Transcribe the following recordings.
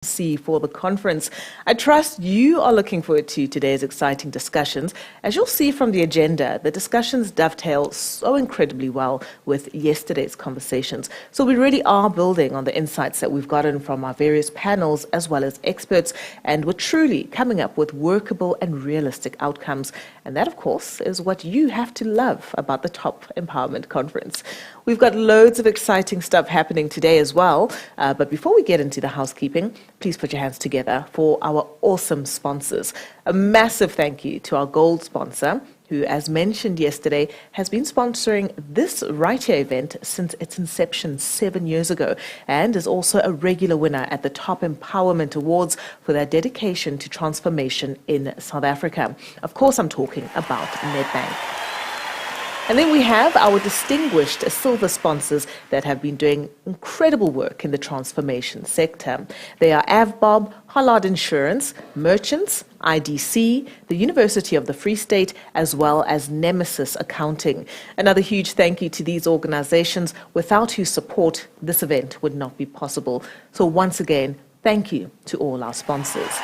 See for the conference. I trust you are looking forward to today's exciting discussions. As you'll see from the agenda, the discussions dovetail so incredibly well with yesterday's conversations. So we really are building on the insights that we've gotten from our various panels as well as experts, and we're truly coming up with workable and realistic outcomes. And that, of course, is what you have to love about the Top Empowerment Conference. We've got loads of exciting stuff happening today as well. But before we get into the housekeeping, please put your hands together for our awesome sponsors. A massive thank you to our gold sponsor, who, as mentioned yesterday, has been sponsoring this right here event since its inception 7 years ago, and is also a regular winner at the Top Empowerment Awards for their dedication to transformation in South Africa. Of course, I'm talking about Nedbank. And then we have our distinguished silver sponsors that have been doing incredible work in the transformation sector. They are AVBOB, Hollard Insurance, Merchants, IDC, the University of the Free State, as well as Nemesis Accounting. Another huge thank you to these organizations, without whose support this event would not be possible. So once again, thank you to all our sponsors.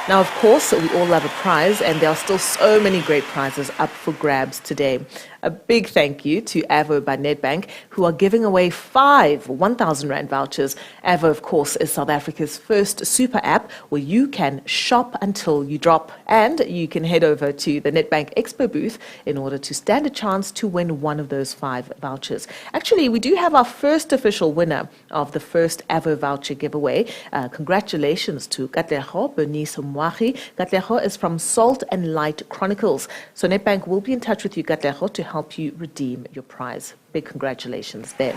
Now, of course, we all love a prize, and there are still so many great prizes up for grabs today. A big thank you to Avo by Nedbank, who are giving away 5 1,000 Rand vouchers. Avo, of course, is South Africa's first super app where you can shop until you drop, and you can head over to the Nedbank Expo booth in order to stand a chance to win one of those 5 vouchers. Actually, we do have our first official winner of the first Avo voucher giveaway. Congratulations to Katleho Bernice Mwachi. Katleho is from Salt and Light Chronicles. So Nedbank will be in touch with you, Katleho, to help you redeem your prize. Big congratulations then.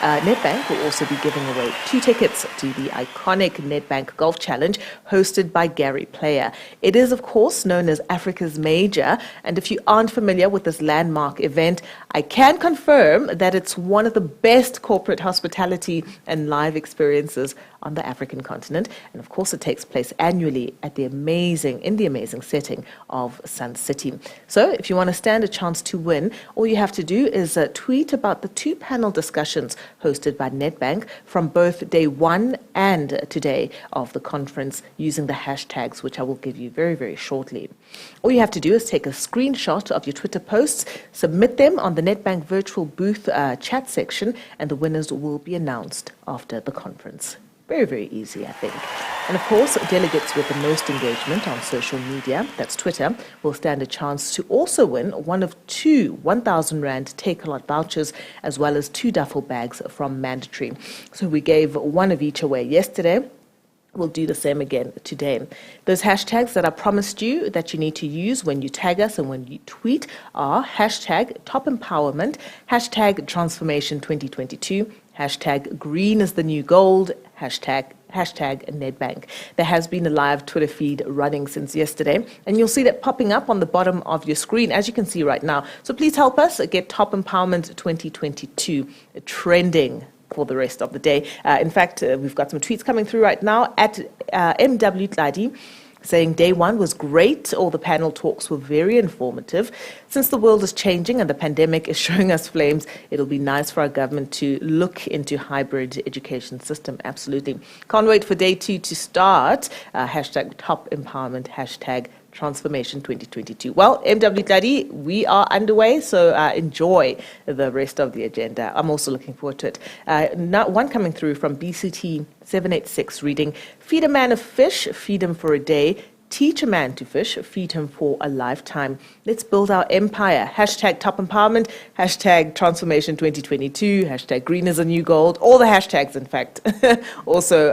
Nedbank will also be giving away 2 tickets to the iconic Nedbank Golf Challenge hosted by Gary Player. It is, of course, known as Africa's Major, and if you aren't familiar with this landmark event, I can confirm that it's one of the best corporate hospitality and live experiences on the African continent. And of course, it takes place annually in the amazing setting of Sun City. So if you want to stand a chance to win, all you have to do is tweet about the 2 panel discussions hosted by Nedbank from both day 1 and today of the conference using the hashtags, which I will give you very, very shortly. All you have to do is take a screenshot of your Twitter posts, submit them on the Nedbank virtual booth chat section, and the winners will be announced after the conference. Very, very easy, I think. And of course, delegates with the most engagement on social media, that's Twitter, will stand a chance to also win one of 2 1,000 Rand Takealot vouchers, as well as 2 duffel bags from Mandatory. So we gave one of each away yesterday. We'll do the same again today. Those hashtags that I promised you that you need to use when you tag us and when you tweet are hashtag Top Empowerment, hashtag Transformation 2022, hashtag Green is the New Gold, hashtag Nedbank. There has been a live Twitter feed running since yesterday, and you'll see that popping up on the bottom of your screen, as you can see right now. So please help us get Top Empowerment 2022 trending for the rest of the day. In fact, we've got some tweets coming through right now at MW Tladi, saying day 1 was great. All the panel talks were very informative. Since the world is changing and the pandemic is showing us flames, it'll be nice for our government to look into hybrid education system. Absolutely. Can't wait for day 2 to start. Hashtag Top Empowerment, hashtag Transformation 2022. Well, MW Tladi, we are underway, so enjoy the rest of the agenda. I'm also looking forward to it. Now, one coming through from BCT 786 reading, feed a man a fish, feed him for a day. Teach a man to fish, feed him for a lifetime. Let's build our empire. Hashtag Top Empowerment, hashtag Transformation 2022, hashtag Green is a New Gold, all the hashtags, in fact. Also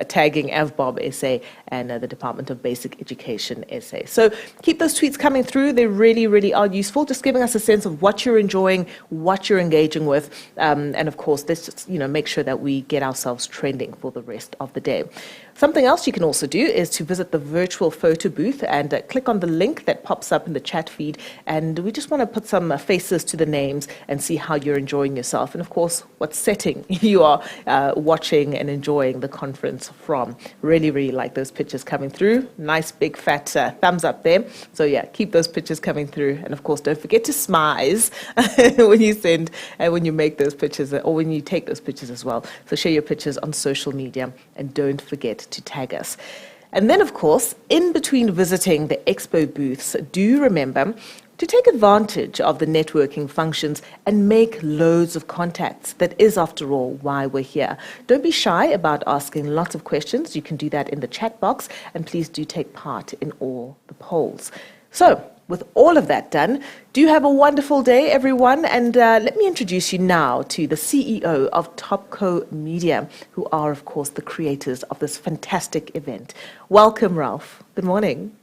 tagging AVBOB SA and the Department of Basic Education SA. So keep those tweets coming through. They really, really are useful, just giving us a sense of what you're enjoying, what you're engaging with. And of course, let's just, make sure that we get ourselves trending for the rest of the day. Something else you can also do is to visit the virtual photo booth and click on the link that pops up in the chat feed. And we just want to put some faces to the names and see how you're enjoying yourself. And of course, what setting you are watching and enjoying the conference from. Really, really like those pictures coming through. Nice big fat thumbs up there. So yeah, keep those pictures coming through. And of course, don't forget to smize when you send and when you make those pictures or when you take those pictures as well. So share your pictures on social media and don't forget to tag us. And then, of course, in between visiting the expo booths, do remember to take advantage of the networking functions and make loads of contacts. That is, after all, why we're here. Don't be shy about asking lots of questions. You can do that in the chat box, and please do take part in all the polls. So, with all of that done, do have a wonderful day, everyone. And let me introduce you now to the CEO of Topco Media, who are, of course, the creators of this fantastic event. Welcome, Ralph. Good morning.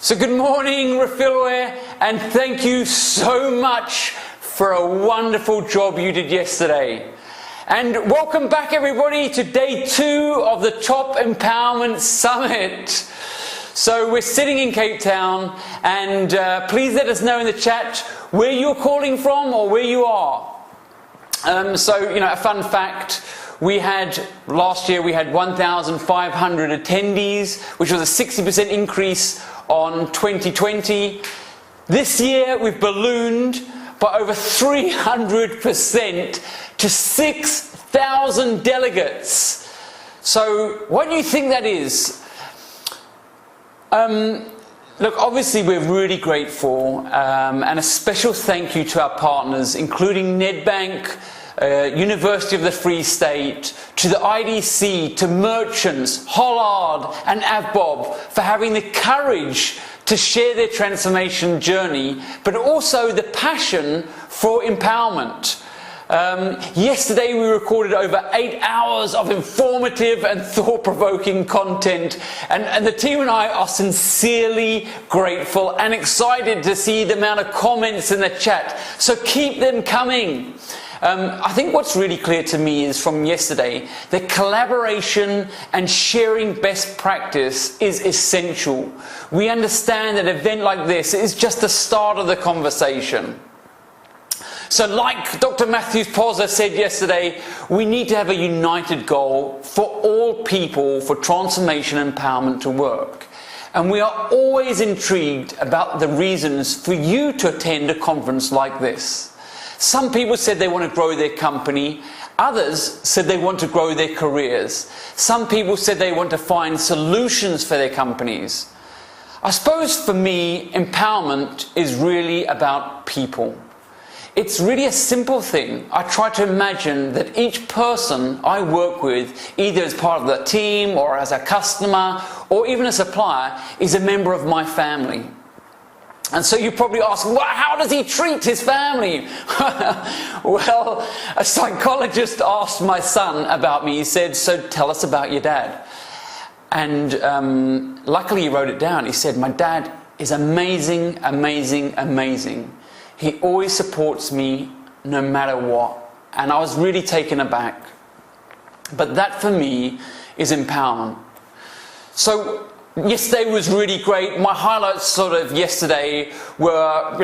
So good morning, Refilwe, and thank you so much for a wonderful job you did yesterday. And welcome back, everybody, to day 2 of the Top Empowerment Summit. So we're sitting in Cape Town, and please let us know in the chat where you're calling from or where you are. A fun fact. Last year we had 1,500 attendees, which was a 60% increase on 2020. This year we've ballooned by over 300% to 6,000 delegates. So what do you think that is? Look, obviously we're really grateful, and a special thank you to our partners, including Nedbank, University of the Free State, to the IDC, to merchants, Hollard and Avbob for having the courage to share their transformation journey, but also the passion for empowerment. Yesterday we recorded over 8 hours of informative and thought-provoking content, and the team and I are sincerely grateful and excited to see the amount of comments in the chat, so keep them coming. I think what's really clear to me is from yesterday that collaboration and sharing best practice is essential. We understand that an event like this is just the start of the conversation. So like Dr. Matthews Pozza said yesterday, we need to have a united goal for all people for transformation and empowerment to work. And we are always intrigued about the reasons for you to attend a conference like this. Some people said they want to grow their company. Others said they want to grow their careers. Some people said they want to find solutions for their companies. I suppose for me, empowerment is really about people. It's really a simple thing. I try to imagine that each person I work with, either as part of the team or as a customer or even a supplier, is a member of my family. And so you probably ask, well, how does he treat his family? Well, a psychologist asked my son about me. He said, so tell us about your dad. And luckily he wrote it down. He said, my dad is amazing, amazing, amazing. He always supports me no matter what. And I was really taken aback. But that for me is empowerment. So yesterday was really great. My highlights sort of yesterday were,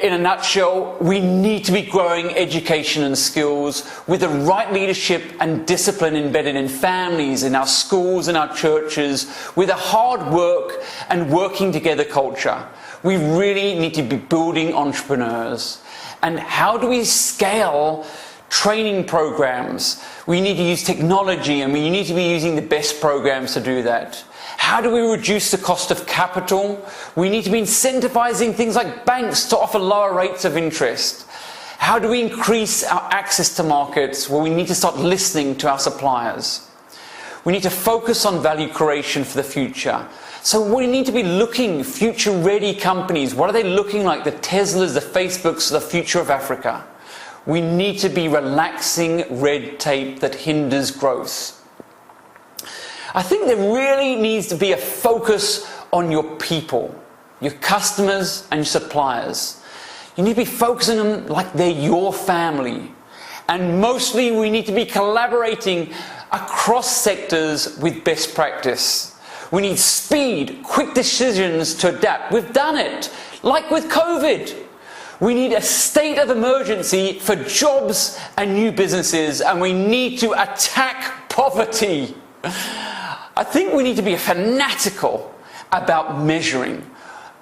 in a nutshell, we need to be growing education and skills with the right leadership and discipline embedded in families, in our schools, in our churches, with a hard work and working together culture. We really need to be building entrepreneurs. And how do we scale training programs? We need to use technology, and we need to be using the best programs to do that. How do we reduce the cost of capital? We need to be incentivizing things like banks to offer lower rates of interest. How do we increase our access to markets? Well, we need to start listening to our suppliers. We need to focus on value creation for the future. So we need to be looking future-ready companies. What are they looking like? The Teslas, the Facebooks, the future of Africa. We need to be relaxing red tape that hinders growth. I think there really needs to be a focus on your people, your customers and your suppliers. You need to be focusing on them like they're your family. And mostly we need to be collaborating across sectors with best practice. We need speed, quick decisions to adapt. We've done it, like with COVID. We need a state of emergency for jobs and new businesses, and we need to attack poverty. I think we need to be fanatical about measuring.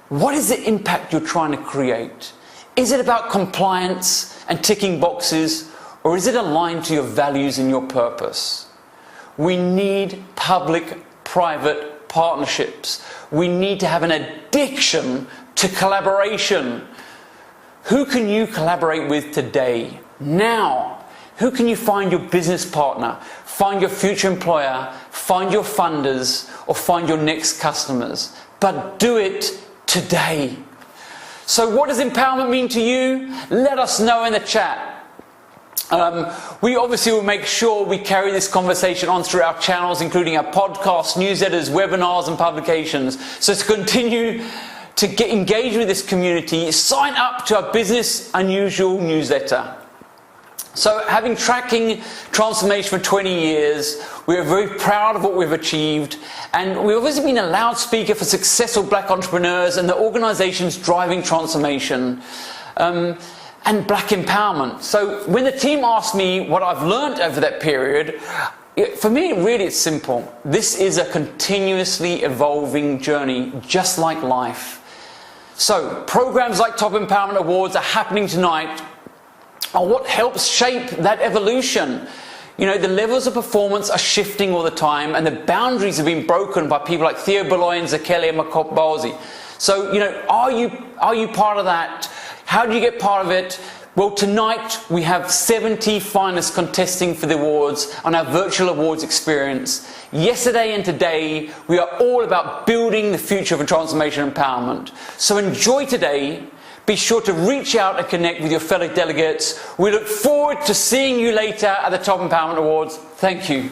What is the impact you're trying to create? Is it about compliance and ticking boxes, or is it aligned to your values and your purpose? We need public-private partnerships. We need to have an addiction to collaboration. Who can you collaborate with today, now? Who can you find your business partner, find your future employer, find your funders, or find your next customers? But do it today. So what does empowerment mean to you? Let us know in the chat. We obviously will make sure we carry this conversation on through our channels, including our podcasts, newsletters, webinars, and publications. So to continue to get engaged with this community, sign up to our Business Unusual newsletter. So having tracking transformation for 20 years, we are very proud of what we've achieved, and we've obviously been a loudspeaker for successful black entrepreneurs and the organizations driving transformation. And black empowerment. So when the team asked me what I've learned over that period, for me, really it's simple. This is a continuously evolving journey, just like life. So programs like Top Empowerment Awards are happening tonight are what helps shape that evolution. You know, the levels of performance are shifting all the time, and the boundaries have been broken by people like Theo Baloy and Zakhele Mkobozi. So, you know, are you part of that? How do you get part of it? Well, tonight we have 70 finalists contesting for the awards on our virtual awards experience. Yesterday and today, we are all about building the future of transformation and empowerment. So enjoy today. Be sure to reach out and connect with your fellow delegates. We look forward to seeing you later at the Top Empowerment Awards. Thank you.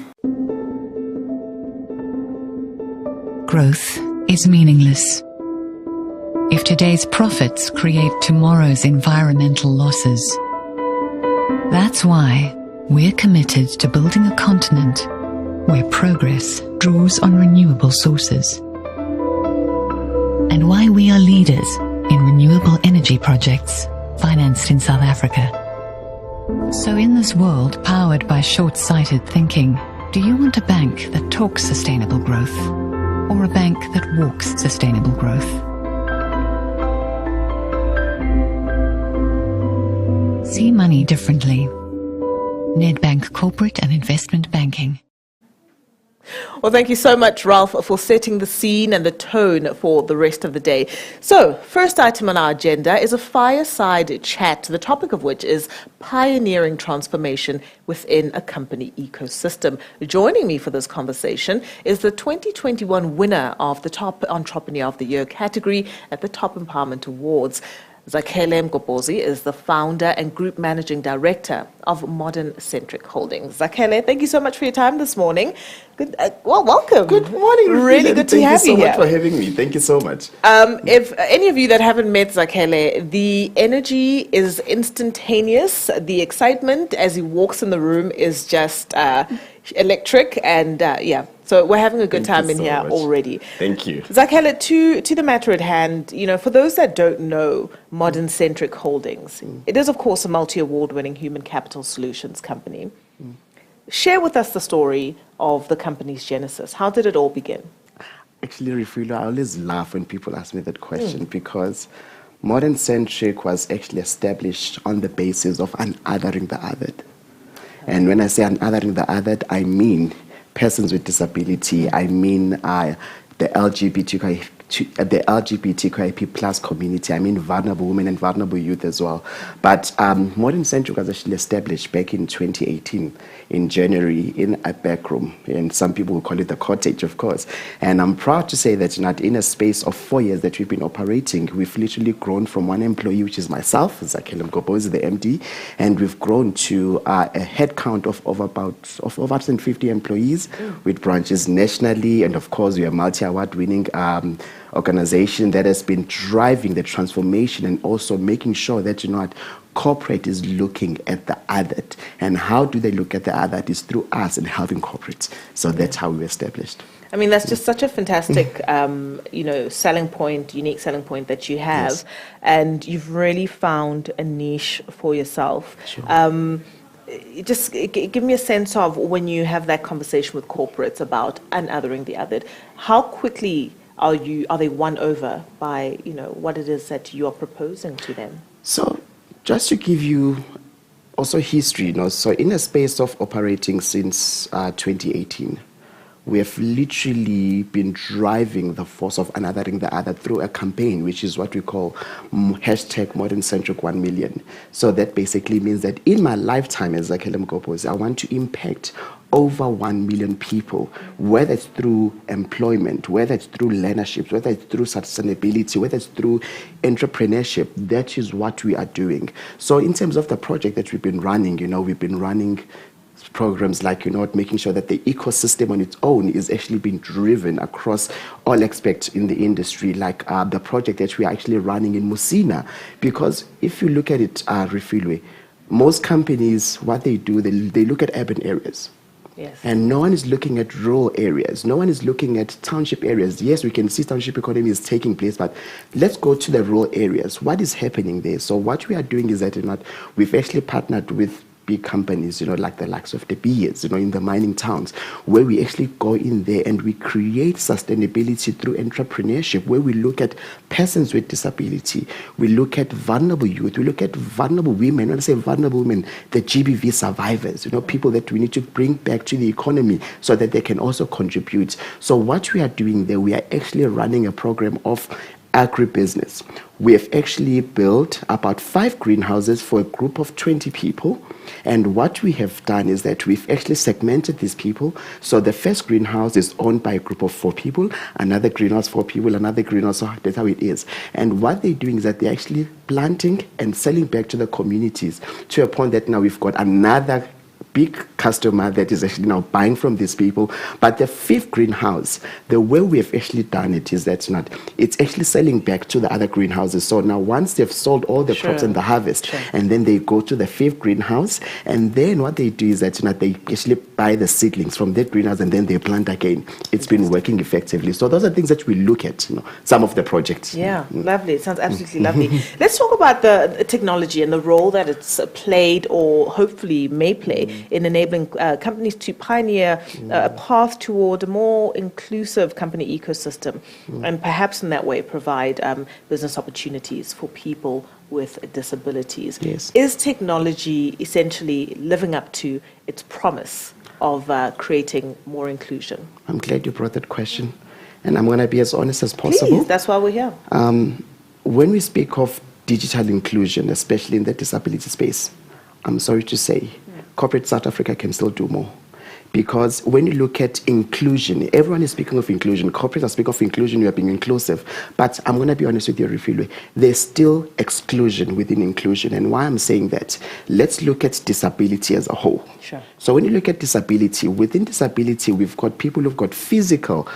Growth is meaningless if today's profits create tomorrow's environmental losses. That's why we're committed to building a continent where progress draws on renewable sources, and why we are leaders in renewable energy projects financed in South Africa. So in this world powered by short-sighted thinking, do you want a bank that talks sustainable growth, or a bank that walks sustainable growth? See money differently. Nedbank Corporate and Investment Banking. Well, thank you so much, Ralph, for setting the scene and the tone for the rest of the day. So, first item on our agenda is a fireside chat, the topic of which is pioneering transformation within a company ecosystem. Joining me for this conversation is the 2021 winner of the Top Entrepreneur of the Year category at the Top Empowerment Awards. Zakhele Mkobozi is the founder and group managing director of Modern Centric Holdings. Zakhele, thank you so much for your time this morning. Good, well, welcome. Good morning. Really good to have you here. Thank you so much for having me. Thank you so much. If any of you that haven't met Zakhele, the energy is instantaneous. The excitement as he walks in the room is just electric, and yeah. So we're having a good time in here already. Thank you. Zakhele, to the matter at hand, you know, for those that don't know Modern Centric Holdings, it is, of course, a multi-award winning human capital solutions company. Share with us the story of the company's genesis. How did it all begin? Actually, Refilo, I always laugh when people ask me that question because Modern Centric was actually established on the basis of unothering the othered. And when I say unothering the othered, I mean persons with disability, I mean the LGBTQI the LGBTQIP plus community. I mean vulnerable women and vulnerable youth as well. But Modern Centric was actually established back in 2018 in January in a back room, and some people will call it the cottage, of course. And I'm proud to say that in a space of 4 years that we've been operating, we've literally grown from one employee, which is myself, Zakhele Mgobozi, the MD, and we've grown to a headcount of over 150 employees with branches nationally, and of course we are multi-award winning organization that has been driving the transformation and also making sure that corporate is looking at the other. And how do they look at the other? Is through us and helping corporates. So that's how we were established. I mean, that's just such a fantastic, selling point, unique selling point that you have. Yes. And you've really found a niche for yourself. Sure. Just give me a sense of when you have that conversation with corporates about unothering the other, how quickly are they won over by, what it is that you are proposing to them? So just to give you also history, so in a space of operating since 2018, we have literally been driving the force of unothering the other through a campaign, which is what we call hashtag Modern Centric 1 million. So that basically means that in my lifetime as Zakhele Mgobozi, I want to impact over 1 million people, whether it's through employment, whether it's through leadership, whether it's through sustainability, whether it's through entrepreneurship. That is what we are doing. So in terms of the project that we've been running, we've been running programs like, making sure that the ecosystem on its own is actually being driven across all aspects in the industry, like the project that we are actually running in Musina. Because if you look at it, Refilwe, most companies, what they do, they look at urban areas. Yes. And no one is looking at rural areas. No one is looking at township areas. Yes, we can see township economy is taking place, but let's go to the rural areas. What is happening there? So what we are doing is that we've actually partnered with big companies, like the likes of De Beers, in the mining towns, where we actually go in there and we create sustainability through entrepreneurship, where we look at persons with disability, we look at vulnerable youth, we look at vulnerable women. When I say vulnerable women, the GBV survivors, people that we need to bring back to the economy so that they can also contribute. So what we are doing there, we are actually running a program of agribusiness. We have actually built about 5 greenhouses for a group of 20 people. And what we have done is that we've actually segmented these people. So the first greenhouse is owned by a group of 4 people, another greenhouse 4 people, another greenhouse, so that's how it is. And what they're doing is that they're actually planting and selling back to the communities to a point that now we've got another big customer that is actually now buying from these people. But the 5th greenhouse, the way we have actually done it is that it's actually selling back to the other greenhouses. So now once they've sold all the crops and the harvest, and then they go to the 5th greenhouse, and then what they do is that they actually buy the seedlings from that greenhouse and then they plant again. It's been working effectively. So those are things that we look at, some of the projects. Yeah, lovely. It sounds absolutely lovely. Let's talk about the technology and the role that it's played or hopefully may play in enabling companies to pioneer a path toward a more inclusive company ecosystem and perhaps in that way provide business opportunities for people with disabilities. Yes. Is technology essentially living up to its promise of creating more inclusion? I'm glad you brought that question. And I'm going to be as honest as possible. Please, that's why we're here. When we speak of digital inclusion, especially in the disability space, I'm sorry to say, corporate South Africa can still do more. Because when you look at inclusion, everyone is speaking of inclusion. Corporates are speaking of inclusion, we are being inclusive. But I'm going to be honest with you, Refilwe, there's still exclusion within inclusion. And why I'm saying that, let's look at disability as a whole. Sure. So when you look at disability, within disability, we've got people who've got physical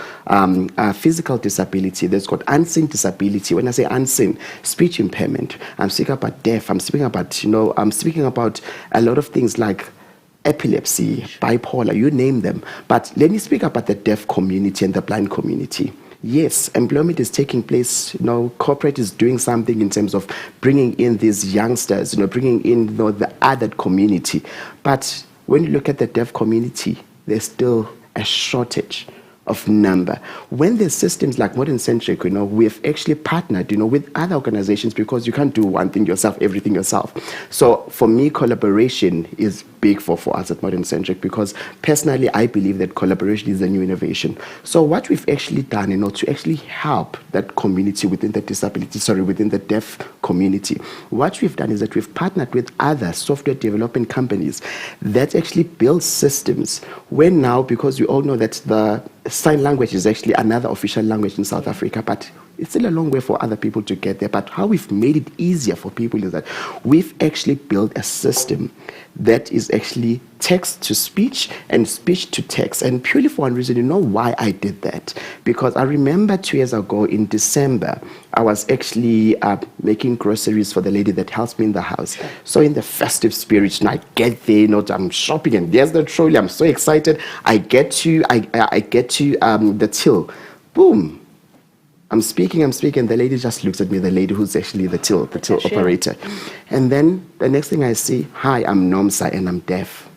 disability. There's got unseen disability. When I say unseen, speech impairment. I'm speaking about deaf. I'm speaking about, I'm speaking about a lot of things like epilepsy, bipolar, you name them. But let me speak about the deaf community and the blind community. Yes, employment is taking place. Corporate is doing something in terms of bringing in these youngsters, bringing in the other community. But when you look at the deaf community, there's still a shortage of number. When there's systems like Modern Centric, we've actually partnered, with other organizations, because you can't do one thing yourself, everything yourself. So for me, collaboration is big for us at Modern Centric, because personally, I believe that collaboration is a new innovation. So what we've actually done, to actually help that community within the within the deaf community, what we've done is that we've partnered with other software development companies that actually build systems where now, because we all know that the sign language is actually another official language in South Africa, but it's still a long way for other people to get there. But how we've made it easier for people is that we've actually built a system that is actually text to speech and speech to text. And purely for one reason, why I did that? Because I remember 2 years ago in December, I was actually making groceries for the lady that helps me in the house. So in the festive spirit, I get there, I'm shopping, and there's the trolley. I'm so excited. I get to the till. Boom. I'm speaking, and the lady just looks at me, the lady who's actually the till operator. And then the next thing I see, hi, I'm Nomsa and I'm deaf.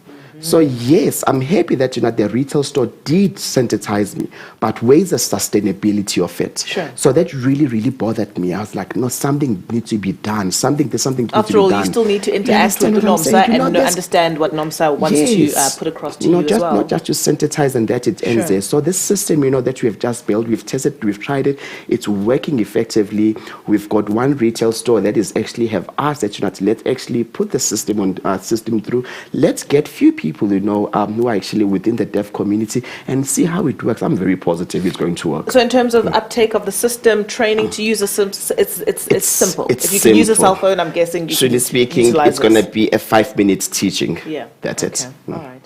So yes, I'm happy that the retail store did sensitize me, but where's the sustainability of it? Sure. So that really, really bothered me. I was like, no, something needs to be done. Something needs to be done. After all, you still need to interact with NOMSA and understand what NOMSA wants to put across to you as well. Not just to sensitize and that it ends there. So this system, that we have just built, we've tested, we've tried it, it's working effectively. We've got one retail store that is actually have asked that let's actually put the system through. Let's get few people who are actually within the deaf community and see how it works. I'm very positive it's going to work. So in terms of uptake of the system, training to use the system, it's simple. If you can use a cell phone, I'm guessing you Truly speaking, it's going to be a 5-minute teaching. Yeah. That's it. All right.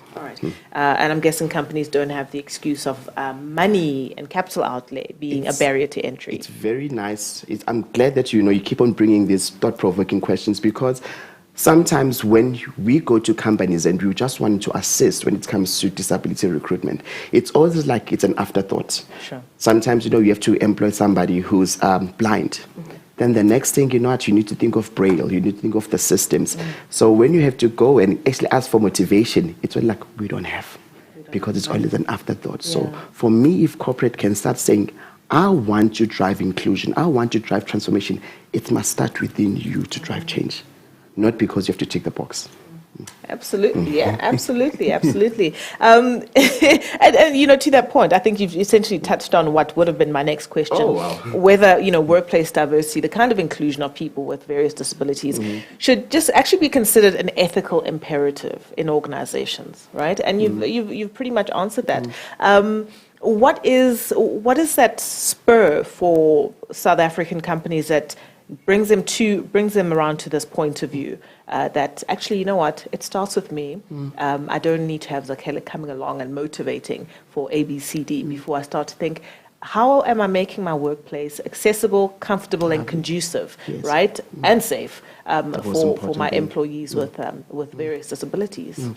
And I'm guessing companies don't have the excuse of money and capital outlay being a barrier to entry. It's very nice. I'm glad that you keep on bringing these thought-provoking questions, because sometimes when we go to companies and we just want to assist when it comes to disability recruitment, it's always like it's an afterthought. Sure. Sometimes, you have to employ somebody who's blind. Then the next thing, you need to think of Braille, you need to think of the systems. So when you have to go and actually ask for motivation, it's all like, we don't have, because it's always an afterthought. So for me, if corporate can start saying, I want to drive inclusion, I want to drive transformation, it must start within you to drive change, not because you have to tick the box. Absolutely, yeah, absolutely. And to that point, I think you've essentially touched on what would have been my next question. Whether, workplace diversity, the kind of inclusion of people with various disabilities should just actually be considered an ethical imperative in organizations, right? And you've pretty much answered that. What is that spur for South African companies that brings them around to this point of view that actually, it starts with me. I don't need to have Zakhele coming along and motivating for A, B, C, D before I start to think, how am I making my workplace accessible, comfortable, and conducive, right, and safe for my employees with various disabilities?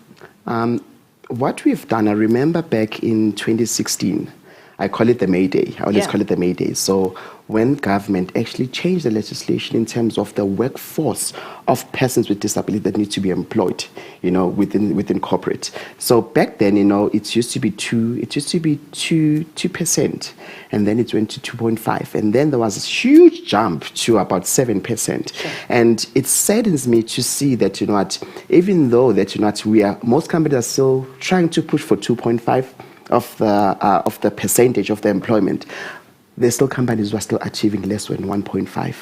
What we've done, I remember back in 2016, I call it the May Day. I always call it the May Day. So when government actually changed the legislation in terms of the workforce of persons with disability that need to be employed, within corporate. So back then, it used to be 2%, and then it went to 2.5%, and then there was a huge jump to about 7%. Sure. And it saddens me to see that, even though that, most companies are still trying to push for 2.5% of the percentage of the employment, there's still companies who are still achieving less than 1.5%.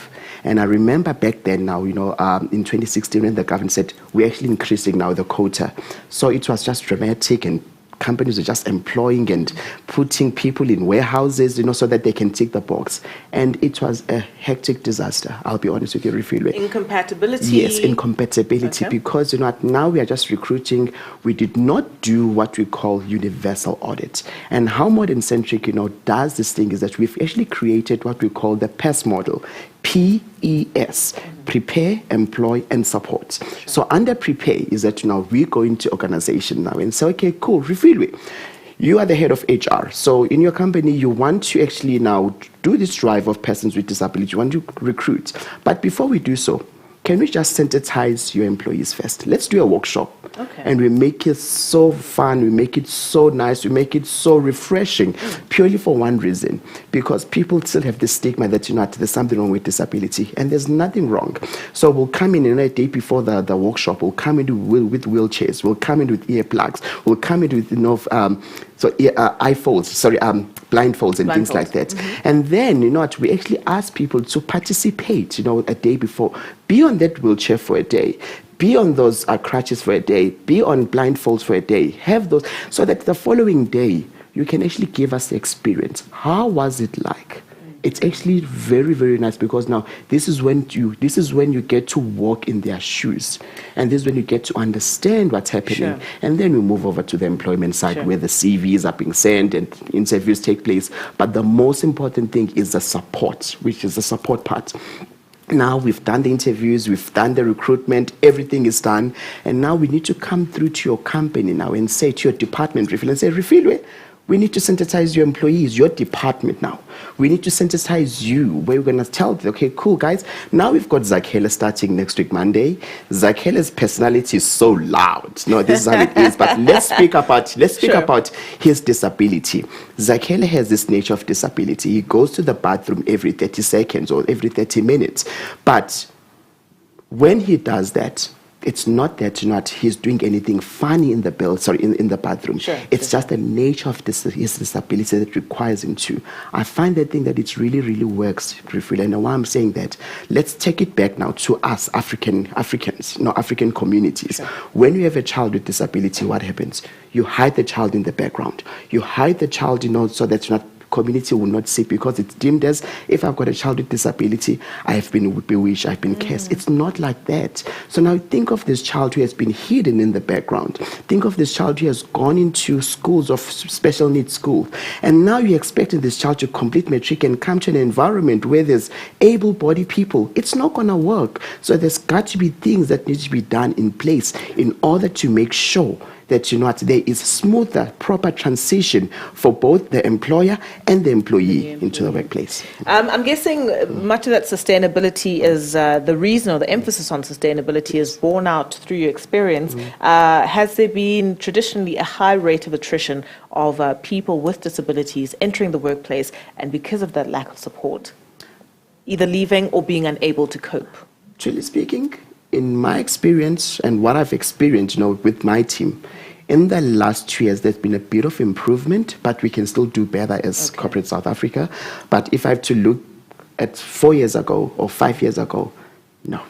And I remember back then now, in 2016, when the government said, we're actually increasing now the quota. So it was just dramatic, and companies are just employing and putting people in warehouses, so that they can tick the box. And it was a hectic disaster, I'll be honest with you, Refilwe. Incompatibility? Yes, incompatibility, because, now we are just recruiting. We did not do what we call universal audit. And how Modern Centric, does this thing is that we've actually created what we call the PES model. PES, prepare, employ, and support. Sure. So under prepare is that we go into organization now and say, okay, cool, Refilwe, you are the head of HR. So in your company, you want to actually now do this drive of persons with disability. You want to recruit. But before we do so, can we just sensitize your employees first? Let's do a workshop. Okay. And we make it so fun, we make it so nice, we make it so refreshing, purely for one reason, because people still have this stigma that, there's something wrong with disability, and there's nothing wrong. So we'll come in, a day before the workshop, we'll come in with wheelchairs, we'll come in with earplugs, we'll come in with, blindfolds and things like that. Mm-hmm. And then, we actually ask people to participate, a day before. Be on that wheelchair for a day. Be on those crutches for a day. Be on blindfolds for a day. Have those, so that the following day, you can actually give us the experience. How was it like? It's actually very, very nice, because now this is when you get to walk in their shoes, and this is when you get to understand what's happening. Sure. And then we move over to the employment side, Sure. where the CVs are being sent and interviews take place. But the most important thing is the support, which is the support part. Now we've done the interviews, we've done the recruitment, everything is done, and now we need to come through to your company now and say to your department, Refill, and say, Refill, we need to sensitize your employees, your department now. We need to sensitize you, where we're going to tell them, okay, cool, guys. Now we've got Zakhele starting next week, Monday. Zakhele's personality is so loud. No, this is how it is. But let's speak about his disability. Zakhele has this nature of disability. He goes to the bathroom every 30 seconds or every 30 minutes. But when he does that, it's not that he's doing anything funny in the bathroom. Sure, it's just the nature of his disability that requires him to. I find that thing that it really, really works, briefly. And why I'm saying that, let's take it back now to us African communities. Sure. When you have a child with disability, what happens? You hide the child in the background. You hide the child, so that community will not see, because it's deemed as, if I've got a child with disability, I have been bewitched, I've been cursed. It's not like that. So now think of this child who has been hidden in the background. Think of this child who has gone into schools of special needs school. And now you're expecting this child to complete matric and come to an environment where there's able-bodied people. It's not going to work. So there's got to be things that need to be done in place in order to make sure that there is smoother, proper transition for both the employer and the employee into the workplace. I'm guessing much of that sustainability is the reason, or the emphasis on sustainability is borne out through your experience. Has there been traditionally a high rate of attrition of people with disabilities entering the workplace, and because of that lack of support, either leaving or being unable to cope? Truly speaking, in my experience and what I've experienced, with my team, in the last 2 years, there's been a bit of improvement, but we can still do better as corporate South Africa. But if I have to look at 4 years ago or 5 years ago, no.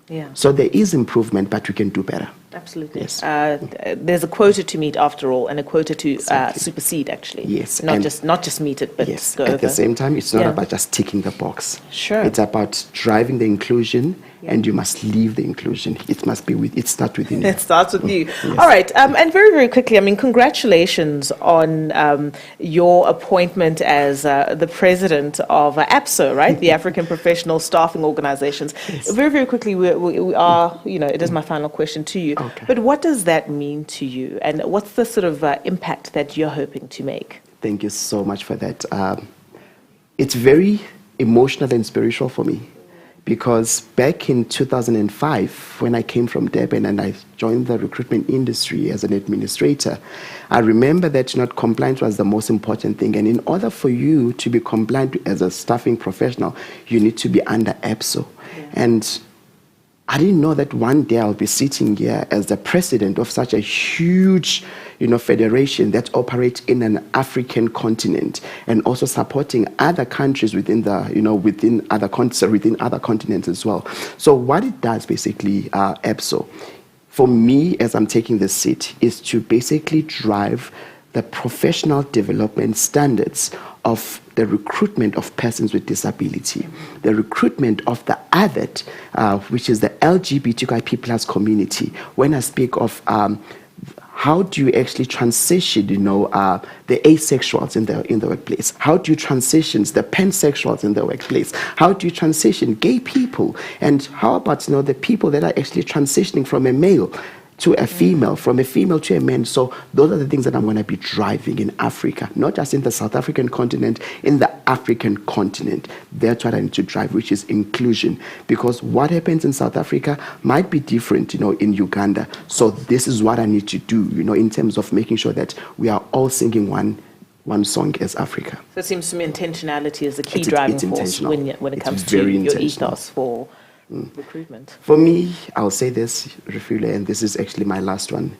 Yeah. So there is improvement, but we can do better. Absolutely. Yes. There's a quota to meet after all, and a quota to Exactly. supersede, actually. Yes, Not and- just meet it, but Yes, go at over. the same time, it's not Yeah. about just ticking the box. Sure. It's about driving the inclusion, and you must leave the inclusion. It must be it starts within you. It starts with you. Yes. All right. And very, very quickly, congratulations on your appointment as the president of APSO, right? The African Professional Staffing Organizations. Very, very quickly, we are, it is my final question to you. Okay. But what does that mean to you? And what's the sort of impact that you're hoping to make? Thank you so much for that. It's very emotional and spiritual for me, because back in 2005, when I came from Durban and I joined the recruitment industry as an administrator, I remember that compliance was the most important thing. And in order for you to be compliant as a staffing professional, you need to be under APSO. Yeah. And I didn't know that one day I'll be sitting here as the president of such a huge, federation that operates in an African continent, and also supporting other countries within within other continents as well. So what it does basically, APSO, for me as I'm taking this seat, is to basically drive the professional development standards of the recruitment of persons with disability, the recruitment of the ADHET, which is the LGBTQIP plus community. When I speak of how do you actually transition, the asexuals in the workplace? How do you transition the pansexuals in the workplace? How do you transition gay people? And how about the people that are actually transitioning from a male to a female, from a female to a man. So those are the things that I'm going to be driving in Africa, not just in the South African continent, in the African continent. That's what I need to drive, which is inclusion. Because what happens in South Africa might be different, in Uganda. So this is what I need to do, in terms of making sure that we are all singing one song as Africa. So it seems to me intentionality is the key driving force when it comes to your ethos for recruitment. For me, I'll say this, Refula, and this is actually my last one.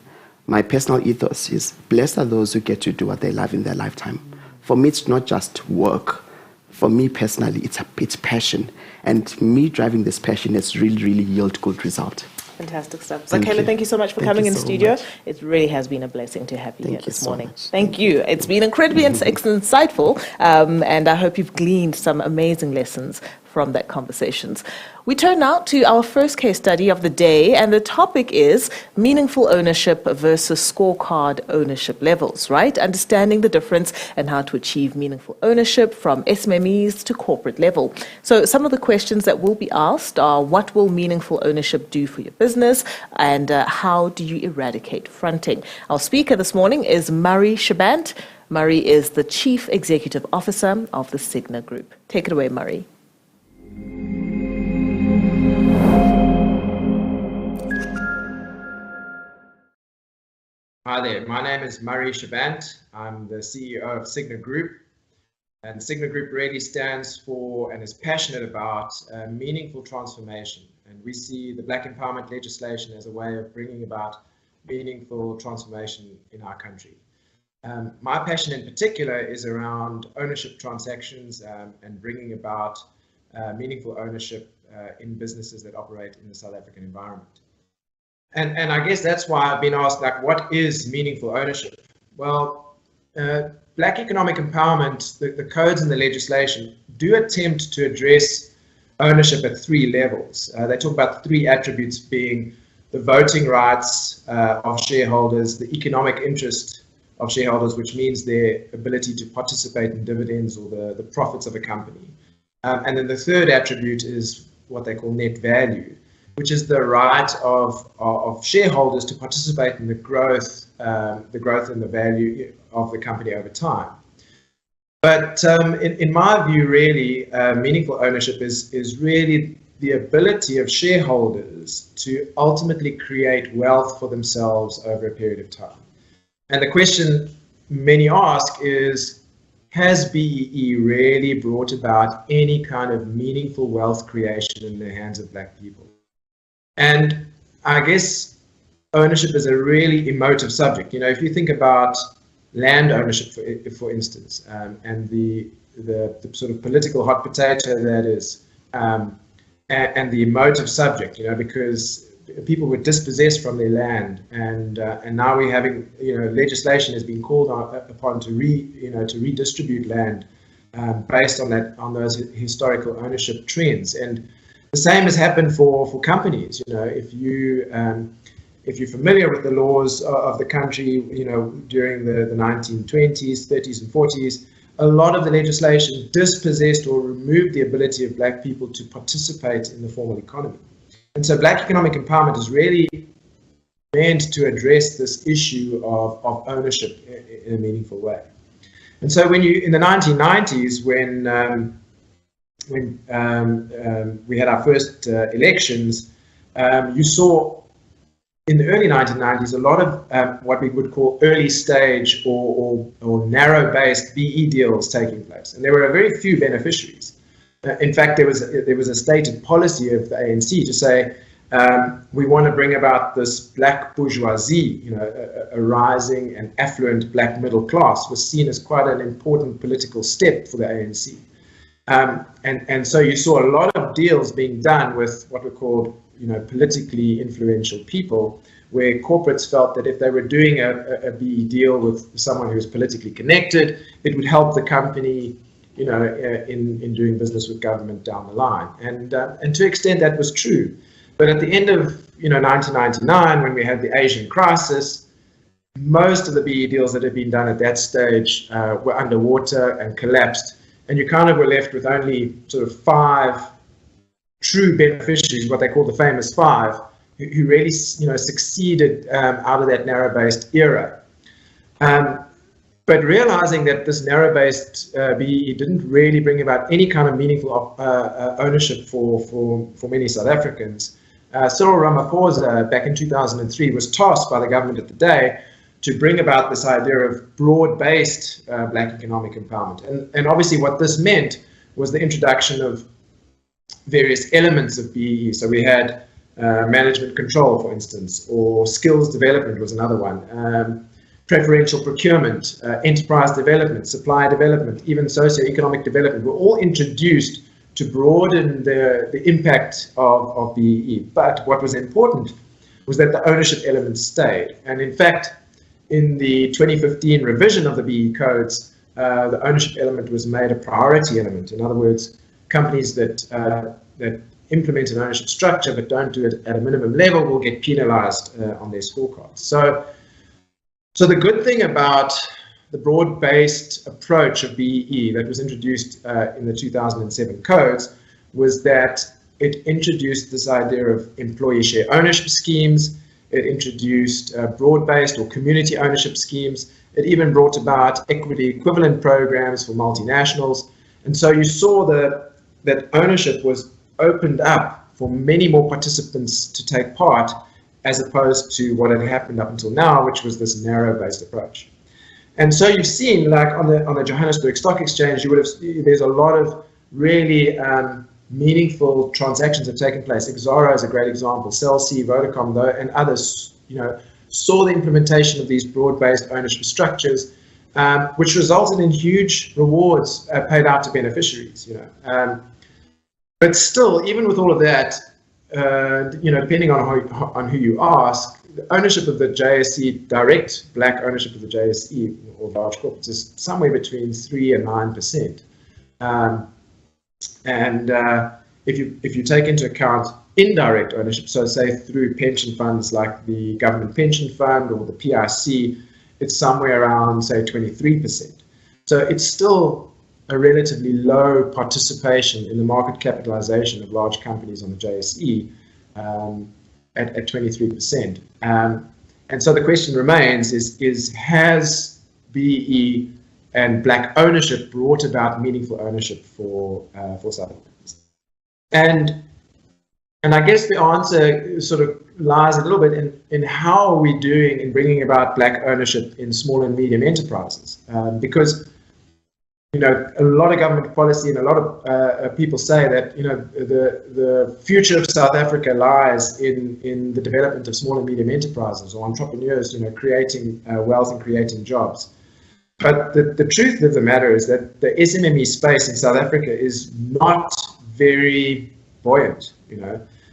My personal ethos is blessed are those who get to do what they love in their lifetime. For me, it's not just work. For me personally, it's passion. And me driving this passion has really, really yielded good result. Fantastic stuff. So, Kayla, thank you so much for coming in studio. Much. It really has been a blessing to have you here this morning. Thank you. It's been incredibly insightful, and I hope you've gleaned some amazing lessons from that conversations. We turn now to our first case study of the day, and the topic is meaningful ownership versus scorecard ownership levels, right? Understanding the difference and how to achieve meaningful ownership from SMMEs to corporate level. So some of the questions that will be asked are, what will meaningful ownership do for your business, and how do you eradicate fronting? Our speaker this morning is Murray Shabant. Murray is the Chief Executive Officer of the Cigna Group. Take it away, Murray. Hi there, my name is Murray Shabant. I'm the CEO of Cigna Group, and Cigna Group really stands for and is passionate about meaningful transformation. And we see the Black Empowerment legislation as a way of bringing about meaningful transformation in our country. My passion in particular is around ownership transactions and bringing about meaningful ownership in businesses that operate in the South African environment. And I guess that's why I've been asked, what is meaningful ownership? Well, Black economic empowerment, the codes and the legislation do attempt to address ownership at three levels. They talk about the three attributes being the voting rights of shareholders, the economic interest of shareholders, which means their ability to participate in dividends or the profits of a company. And then the third attribute is what they call net value, which is the right of shareholders to participate in the growth and the value of the company over time. But in my view, really, meaningful ownership is really the ability of shareholders to ultimately create wealth for themselves over a period of time. And the question many ask is, has BEE really brought about any kind of meaningful wealth creation in the hands of Black people? And I guess ownership is a really emotive subject. If you think about land ownership, for instance, and the sort of political hot potato that is, and the emotive subject, because people were dispossessed from their land, and now we're having, legislation has been called upon to redistribute land based on those historical ownership trends. And the same has happened for companies. If you're familiar with the laws of the country, during the 1920s, 30s, and 40s, a lot of the legislation dispossessed or removed the ability of Black people to participate in the formal economy. And so Black economic empowerment is really meant to address this issue of ownership in a meaningful way. And so in the 1990s, when we had our first elections, you saw in the early 1990s a lot of what we would call early stage or narrow-based BE deals taking place, and there were very few beneficiaries. In fact, there was a stated policy of the ANC to say we want to bring about this Black bourgeoisie, a rising and affluent Black middle class was seen as quite an important political step for the ANC. And so you saw a lot of deals being done with what were called, politically influential people, where corporates felt that if they were doing a BE deal with someone who was politically connected, it would help the company, in doing business with government down the line. And to an extent that was true. But at the end of 1999, when we had the Asian crisis, most of the BE deals that had been done at that stage were underwater and collapsed. And you kind of were left with only sort of 5 true beneficiaries, what they call the famous 5, who really succeeded out of that narrow-based era. But realizing that this narrow-based BEE didn't really bring about any kind of meaningful ownership for many South Africans, Cyril Ramaphosa back in 2003 was tasked by the government at the day to bring about this idea of broad-based black economic empowerment. And obviously what this meant was the introduction of various elements of BEE. So we had management control, for instance, or skills development was another one. Preferential procurement, enterprise development, supply development, even socio-economic development were all introduced to broaden the impact of BEE. But what was important was that the ownership element stayed. And in fact, in the 2015 revision of the BEE codes, the ownership element was made a priority element. In other words, companies that implement an ownership structure but don't do it at a minimum level will get penalized on their scorecards. So the good thing about the broad-based approach of BEE that was introduced in the 2007 codes was that it introduced this idea of employee share ownership schemes. It introduced broad-based or community ownership schemes. It even brought about equity equivalent programs for multinationals. And so you saw that ownership was opened up for many more participants to take part, as opposed to what had happened up until now, which was this narrow-based approach. And so you've seen, like on the Johannesburg Stock Exchange, you would have there's a lot of really meaningful transactions have taken place. Exxaro is a great example. Cell C, Vodacom, though, and others, saw the implementation of these broad-based ownership structures, which resulted in huge rewards paid out to beneficiaries. But still, even with all of that, depending on who you ask, the ownership of the JSE, direct black ownership of the JSE or large corporates, is somewhere between 3 and 9%. If you take into account indirect ownership, so say through pension funds like the government pension fund or the PIC, it's somewhere around, say, 23%. So it's still a relatively low participation in the market capitalization of large companies on the JSE at 23%. And so the question remains has BEE and black ownership brought about meaningful ownership for South Africans? And I guess the answer sort of lies a little bit in how are we doing in bringing about black ownership in small and medium enterprises, because a lot of government policy and a lot of people say that the future of South Africa lies in the development of small and medium enterprises or entrepreneurs, creating wealth and creating jobs. But the truth of the matter is that the SMME space in South Africa is not very buoyant.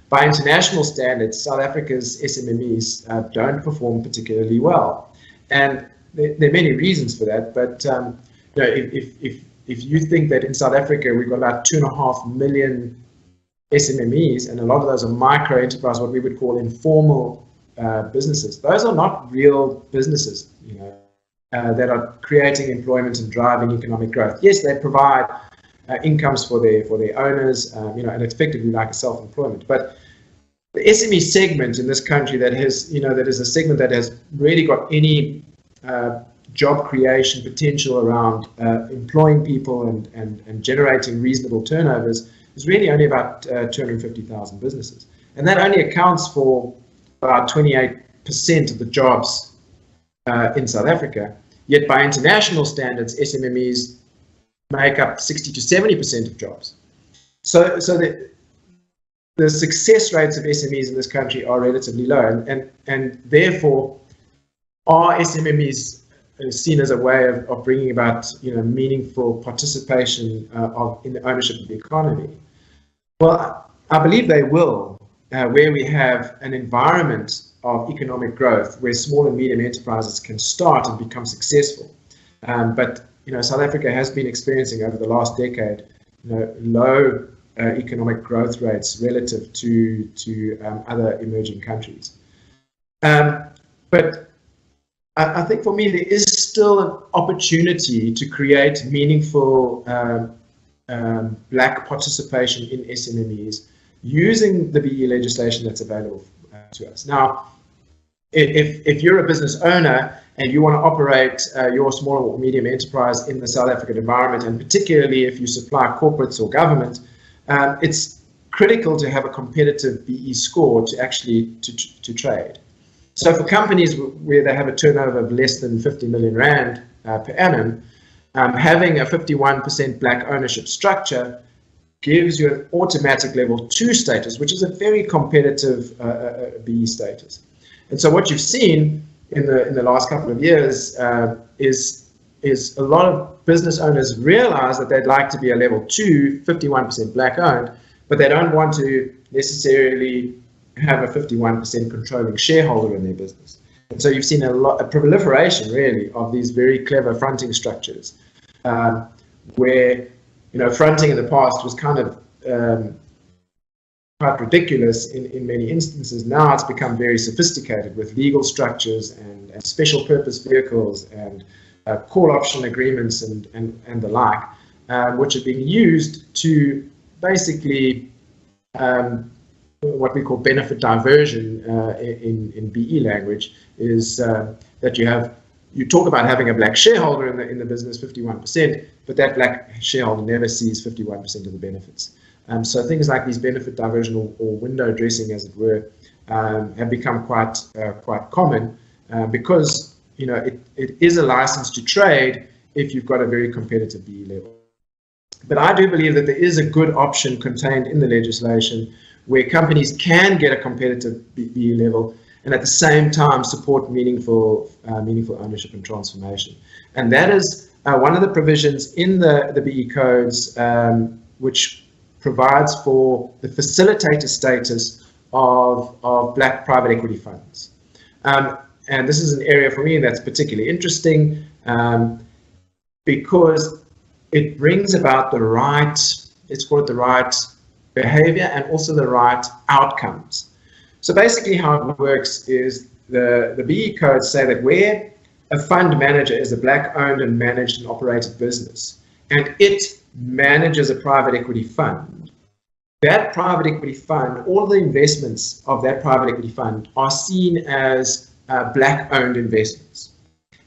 By international standards, South Africa's SMMEs don't perform particularly well, and there are many reasons for that. But if you think that in South Africa we've got about 2.5 million SMMEs, and a lot of those are micro enterprise, what we would call informal businesses, those are not real businesses, that are creating employment and driving economic growth. Yes, they provide incomes for their owners, and effectively like a self-employment. But the SME segment in this country that is a segment that has really got any job creation potential around employing people and generating reasonable turnovers is really only about 250,000 businesses. And that only accounts for about 28% of the jobs in South Africa. Yet by international standards, SMMEs make up 60 to 70% of jobs. So the success rates of SMEs in this country are relatively low, and therefore are SMMEs seen as a way of bringing about meaningful participation in the ownership of the economy? Well, I believe they will, where we have an environment of economic growth where small and medium enterprises can start and become successful. But South Africa has been experiencing over the last decade low economic growth rates relative to other emerging countries. But I think for me there is still an opportunity to create meaningful black participation in SMMEs using the BEE legislation that's available to us. Now, if you're a business owner and you want to operate your small or medium enterprise in the South African environment, and particularly if you supply corporates or government, it's critical to have a competitive BE score to actually to trade. So for companies where they have a turnover of less than 50 million rand per annum, having a 51% black ownership structure gives you an automatic level 2 status, which is a very competitive BE status. And so what you've seen in the last couple of years is a lot of business owners realize that they'd like to be a level 2, 51% black owned, but they don't want to necessarily have a 51% controlling shareholder in their business. And so you've seen a proliferation really of these very clever fronting structures, where fronting in the past was kind of quite ridiculous in many instances. Now it's become very sophisticated with legal structures and special purpose vehicles and call option agreements and the like, which are being used to basically what we call benefit diversion in BE language, is that you talk about having a black shareholder in the business, 51%, but that black shareholder never sees 51% of the benefits. So things like these benefit diversion or window dressing, as it were, have become quite common because it is a license to trade if you've got a very competitive BE level. But I do believe that there is a good option contained in the legislation where companies can get a competitive BE level and at the same time support meaningful ownership and transformation. And that is one of the provisions in the BE codes, which provides for the facilitator status of black private equity funds. And this is an area for me that's particularly interesting because it brings about the right, let's call it the right behavior and also the right outcomes. So basically how it works is the BE codes say that where a fund manager is a black owned and managed and operated business and it manages a private equity fund, that private equity fund, all the investments of that private equity fund are seen as black owned investments.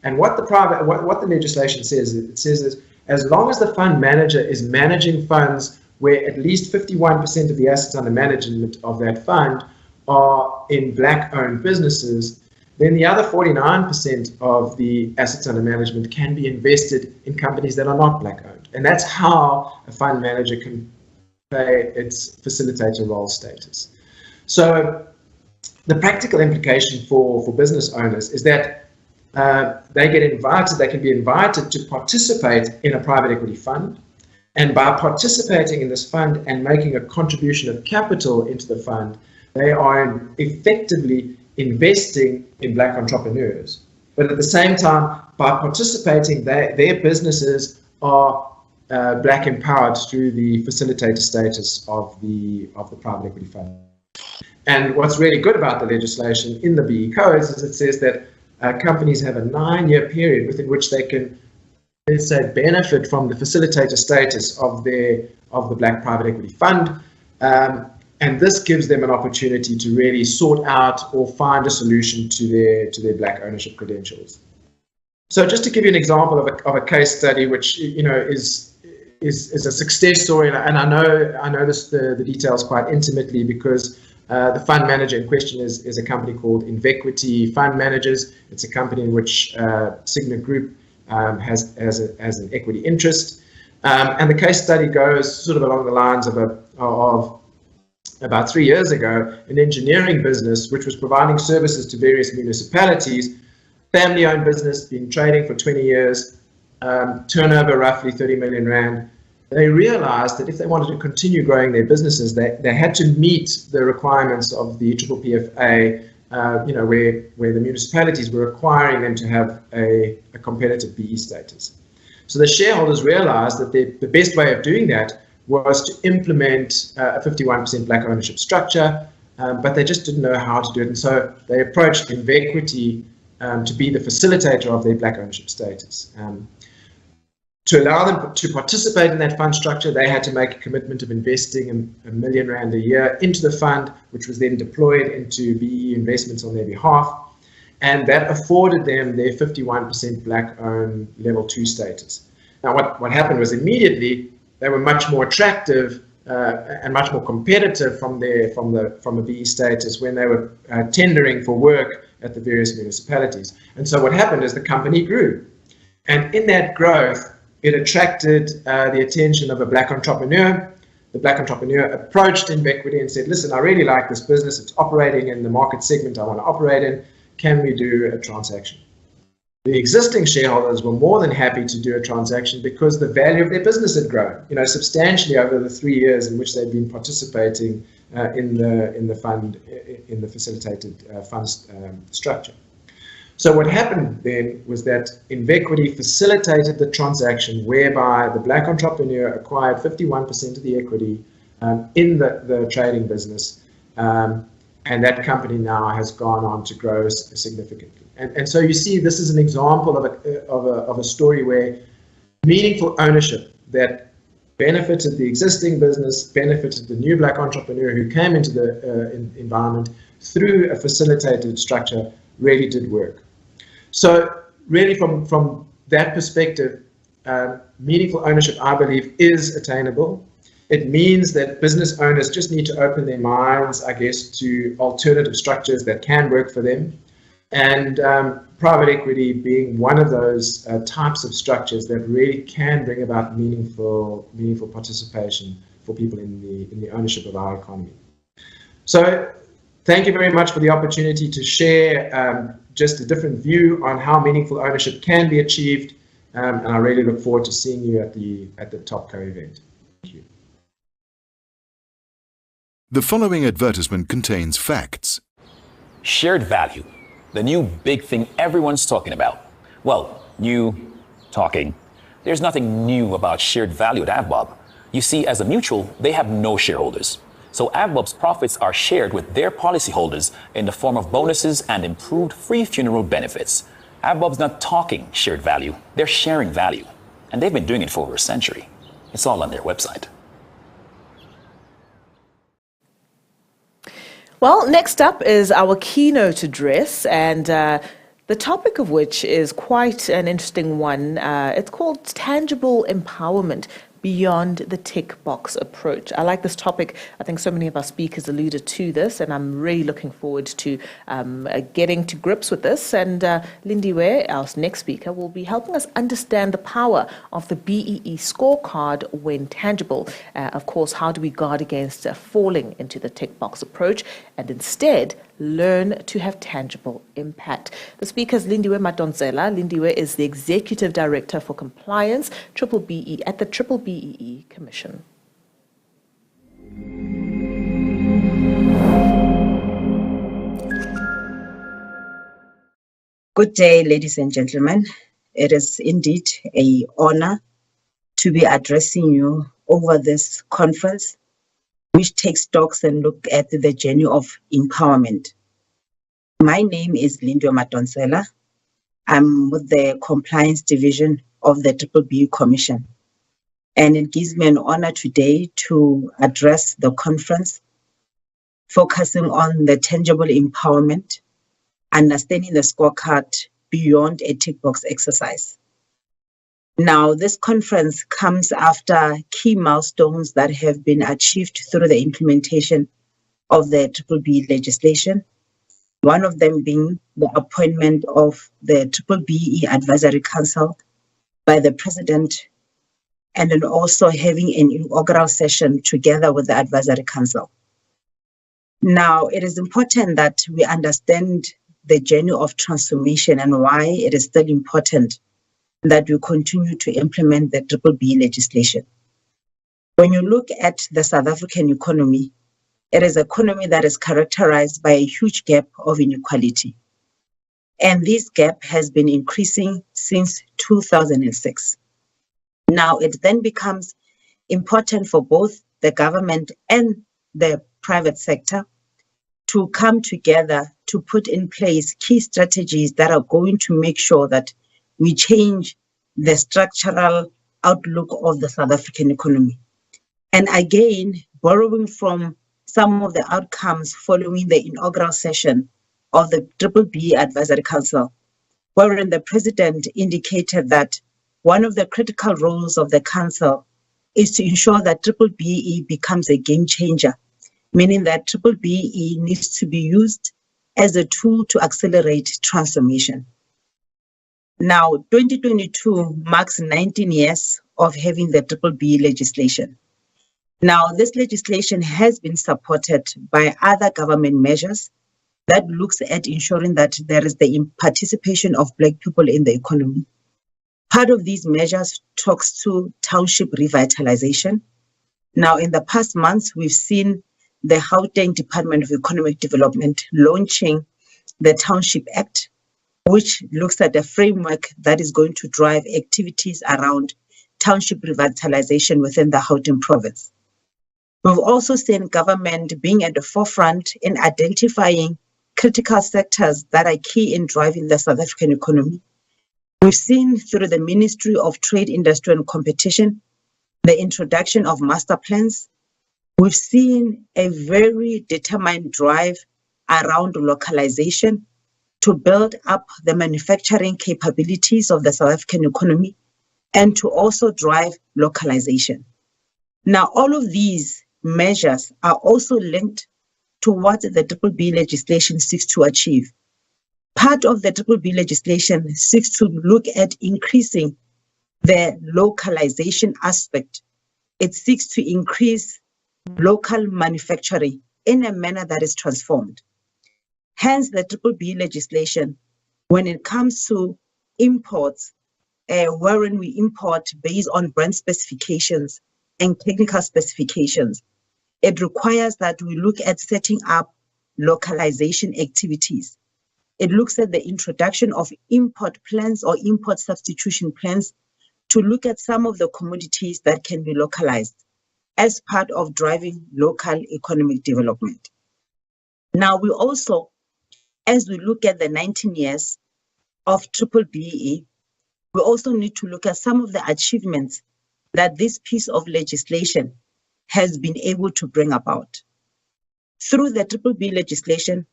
And what the legislation says, it says is as long as the fund manager is managing funds where at least 51% of the assets under management of that fund are in black-owned businesses, then the other 49% of the assets under management can be invested in companies that are not black-owned. And that's how a fund manager can play its facilitator role status. So the practical implication for business owners is that they can be invited to participate in a private equity fund. And by participating in this fund and making a contribution of capital into the fund, they are effectively investing in black entrepreneurs. But at the same time, by participating, their businesses are black empowered through the facilitator status of the private equity fund. And what's really good about the legislation in the BE codes is it says that companies have a 9-year period within which they can, let's say, benefit from the facilitator status of the black private equity fund. And this gives them an opportunity to really sort out or find a solution to their black ownership credentials. So just to give you an example of a case study, which is a success story, and I know the details quite intimately because the fund manager in question is a company called Invequity Fund Managers. It's a company in which Signa Group has an equity interest. And the case study goes sort of along the lines of about 3 years ago, an engineering business which was providing services to various municipalities, family-owned business, been trading for 20 years, turnover roughly 30 million rand. They realized that if they wanted to continue growing their businesses, they had to meet the requirements of the PPPFA, where the municipalities were requiring them to have a competitive BE status. So the shareholders realized that the best way of doing that was to implement a 51% black ownership structure, but they just didn't know how to do it. And so they approached Invequity to be the facilitator of their black ownership status. To allow them to participate in that fund structure, they had to make a commitment of investing R1 million a year into the fund, which was then deployed into BEE investments on their behalf. And that afforded them their 51% black-owned level 2 status. Now, what happened was immediately they were much more attractive and much more competitive from a BEE status when they were tendering for work at the various municipalities. And so what happened is the company grew. And in that growth, it attracted the attention of a black entrepreneur. The black entrepreneur approached Invequity and said, listen, I really like this business. It's operating in the market segment I want to operate in. Can we do a transaction? The existing shareholders were more than happy to do a transaction because the value of their business had grown, substantially over the 3 years in which they'd been participating in the fund, in the facilitated fund structure. So what happened then was that Invequity facilitated the transaction whereby the black entrepreneur acquired 51% of the equity in the trading business, and that company now has gone on to grow significantly. And so you see, this is an example of a story where meaningful ownership that benefited the existing business, benefited the new black entrepreneur who came into the environment through a facilitated structure really did work. So really from that perspective, meaningful ownership, I believe, is attainable. It means that business owners just need to open their minds, I guess, to alternative structures that can work for them. And private equity being one of those types of structures that really can bring about meaningful participation for people in the ownership of our economy. So thank you very much for the opportunity to share just a different view on how meaningful ownership can be achieved. And I really look forward to seeing you at the Topco event. Thank you. The following advertisement contains facts. Shared value, the new big thing everyone's talking about. Well, talking. There's nothing new about shared value at AVBOB. You see, as a mutual, they have no shareholders. So AVBOB's profits are shared with their policyholders in the form of bonuses and improved free funeral benefits. AVBOB's not talking shared value, they're sharing value. And they've been doing it for over a century. It's all on their website. Well, next up is our keynote address, and the topic of which is quite an interesting one. It's called Tangible Empowerment Beyond the Tick Box Approach. I like this topic. I think so many of our speakers alluded to this, and I'm really looking forward to getting to grips with this. And Lindiwe, our next speaker, will be helping us understand the power of the BEE scorecard when tangible. Of course, how do we guard against falling into the tick box approach and instead learn to have tangible impact? The speaker is Lindiwe Madonsela. Lindiwe is the Executive Director for Compliance at the Triple BEE Commission. Good day, ladies and gentlemen. It is indeed an honor to be addressing you over this conference, which takes stocks and look at the journey of empowerment. My name is Lindiwe Madonsela. I'm with the Compliance Division of the Triple BEE Commission. And it gives me an honor today to address the conference, focusing on the tangible empowerment, understanding the scorecard beyond a tick box exercise. Now, this conference comes after key milestones that have been achieved through the implementation of the Triple BEE legislation, one of them being the appointment of the Triple BEE Advisory Council by the President, and then also having an inaugural session together with the Advisory Council. Now, it is important that we understand the journey of transformation and why it is still important that we continue to implement the Triple BEE legislation. When you look at the South African economy, it is an economy that is characterized by a huge gap of inequality. And this gap has been increasing since 2006. Now, it then becomes important for both the government and the private sector to come together to put in place key strategies that are going to make sure that we change the structural outlook of the South African economy. And again, borrowing from some of the outcomes following the inaugural session of the BBBE Advisory Council, wherein the President indicated that one of the critical roles of the Council is to ensure that BBBE becomes a game changer, meaning that BBBE needs to be used as a tool to accelerate transformation. Now, 2022 marks 19 years of having the BBBE legislation. Now, this legislation has been supported by other government measures that looks at ensuring that there is the participation of Black people in the economy. Part of these measures talks to township revitalization. Now, in the past months, we've seen the Gauteng Department of Economic Development launching the Township Act, which looks at a framework that is going to drive activities around township revitalization within the Gauteng province. We've also seen government being at the forefront in identifying critical sectors that are key in driving the South African economy. We've seen through the Ministry of Trade, Industry and Competition, the introduction of master plans. We've seen a very determined drive around localization to build up the manufacturing capabilities of the South African economy and to also drive localization. Now, all of these measures are also linked to what the BBBE legislation seeks to achieve. Part of the BBBE legislation seeks to look at increasing the localization aspect. It seeks to increase local manufacturing in a manner that is transformed. Hence, the BBBE legislation, when it comes to imports, wherein we import based on brand specifications and technical specifications, it requires that we look at setting up localization activities. It looks at the introduction of import plans or import substitution plans to look at some of the commodities that can be localized as part of driving local economic development. Now, we also, as we look at the 19 years of BBBE, we also need to look at some of the achievements that this piece of legislation has been able to bring about. Through the BBBE legislation,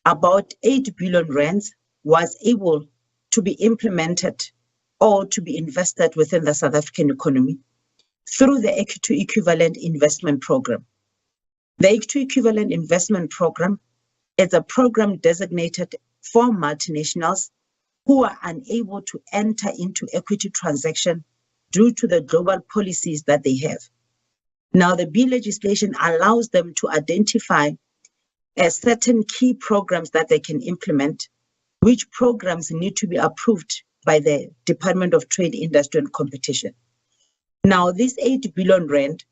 about 8 billion rands was able to be implemented or to be invested within the South African economy through the Equity Equivalent Investment Program. The Equity Equivalent Investment Program is a program designated for multinationals who are unable to enter into equity transaction due to the global policies that they have. Now, the BBBE legislation allows them to identify certain key programs that they can implement, which programs need to be approved by the Department of Trade, Industry and Competition. Now, this 8 billion rand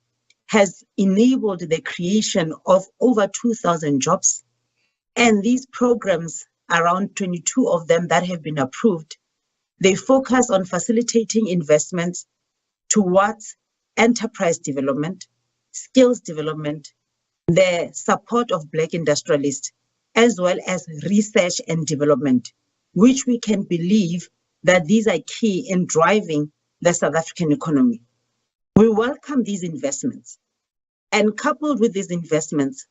has enabled the creation of over 2,000 jobs, and these programs, around 22 of them that have been approved, they focus on facilitating investments towards enterprise development, skills development, the support of Black industrialists, as well as research and development, which we can believe that these are key in driving the South African economy. We welcome these investments, and coupled with these investments,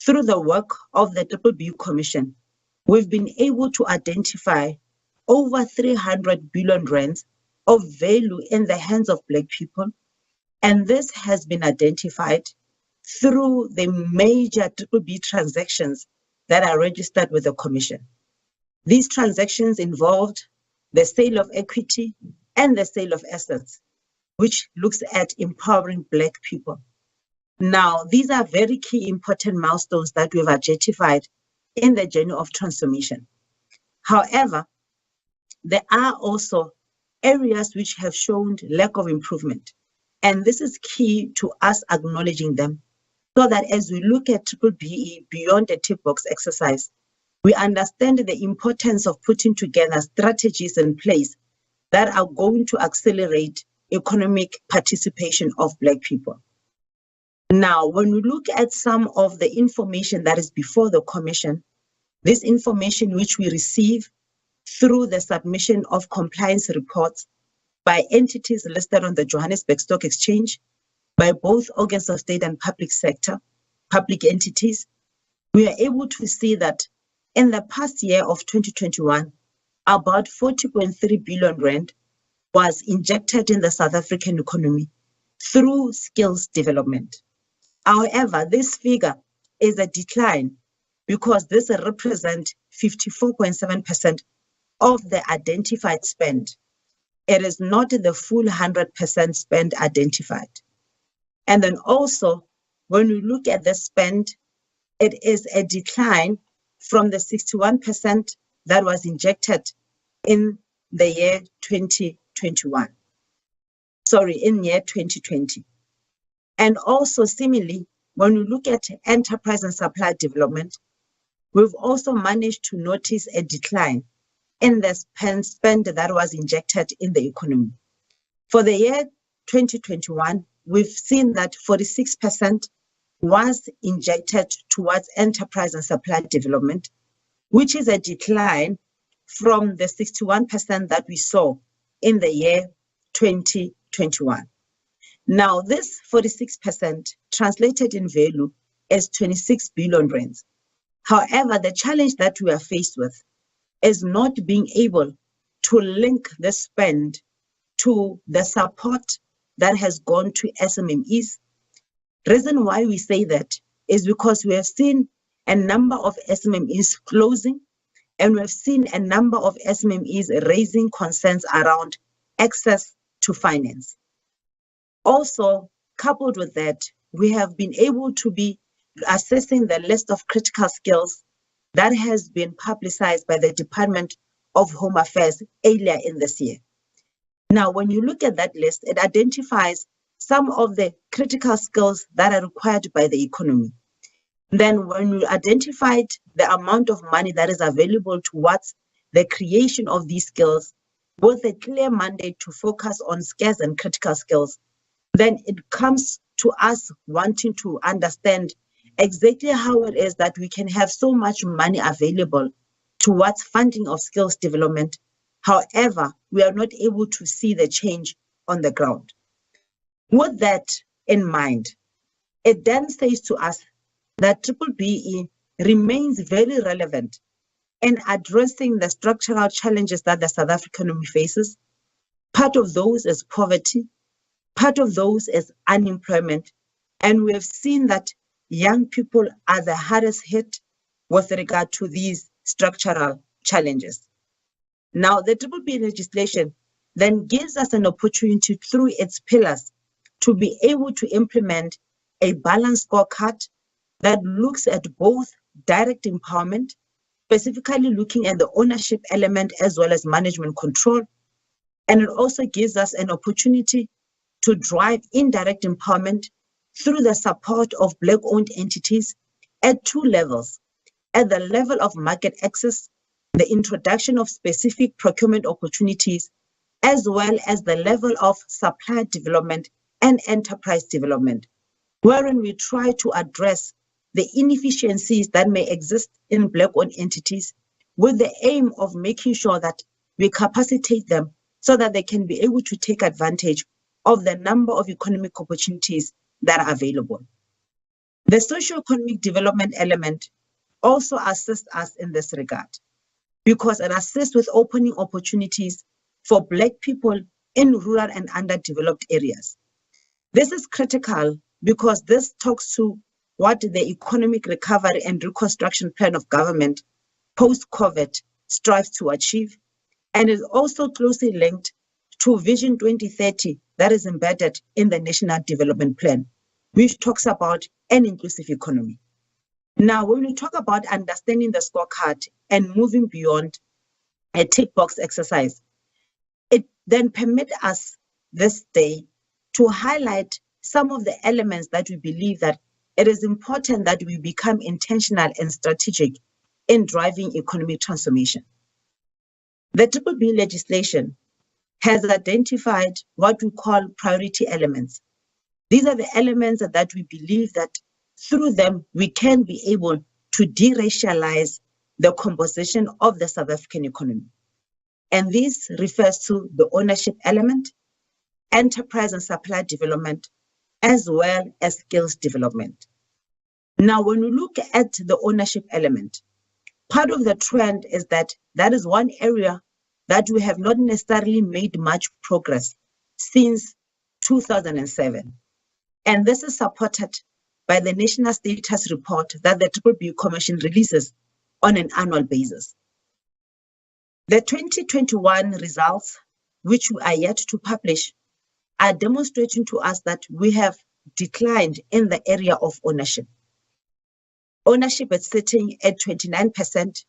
through the work of the BBBE Commission, we've been able to identify over 300 billion rands of value in the hands of Black people, and this has been identified through the major BBBE transactions that are registered with the Commission. These transactions involved the sale of equity and the sale of assets, which looks at empowering Black people. Now, these are very key important milestones that we've identified in the journey of transformation. However, there are also areas which have shown lack of improvement, and this is key to us acknowledging them, so that as we look at BBBE beyond the tick box exercise, we understand the importance of putting together strategies in place that are going to accelerate economic participation of Black people. Now, when we look at some of the information that is before the Commission, this information which we receive through the submission of compliance reports, by entities listed on the Johannesburg Stock Exchange, by both organs of state and public sector, public entities, we are able to see that in the past year of 2021, about 40.3 billion rand was injected in the South African economy through skills development. However, this figure is a decline because this represents 54.7% of the identified spend. It is not the full 100% spend identified. And then also, when we look at the spend, it is a decline from the 61% that was injected in the year 2021. Sorry, in year 2020. And also similarly, when we look at enterprise and supply development, we've also managed to notice a decline in the spend that was injected in the economy. For the year 2021, we've seen that 46% was injected towards enterprise and supply development, which is a decline from the 61% that we saw in the year 2021. Now, this 46% translated in value is 26 billion rands. However, the challenge that we are faced with is not being able to link the spend to the support that has gone to SMMEs. Reason why we say that is because we have seen a number of SMMEs closing, and we've seen a number of SMMEs raising concerns around access to finance. Also, coupled with that, we have been able to be assessing the list of critical skills that has been publicized by the Department of Home Affairs earlier in this year. Now, when you look at that list, it identifies some of the critical skills that are required by the economy. Then when we identified the amount of money that is available towards the creation of these skills, with a clear mandate to focus on scarce and critical skills, then it comes to us wanting to understand exactly how it is that we can have so much money available towards funding of skills development. However, we are not able to see the change on the ground. With that in mind, it then says to us that BBBE remains very relevant in addressing the structural challenges that the South African economy faces. Part of those is poverty, part of those is unemployment, and we have seen that young people are the hardest hit with regard to these structural challenges. Now, the BBBE legislation then gives us an opportunity through its pillars to be able to implement a balanced scorecard that looks at both direct empowerment, specifically looking at the ownership element as well as management control. And it also gives us an opportunity to drive indirect empowerment through the support of Black-owned entities at two levels. At the level of market access, the introduction of specific procurement opportunities, as well as the level of supply development and enterprise development, wherein we try to address the inefficiencies that may exist in Black-owned entities with the aim of making sure that we capacitate them so that they can be able to take advantage of the number of economic opportunities that are available. The socio-economic development element also assists us in this regard because it assists with opening opportunities for Black people in rural and underdeveloped areas. This is critical because this talks to what the economic recovery and reconstruction plan of government post-COVID strives to achieve, and is also closely linked to Vision 2030 that is embedded in the National Development Plan, which talks about an inclusive economy. Now, when we talk about understanding the scorecard and moving beyond a tick box exercise, it then permits us this day to highlight some of the elements that we believe that it is important that we become intentional and strategic in driving economic transformation. The BBBE legislation has identified what we call priority elements. These are the elements that we believe that through them we can be able to de-racialize the composition of the South African economy. And this refers to the ownership element, enterprise and supply development, as well as skills development. Now, when we look at the ownership element, part of the trend is that is one area that we have not necessarily made much progress since 2007. And this is supported by the National Status Report that the BBBEE Commission releases on an annual basis. The 2021 results, which we are yet to publish, are demonstrating to us that we have declined in the area of ownership. Ownership is sitting at 29%,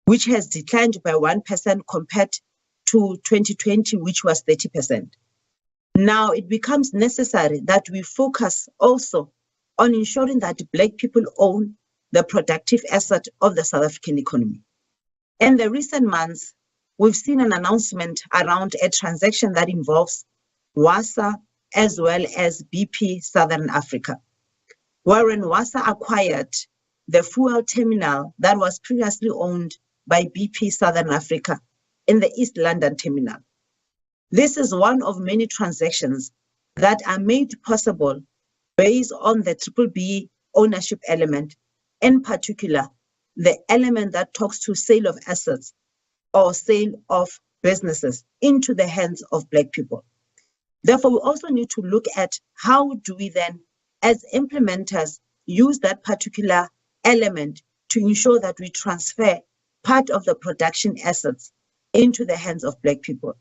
which has declined by 1% compared to 2020, which was 30%. Now it becomes necessary that we focus also on ensuring that Black people own the productive asset of the South African economy. In the recent months, we've seen an announcement around a transaction that involves Wasaa as well as BP Southern Africa, wherein Wasaa acquired the fuel terminal that was previously owned by BP Southern Africa in the East London terminal. This is one of many transactions that are made possible based on the BBBEE ownership element, in particular, the element that talks to sale of assets or sale of businesses into the hands of Black people. Therefore, we also need to look at how do we then, as implementers, use that particular element to ensure that we transfer part of the production assets into the hands of Black people.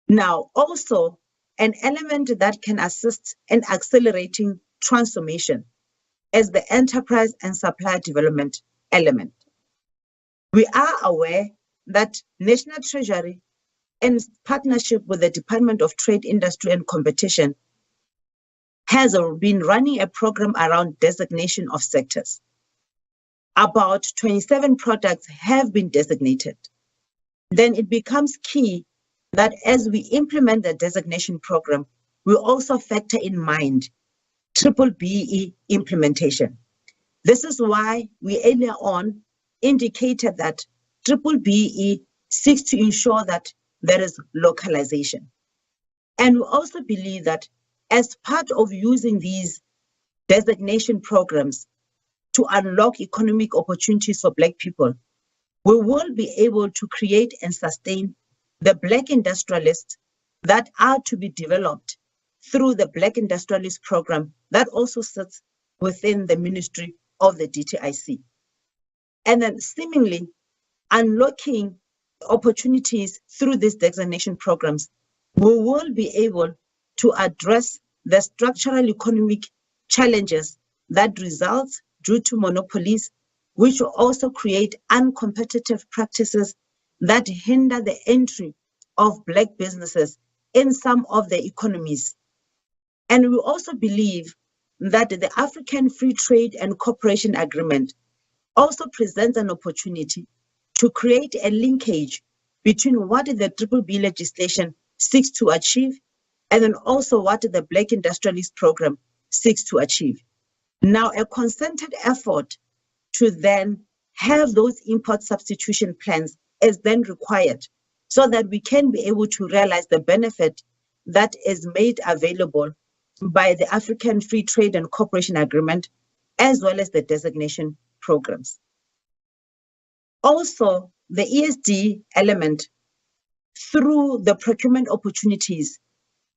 Now, also, an element that can assist in accelerating transformation is the enterprise and supply development element. We are aware that National Treasury, in partnership with the Department of Trade, Industry and Competition, has been running a program around designation of sectors. About 27 products have been designated. Then it becomes key that as we implement the designation program, we also factor in mind BBBEE implementation. This is why we earlier on indicated that BBBEE seeks to ensure that there is localization. And we also believe that as part of using these designation programs to unlock economic opportunities for Black people, we will be able to create and sustain the Black industrialists that are to be developed through the Black Industrialist Program that also sits within the Ministry of the DTIC. And then seemingly unlocking opportunities through these designation programs, we will be able to address the structural economic challenges that result due to monopolies, which will also create uncompetitive practices that hinder the entry of Black businesses in some of the economies. And we also believe that the African Free Trade and Cooperation Agreement also presents an opportunity to create a linkage between what the BBBEE legislation seeks to achieve and then also what the Black Industrialist Program seeks to achieve. Now, a concerted effort to then have those import substitution plans is then required so that we can be able to realize the benefit that is made available by the African Free Trade and Cooperation Agreement, as well as the designation programs. Also, the ESD element, through the procurement opportunities,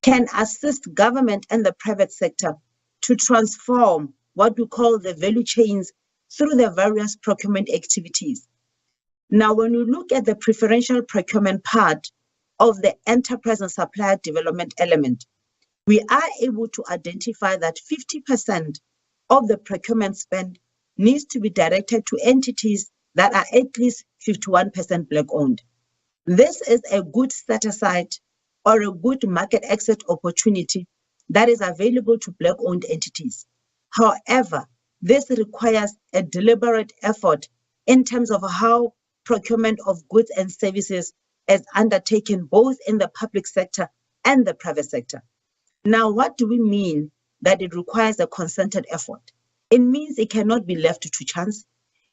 can assist government and the private sector to transform what we call the value chains through the various procurement activities. Now, when we look at the preferential procurement part of the enterprise and supplier development element, we are able to identify that 50% of the procurement spend needs to be directed to entities that are at least 51% Black owned. This is a good set aside or a good market exit opportunity that is available to Black owned entities. However, this requires a deliberate effort in terms of how procurement of goods and services is undertaken both in the public sector and the private sector. Now, what do we mean that it requires a concerted effort? It means it cannot be left to chance.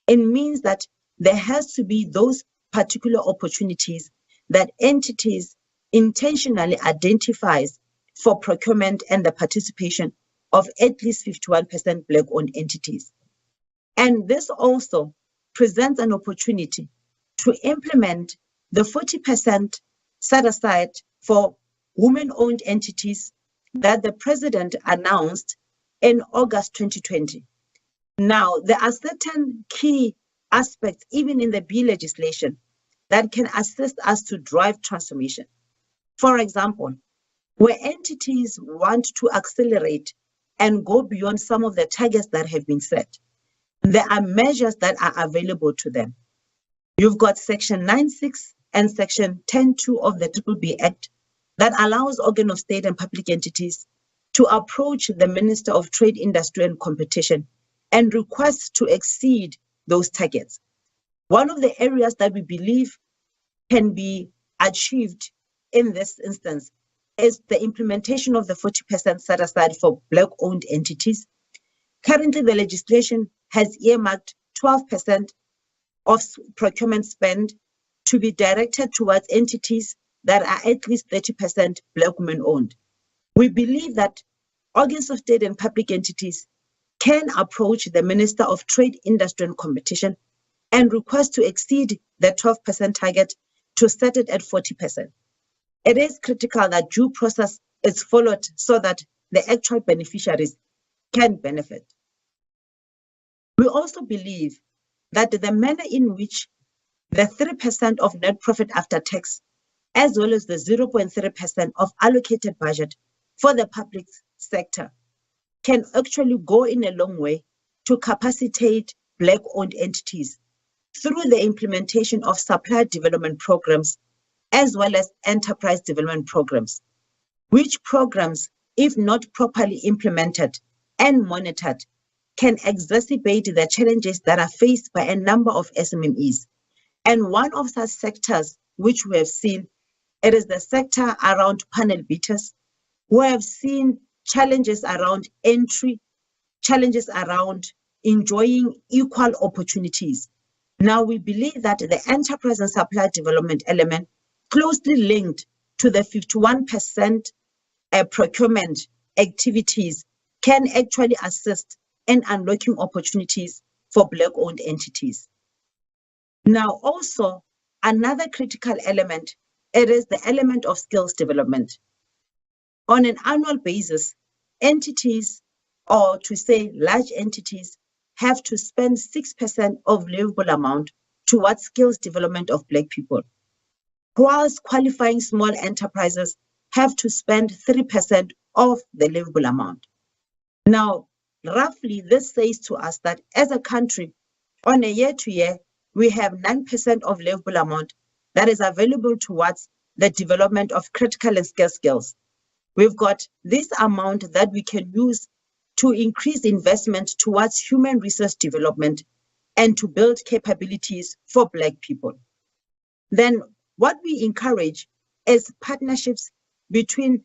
It means that there has to be those particular opportunities that entities intentionally identifies for procurement and the participation of at least 51% Black-owned entities. And this also presents an opportunity to implement the 40% set aside for women-owned entities that the President announced in August 2020. Now, there are certain key aspects, even in the B legislation, that can assist us to drive transformation. For example, where entities want to accelerate and go beyond some of the targets that have been set, there are measures that are available to them. You've got Section 9.6 and Section 10.2 of the BBB Act that allows organ of state and public entities to approach the Minister of Trade, Industry and Competition and request to exceed those targets. One of the areas that we believe can be achieved in this instance is the implementation of the 40% set aside for Black-owned entities. Currently, the legislation has earmarked 12% of procurement spend to be directed towards entities that are at least 30% Black women-owned. We believe that organs of state and public entities can approach the Minister of Trade, Industry and Competition and request to exceed the 12% target to set it at 40%. It is critical that due process is followed so that the actual beneficiaries can benefit. We also believe that the manner in which the 3% of net profit after tax, as well as the 0.3% of allocated budget for the public sector, can actually go in a long way to capacitate Black-owned entities through the implementation of supply development programs, as well as enterprise development programs, which programs, if not properly implemented and monitored, can exacerbate the challenges that are faced by a number of SMMEs. And one of such sectors which we have seen, it is the sector around panel beaters, who have seen challenges around entry, challenges around enjoying equal opportunities. Now, we believe that the enterprise and supply development element closely linked to the 51% procurement activities can actually assist in unlocking opportunities for Black-owned entities. Now, also, another critical element, it is the element of skills development. On an annual basis, entities, or to say large entities, have to spend 6% of livable amount towards skills development of Black people, whilst qualifying small enterprises have to spend 3% of the livable amount. Now, roughly, this says to us that as a country, on a year-to-year, we have 9% of livable amount that is available towards the development of critical and scarce skills. We've got this amount that we can use to increase investment towards human resource development and to build capabilities for Black people. Then what we encourage is partnerships between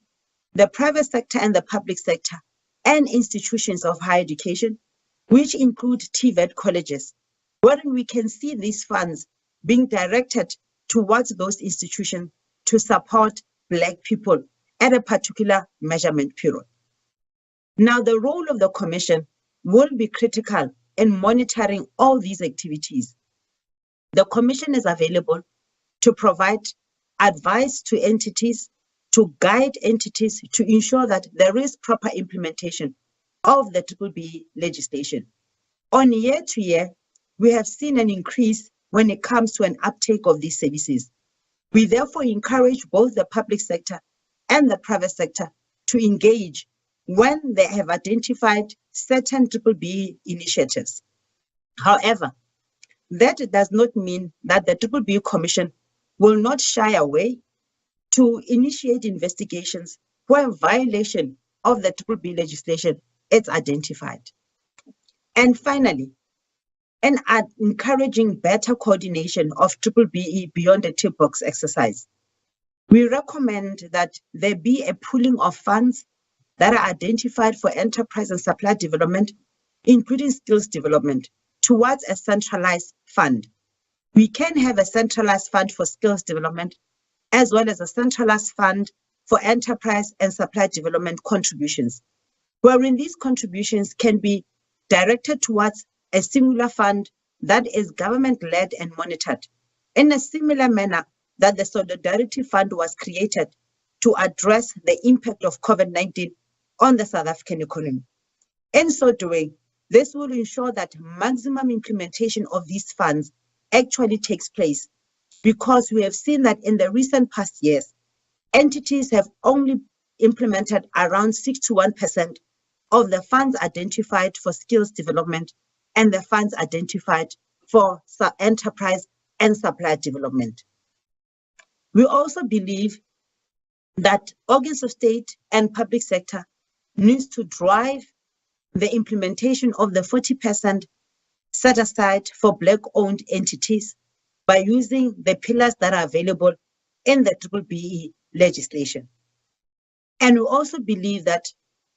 the private sector and the public sector and institutions of higher education, which include TVET colleges, where we can see these funds being directed towards those institutions to support Black people at a particular measurement period. Now, the role of the Commission will be critical in monitoring all these activities. The Commission is available to provide advice to entities, to guide entities to ensure that there is proper implementation of the BBB legislation. On year-to-year, we have seen an increase when it comes to an uptake of these services. We therefore encourage both the public sector and the private sector to engage when they have identified certain BBB initiatives. However, that does not mean that the BBB Commission will not shy away to initiate investigations where violation of the BBB legislation is identified. And finally, encouraging better coordination of BBBE beyond the tick box exercise. We recommend that there be a pooling of funds that are identified for enterprise and supply development, including skills development, towards a centralized fund. We can have a centralized fund for skills development, as well as a centralized fund for enterprise and supply development contributions, wherein these contributions can be directed towards a similar fund that is government-led and monitored in a similar manner that the Solidarity Fund was created to address the impact of COVID-19 on the South African economy. In so doing, this will ensure that maximum implementation of these funds actually takes place, because we have seen that in the recent past years, entities have only implemented around 61% of the funds identified for skills development and the funds identified for enterprise and supply development. We also believe that organs of state and public sector needs to drive the implementation of the 40% set aside for Black-owned entities by using the pillars that are available in the BBBE legislation. And we also believe that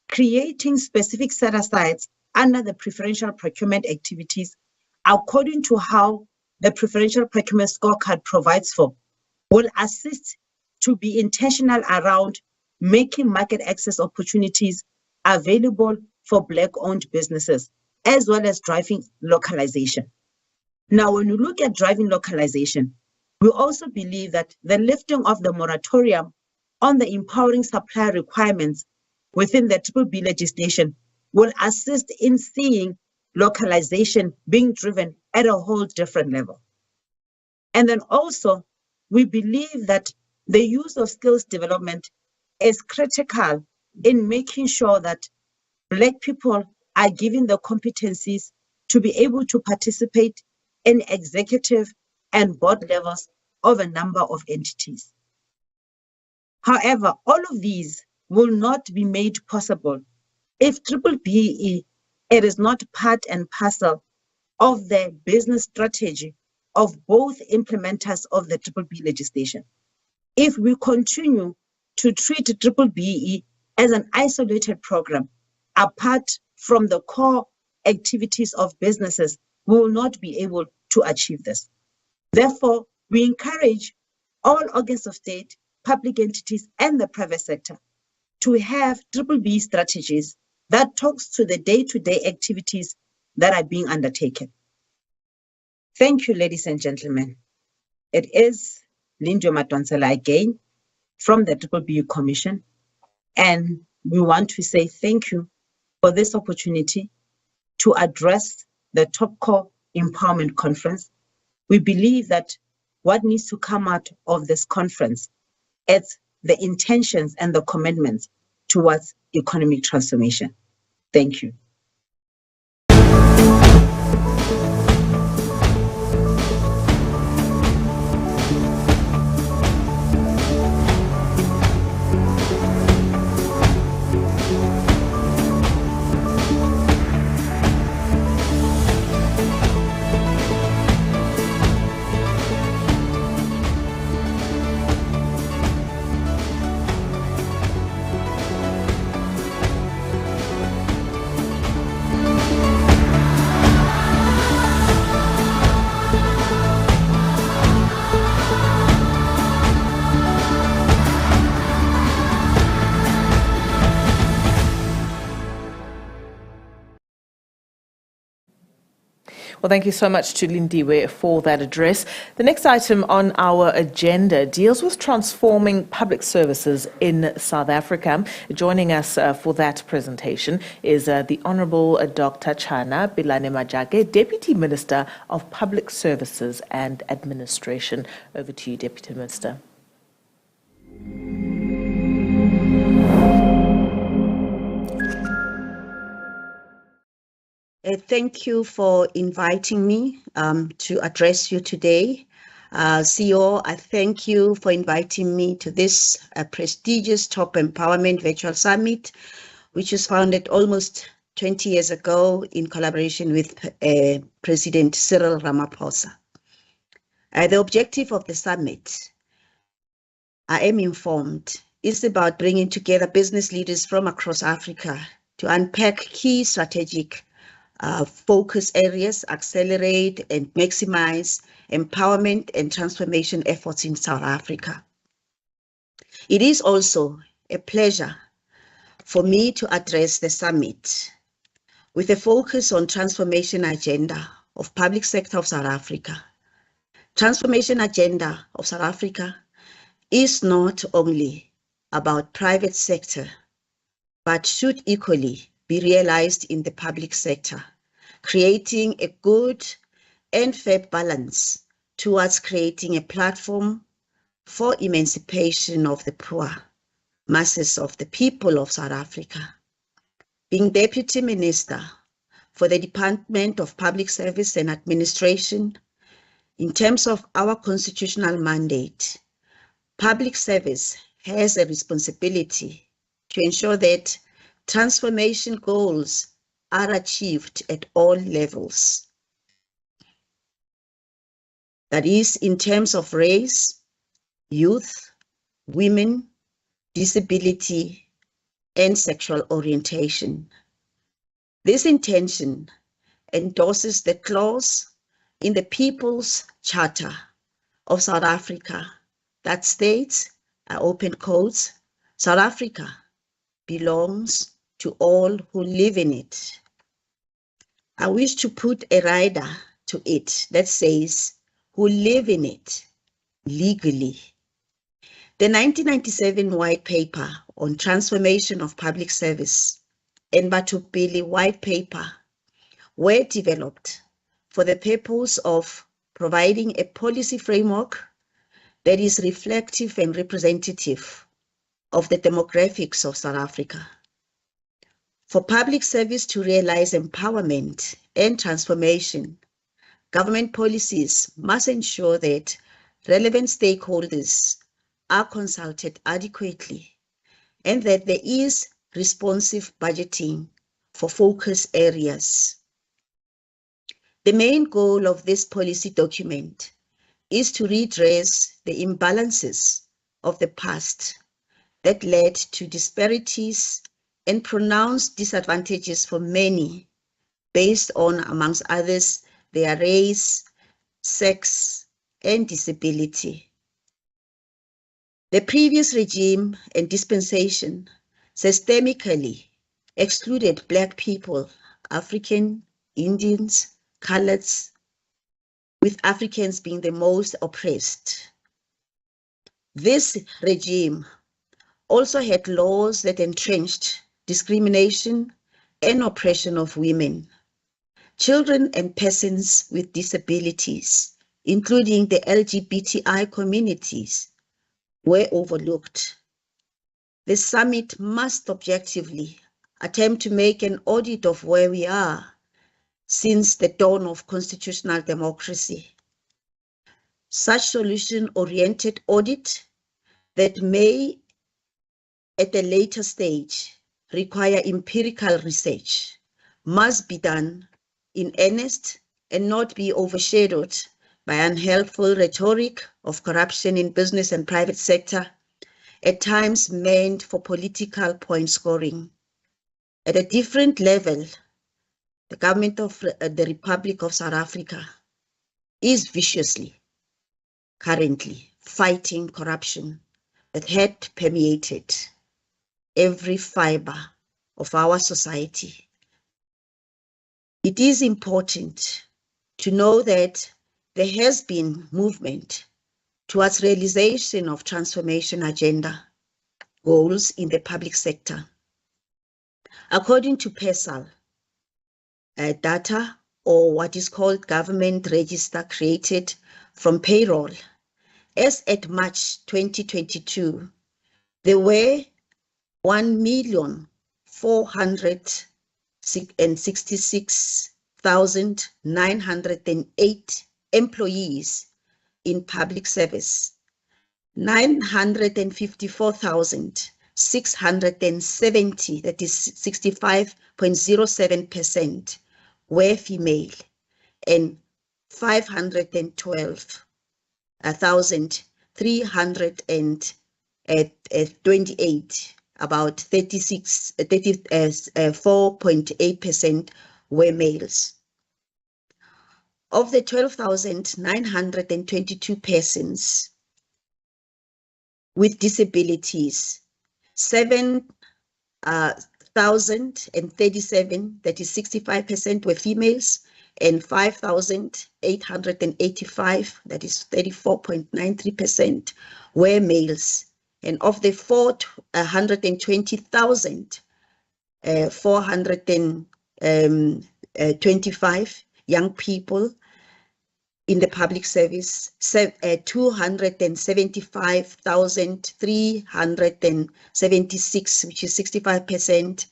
creating specific set-asides under the preferential procurement activities, according to how the preferential procurement scorecard provides for, will assist to be intentional around making market access opportunities available for Black-owned businesses, as well as driving localization. Now, when you look at driving localization, we also believe that the lifting of the moratorium on the empowering supply requirements within the BBBE legislation will assist in seeing localization being driven at a whole different level. And then also, we believe that the use of skills development is critical in making sure that Black people are given the competencies to be able to participate in executive and board levels of a number of entities. However, all of these will not be made possible if BBBE it is not part and parcel of the business strategy of both implementers of the BBBE legislation. If we continue to treat BBBE as an isolated program, apart from the core activities of businesses, we will not be able to achieve this. Therefore, we encourage all organs of state, public entities, and the private sector to have BBBE strategies that talks to the day-to-day activities that are being undertaken. Thank you, ladies and gentlemen. It is Lindiwe Madonsela again from the BBBE Commission, and we want to say thank you for this opportunity to address the Topco Empowerment Conference. We believe that what needs to come out of this conference is the intentions and the commitments towards economic transformation. Thank you. Well, thank you so much to Lindiwe for that address. The next item on our agenda deals with transforming public services in South Africa. Joining us for that presentation is the Honourable Dr. Chana Bilane Majake, Deputy Minister of Public Services and Administration. Over to you, Deputy Minister. Thank you for inviting me to address you today. CEO, I thank you for inviting me to this prestigious Top Empowerment Virtual Summit, which was founded almost 20 years ago in collaboration with President Cyril Ramaphosa. The objective of the summit, I am informed, is about bringing together business leaders from across Africa to unpack key strategic focus areas, accelerate and maximize empowerment and transformation efforts in South Africa. It is also a pleasure for me to address the summit with a focus on transformation agenda of public sector of South Africa. Transformation agenda of South Africa is not only about private sector, but should equally be realized in the public sector, creating a good and fair balance towards creating a platform for emancipation of the poor masses of the people of South Africa. Being Deputy Minister for the Department of Public Service and Administration, in terms of our constitutional mandate, public service has a responsibility to ensure that transformation goals are achieved at all levels. That is, in terms of race, youth, women, disability, and sexual orientation. This intention endorses the clause in the People's Charter of South Africa that states, open quotes, South Africa belongs to all who live in it. I wish to put a rider to it that says, who live in it legally. The 1997 White Paper on Transformation of Public Service and Batupili White Paper were developed for the purpose of providing a policy framework that is reflective and representative of the demographics of South Africa. For public service to realize empowerment and transformation, government policies must ensure that relevant stakeholders are consulted adequately and that there is responsive budgeting for focus areas. The main goal of this policy document is to redress the imbalances of the past that led to disparities and pronounced disadvantages for many based on, amongst others, their race, sex, and disability. The previous regime and dispensation systemically excluded Black people, African, Indians, Coloureds, with Africans being the most oppressed. This regime also had laws that entrenched discrimination and oppression of women, children and persons with disabilities, including the LGBTI communities, were overlooked. The summit must objectively attempt to make an audit of where we are since the dawn of constitutional democracy. Such solution-oriented audit that may, at a later stage, require empirical research must be done in earnest and not be overshadowed by unhelpful rhetoric of corruption in business and private sector, at times meant for political point scoring. At a different level, the government of the Republic of South Africa is viciously, currently, fighting corruption that had permeated every fiber of our society. It is important to know that there has been movement towards realization of transformation agenda goals in the public sector. According to PESAL, data, or what is called government register created from payroll, as at March 2022, there were 1,466,908 employees in public service. 954,670, that is 65.07%, were female, and 512,328, about 34.8%, were males. Of the 12,922 persons with disabilities, 7,037, that is 65%, were females, and 5,885, that is 34.93%, were males. And of the 420,425 young people in the public service, 275,376, which is 65%,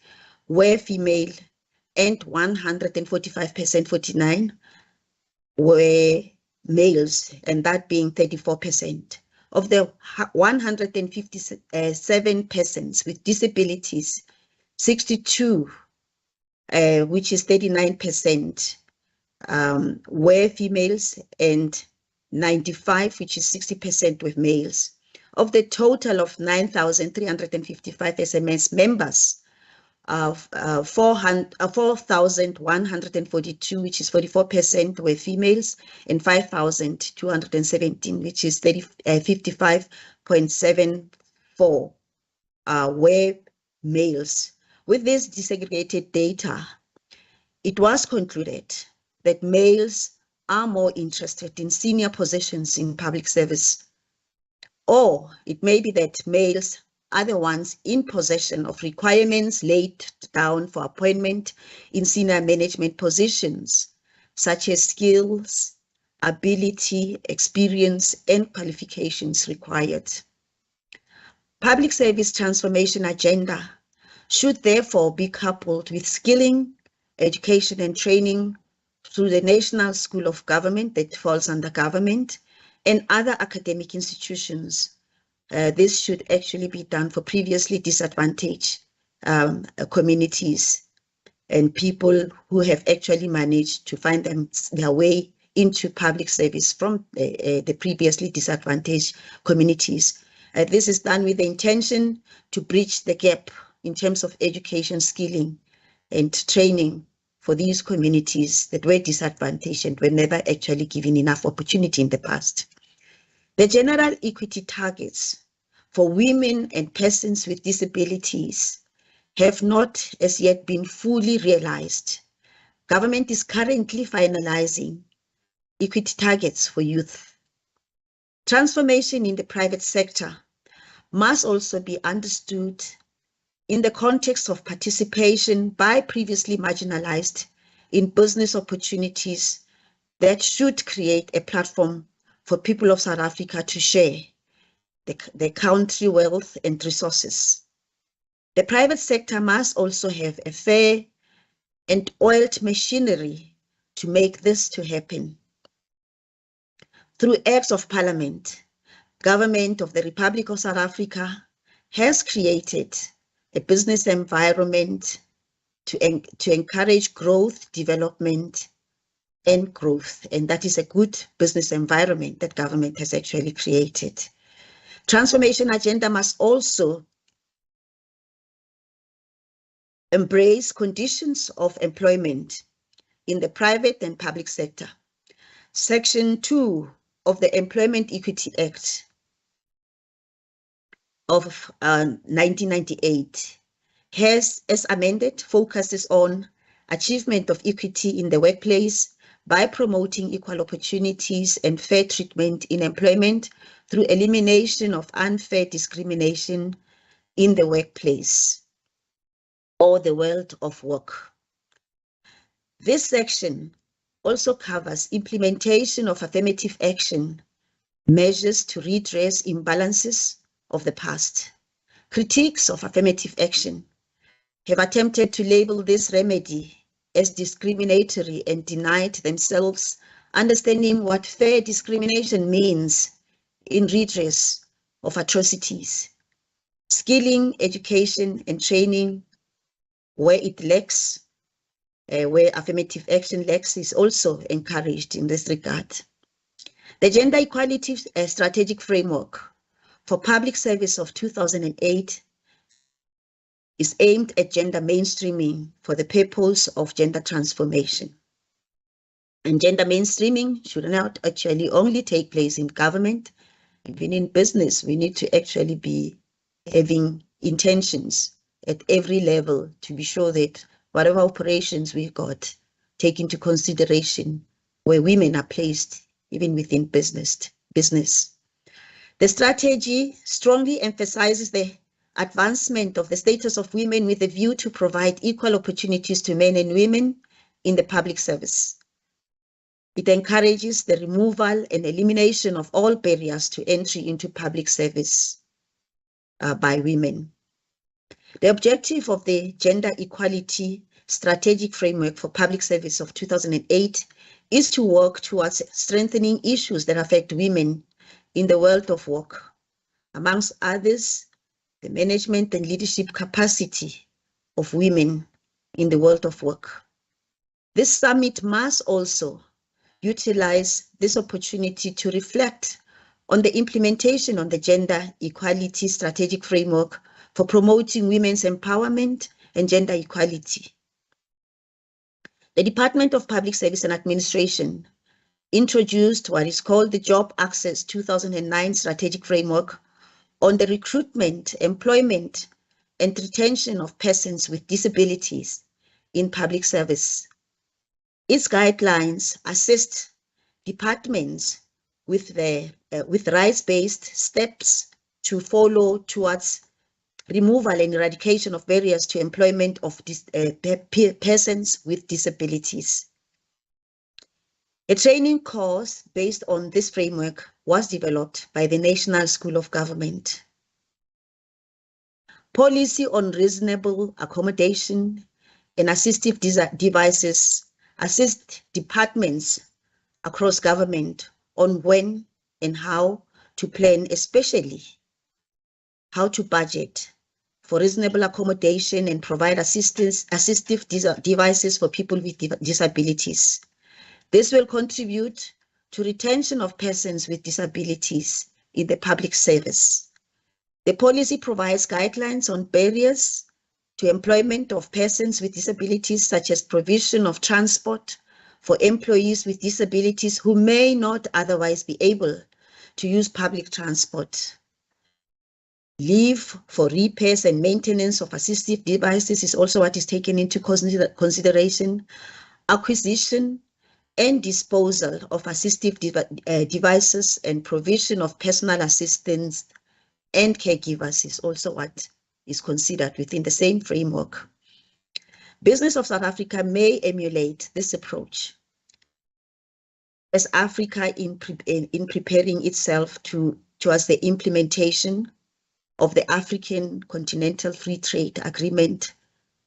were female, and 145%, 49, were males, and that being 34%. Of the 157 persons with disabilities, 62, which is 39%, were females, and 95, which is 60%, were males. Of the total of 9,355 SMS members, 4,142, which is 44%, were females, and 5,217, which is 55.74, were males. With this disaggregated data, it was concluded that males are more interested in senior positions in public service, or it may be that males are the ones in possession of requirements laid down for appointment in senior management positions, such as skills, ability, experience, and qualifications required. Public service transformation agenda should therefore be coupled with skilling, education, and training through the National School of Government that falls under government and other academic institutions. This should actually be done for previously disadvantaged communities and people who have actually managed to find their way into public service from the previously disadvantaged communities. This is done with the intention to bridge the gap in terms of education, skilling, and training for these communities that were disadvantaged and were never actually given enough opportunity in the past. The general equity targets for women and persons with disabilities have not as yet been fully realized. Government is currently finalizing equity targets for youth. Transformation in the private sector must also be understood in the context of participation by previously marginalized in business opportunities that should create a platform for people of South Africa to share the country wealth and resources. The private sector must also have a fair and oiled machinery to make this to happen. Through acts of parliament, Government of the Republic of South Africa has created a business environment to encourage growth, development, and growth. And that is a good business environment that government has actually created. Transformation agenda must also embrace conditions of employment in the private and public sector. Section 2 of the Employment Equity Act of 1998 has, as amended, focuses on achievement of equity in the workplace by promoting equal opportunities and fair treatment in employment through elimination of unfair discrimination in the workplace or the world of work. This section also covers implementation of affirmative action, measures to redress imbalances of the past. Critiques of affirmative action have attempted to label this remedy as discriminatory and denied themselves understanding what fair discrimination means in redress of atrocities. Skilling, education, and training where it lacks, where affirmative action lacks, is also encouraged in this regard. The Gender Equality Strategic Framework for Public Service of 2008 is aimed at gender mainstreaming for the purpose of gender transformation. And gender mainstreaming should not actually only take place in government. Even in business, we need to actually be having intentions at every level to be sure that whatever operations we've got take into consideration where women are placed, even within business. The strategy strongly emphasizes the advancement of the status of women with a view to provide equal opportunities to men and women in the public service. It encourages the removal and elimination of all barriers to entry into public service by women. The objective of the Gender Equality Strategic Framework for Public Service of 2008 is to work towards strengthening issues that affect women in the world of work, amongst others, the management and leadership capacity of women in the world of work. This summit must also utilize this opportunity to reflect on the implementation of the Gender Equality Strategic Framework for promoting women's empowerment and gender equality. The Department of Public Service and Administration introduced what is called the Job Access 2009 Strategic Framework on the recruitment, employment, and retention of persons with disabilities in public service. Its guidelines assist departments with rights-based steps to follow towards removal and eradication of barriers to employment of persons with disabilities. A training course based on this framework was developed by the National School of Government. Policy on reasonable accommodation and assistive devices assist departments across government on when and how to plan, especially how to budget for reasonable accommodation and provide assistive devices for people with disabilities. This will contribute to retention of persons with disabilities in the public service. The policy provides guidelines on barriers to employment of persons with disabilities, such as provision of transport for employees with disabilities who may not otherwise be able to use public transport. Leave for repairs and maintenance of assistive devices is also what is taken into consideration. Acquisition and disposal of assistive devices and provision of personal assistance and caregivers is also what is considered within the same framework. Business of South Africa may emulate this approach as Africa in preparing itself towards the implementation of the African Continental Free Trade Agreement,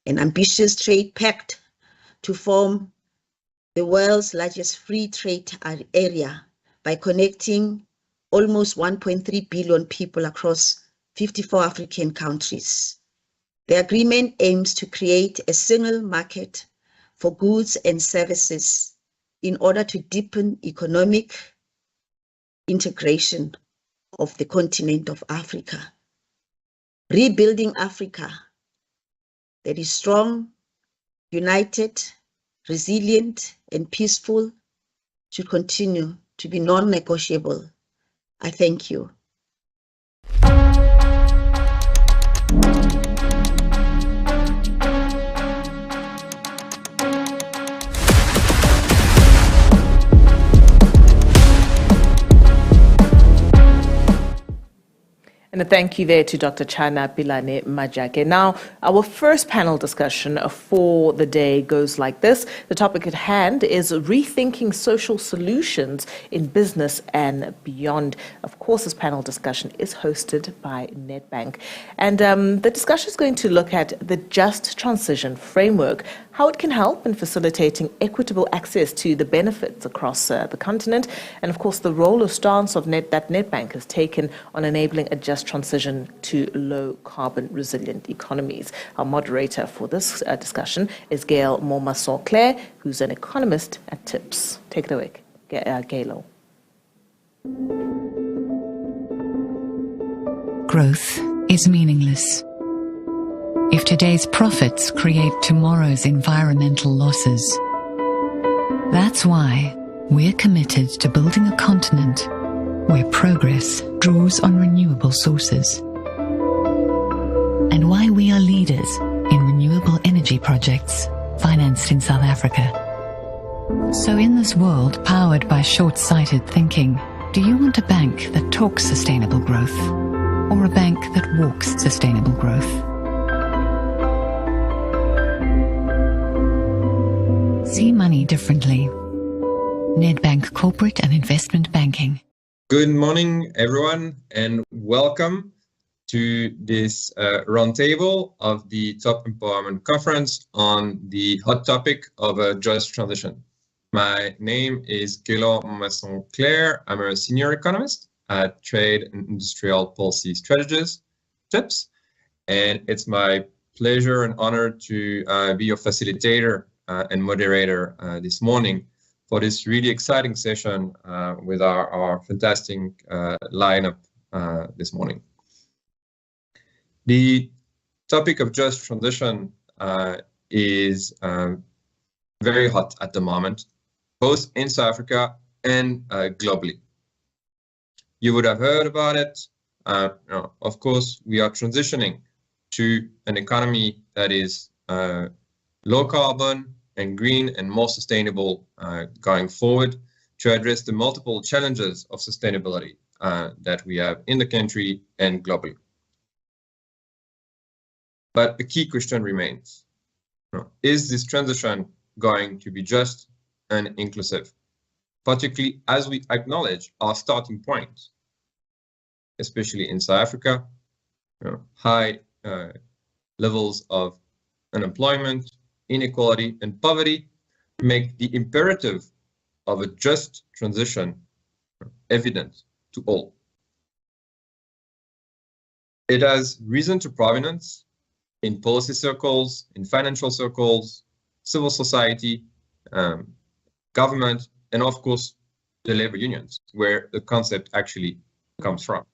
an ambitious trade pact to form the world's largest free trade area by connecting almost 1.3 billion people across 54 African countries. The agreement aims to create a single market for goods and services in order to deepen economic integration of the continent of Africa. Rebuilding Africa that is strong, united, resilient, and peaceful should continue to be non-negotiable. I thank you. And a thank you there to Dr. Chana Pilane Majake. Now, our first panel discussion for the day goes like this. The topic at hand is rethinking social solutions in business and beyond. Of course, this panel discussion is hosted by Nedbank. And the discussion is going to look at the Just Transition Framework, how it can help in facilitating equitable access to the benefits across the continent, and of course the role or stance of that Nedbank has taken on enabling a just transition to low carbon resilient economies. Our moderator for this discussion is Gail Momason-Claire, who's an economist at TIPS. Take it away, Gail. Growth is meaningless if today's profits create tomorrow's environmental losses. That's why we're committed to building a continent where progress draws on renewable sources, and why we are leaders in renewable energy projects financed in South Africa. So in this world powered by short-sighted thinking, do you want a bank that talks sustainable growth, or a bank that walks sustainable growth? See money differently. Nedbank Corporate and Investment Banking. Good morning, everyone, and welcome to this roundtable of the Top Empowerment Conference on the hot topic of a just transition. My name is Guillaume Masson-Claire. I'm a senior economist at Trade and Industrial Policy Strategies, TIPS, and it's my pleasure and honor to be your facilitator and moderator this morning for this really exciting session with our fantastic lineup this morning. The topic of just transition is very hot at the moment, both in South Africa and globally. You would have heard about it. Of course, we are transitioning to an economy that is low carbon and green and more sustainable going forward to address the multiple challenges of sustainability that we have in the country and globally. But a key question remains. Is this transition going to be just and inclusive, particularly as we acknowledge our starting point, especially in South Africa, high levels of unemployment, inequality, and poverty make the imperative of a just transition evident to all. It has risen to prominence in policy circles, in financial circles, civil society, government, and of course, the labor unions, where the concept actually comes from.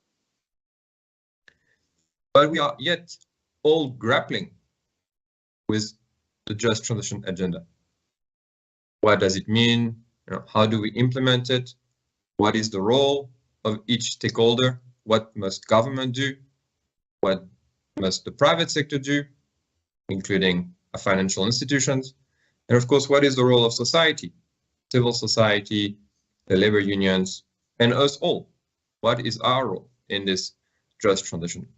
But we are yet all grappling with the just transition agenda. What does it mean? How do we implement it? What is the role of each stakeholder? What must government do? What must the private sector do, including financial institutions? And of course, what is the role of society, civil society, the labor unions, and us all? What is our role in this just transition?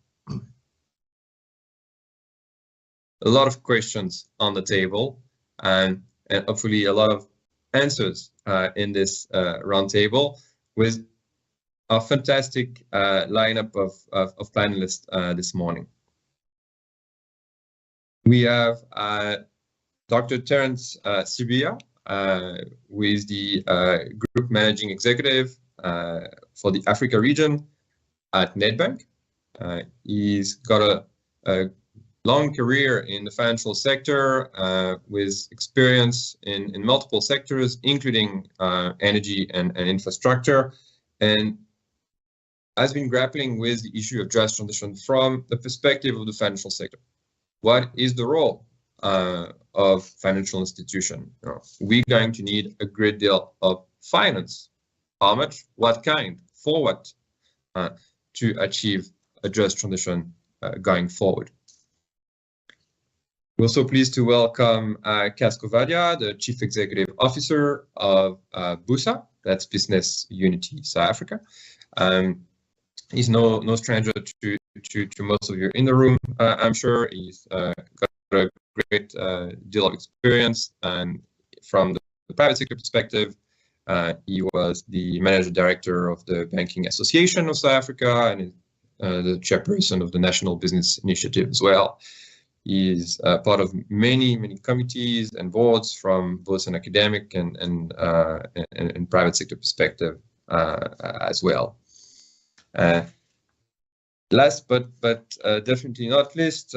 A lot of questions on the table, and hopefully a lot of answers in this roundtable with a fantastic lineup of panelists this morning. We have Dr. Terence Sibiya, who is the Group Managing Executive for the Africa region at Nedbank. He's got a long career in the financial sector with experience in multiple sectors, including energy and infrastructure, and has been grappling with the issue of just transition from the perspective of the financial sector. What is the role of financial institution? We're going to need a great deal of finance. How much? What kind? For what? To achieve a just transition going forward. We're also pleased to welcome Casco Vadia, the Chief Executive Officer of BUSA, that's Business Unity South Africa. He's no stranger to most of you in the room. I'm sure he's got a great deal of experience, and from the private sector perspective, he was the Managing Director of the Banking Association of South Africa and the chairperson of the National Business Initiative as well. He's part of many committees and boards from both an academic and private sector perspective as well. Last but definitely not least,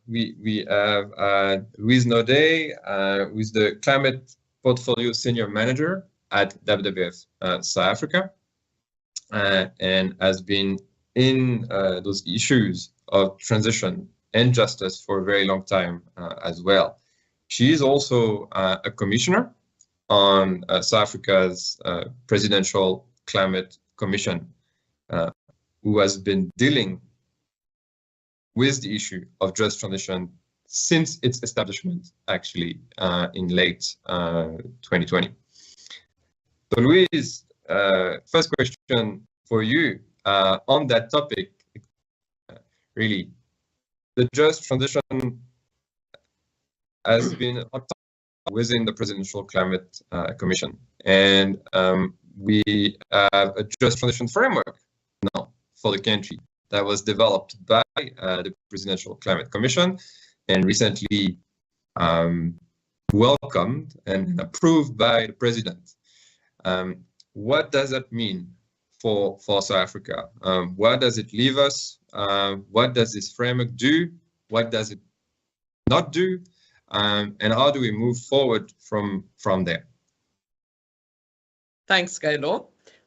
we have Louise Naudet, who is the Climate Portfolio Senior Manager at WWF South Africa, and has been in those issues of transition and justice for a very long time as well. She is also a commissioner on South Africa's Presidential Climate Commission, who has been dealing with the issue of just transition since its establishment, actually, in late 2020. So Louise, first question for you on that topic. Really, the just transition has been within the Presidential Climate Commission, and we have a just transition framework now for the country that was developed by the Presidential Climate Commission and recently welcomed and approved by the President. What does that mean for South Africa? What does it leave us? What does this framework do? What does it not do? And how do we move forward from there? Thanks, Gaylor.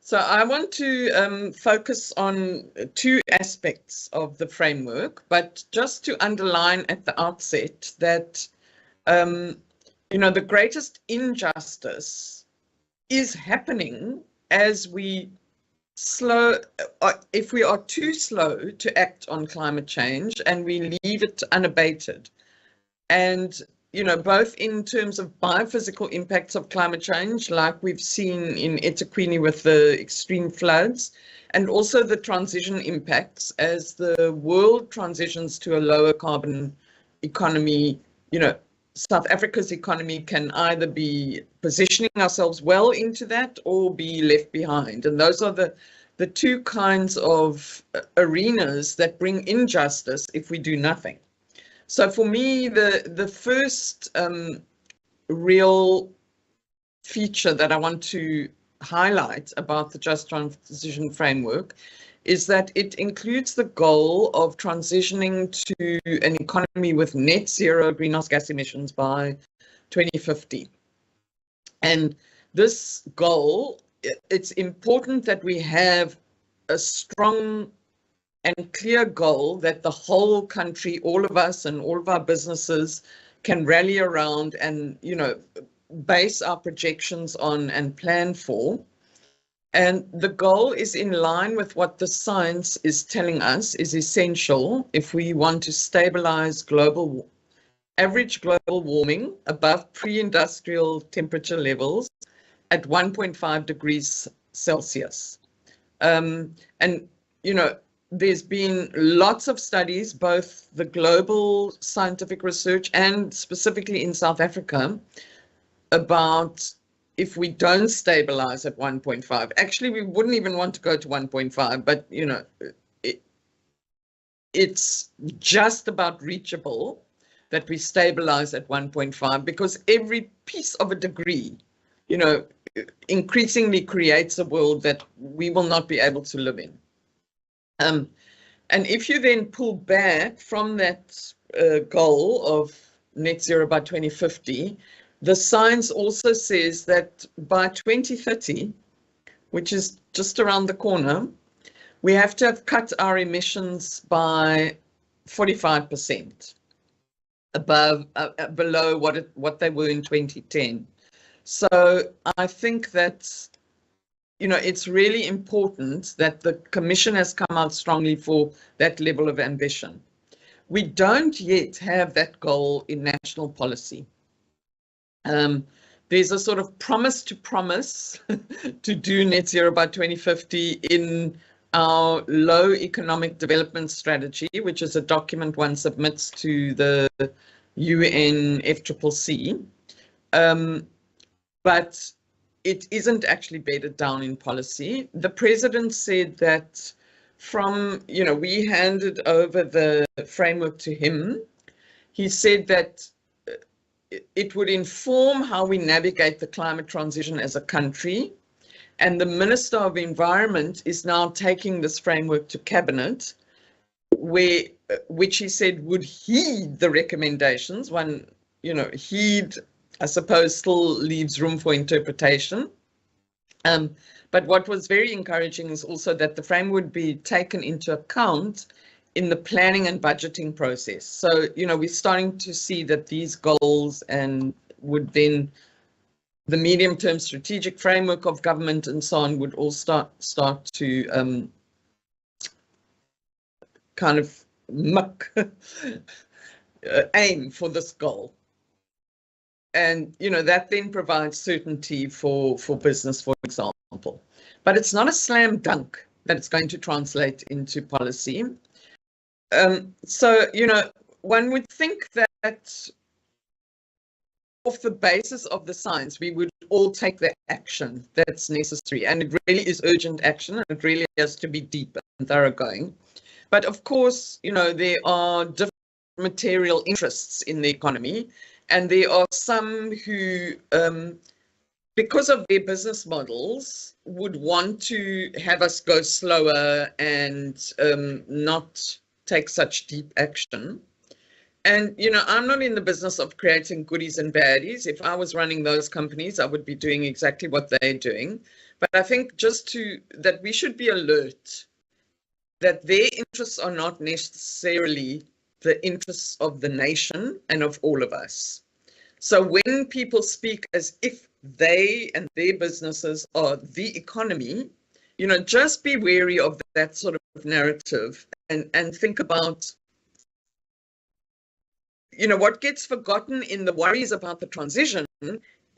So I want to focus on two aspects of the framework, but just to underline at the outset that, the greatest injustice is happening as we if we are too slow to act on climate change and we leave it unabated. And both in terms of biophysical impacts of climate change, like we've seen in eThekwini with the extreme floods, and also the transition impacts as the world transitions to a lower carbon economy. South Africa's economy can either be positioning ourselves well into that or be left behind. And those are the two kinds of arenas that bring injustice if we do nothing. So for me, the first real feature that I want to highlight about the Just Transition Framework is that it includes the goal of transitioning to an economy with net zero greenhouse gas emissions by 2050. And this goal, it's important that we have a strong and clear goal that the whole country, all of us and all of our businesses can rally around and, base our projections on and plan for. And the goal is in line with what the science is telling us is essential if we want to stabilize average global warming above pre-industrial temperature levels at 1.5 degrees Celsius. There's been lots of studies, both the global scientific research and specifically in South Africa, about if we don't stabilize at 1.5. Actually, we wouldn't even want to go to 1.5, but it's just about reachable that we stabilize at 1.5, because every piece of a degree, increasingly creates a world that we will not be able to live in. And if you then pull back from that goal of net zero by 2050, the science also says that by 2030, which is just around the corner, we have to have cut our emissions by 45% below what they were in 2010. So I think that it's really important that the Commission has come out strongly for that level of ambition. We don't yet have that goal in national policy. There's a sort of promise to do net zero by 2050 in our low economic development strategy, which is a document one submits to the UN FCCC. But it isn't actually bedded down in policy. The president said that we handed over the framework to him. He said that it would inform how we navigate the climate transition as a country. And the Minister of Environment is now taking this framework to Cabinet, which he said would heed the recommendations. Heed, I suppose, still leaves room for interpretation. But what was very encouraging is also that the framework would be taken into account in the planning and budgeting process. So, you know, we're starting to see that these goals and would then the medium-term strategic framework of government and so on would all start to kind of aim for this goal. And, you know, that then provides certainty for business, for example. But it's not a slam dunk that it's going to translate into policy. So, you know, one would think that off the basis of the science, we would all take the action that's necessary. And it really is urgent action, and it really has to be deep and thoroughgoing. But of course, you know, there are different material interests in the economy, and there are some who, because of their business models, would want to have us go slower and not take such deep action. And, you know, I'm not in the business of creating goodies and baddies. If I was running those companies, I would be doing exactly what they're doing. But I think that we should be alert that their interests are not necessarily the interests of the nation and of all of us. So when people speak as if they and their businesses are the economy, you know, just be wary of that sort of narrative and think about, you know, what gets forgotten in the worries about the transition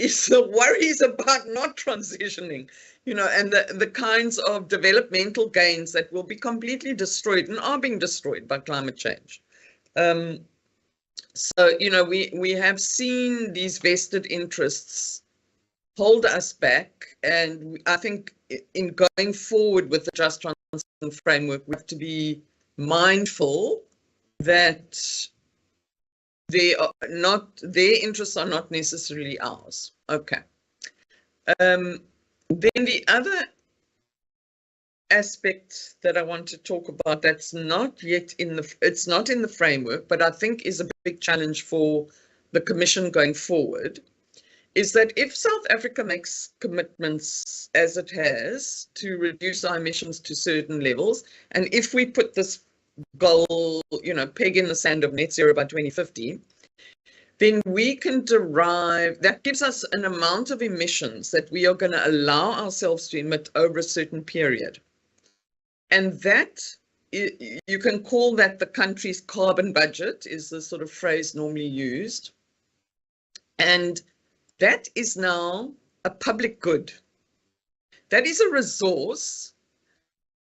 is the worries about not transitioning, you know, and the kinds of developmental gains that will be completely destroyed and are being destroyed by climate change. So, you know, we have seen these vested interests hold us back. And I think in going forward with the Just Transition Framework, we have to be mindful that their interests are not necessarily ours. Okay. Then the other aspect that I want to talk about that's not yet it's not in the framework, but I think is a big challenge for the Commission going forward, is that if South Africa makes commitments as it has to reduce our emissions to certain levels, and if we put this goal, you know, peg in the sand of net zero by 2050, then we can derive, that gives us an amount of emissions that we are going to allow ourselves to emit over a certain period. And that, you can call that the country's carbon budget, is the sort of phrase normally used. And that is now a public good. That is a resource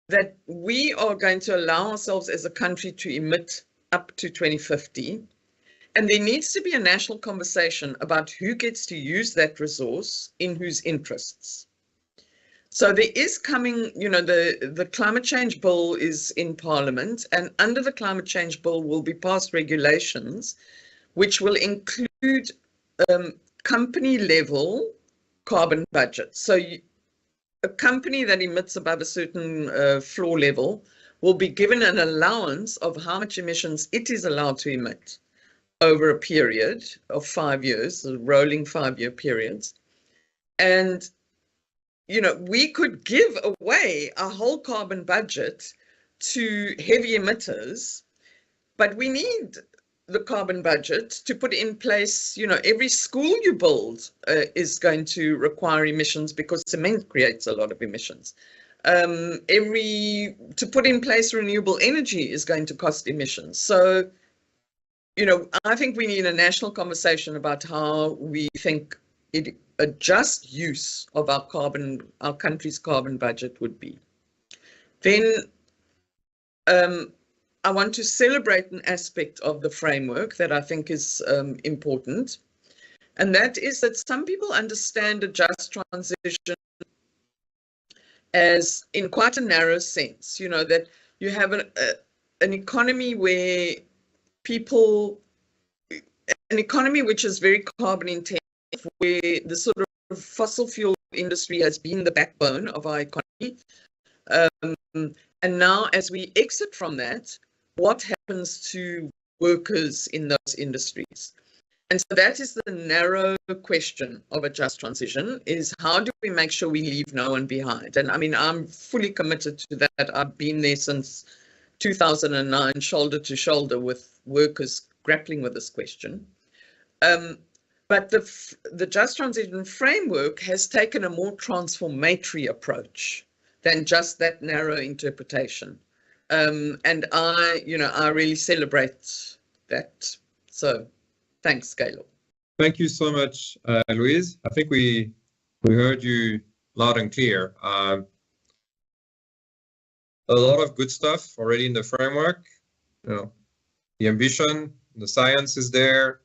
that we are going to allow ourselves as a country to emit up to 2050. And there needs to be a national conversation about who gets to use that resource in whose interests. So there is coming, you know, the climate change bill is in Parliament, and under the climate change bill will be passed regulations which will include company level carbon budgets. So a company that emits above a certain floor level will be given an allowance of how much emissions it is allowed to emit over a period of 5 years, rolling 5-year periods. And, you know, we could give away a whole carbon budget to heavy emitters, but we need the carbon budget to put in place, you know, every school you build is going to require emissions because cement creates a lot of emissions. To put in place renewable energy is going to cost emissions. So, you know, I think we need a national conversation about how we think a just use of our country's carbon budget would be. Then I want to celebrate an aspect of the framework that I think is important, and that is that some people understand a just transition as in quite a narrow sense, you know, that you have an economy where an economy which is very carbon intensive, where the sort of fossil fuel industry has been the backbone of our economy. And now as we exit from that, what happens to workers in those industries? And so that is the narrow question of a just transition, is how do we make sure we leave no one behind? And I mean, I'm fully committed to that. I've been there since 2009, shoulder to shoulder with workers grappling with this question. But the Just Transition Framework has taken a more transformatory approach than just that narrow interpretation. And I really celebrate that. So thanks, Galo. Thank you so much, Louise. I think we heard you loud and clear. A lot of good stuff already in the framework. The ambition, the science is there.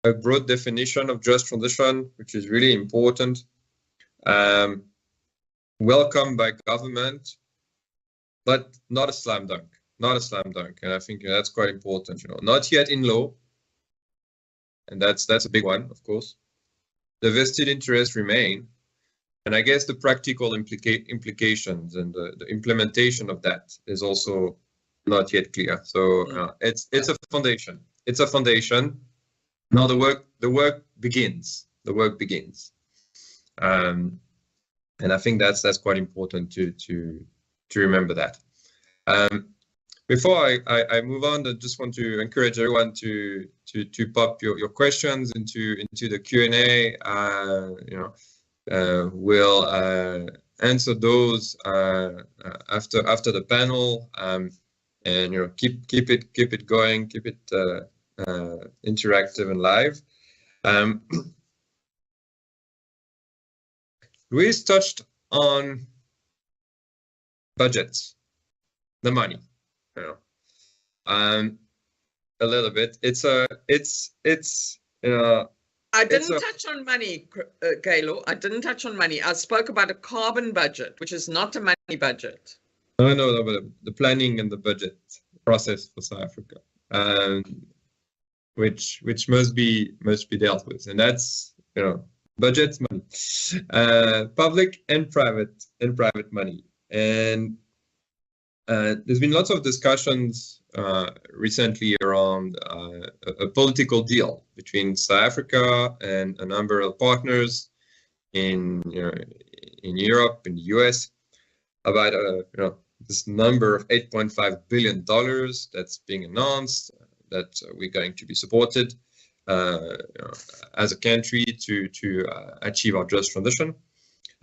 A broad definition of just transition, which is really important. Welcomed by government, but not a slam dunk. Not a slam dunk, and I think that's quite important. Not yet in law, and that's a big one, of course. The vested interests remain, and I guess the practical implications and the implementation of that is also not yet clear. So it's a foundation. It's a foundation. Now the work begins. The work begins, and I think that's quite important to remember that. Before I move on, I just want to encourage everyone to pop your questions into the Q&A. We'll answer those after the panel, and keep it going, keep it interactive and live. Louise touched on budgets, the money, a little bit. I didn't touch on money, Galo. I didn't touch on money. I spoke about a carbon budget, which is not a money budget. No, but the planning and the budget process for South Africa, which must be dealt with, and that's budget money, public and private money, and there's been lots of discussions recently around a political deal between South Africa and a number of partners in Europe, in the US, about this number of $8.5 billion that's being announced that we're going to be supported as a country to achieve our just transition.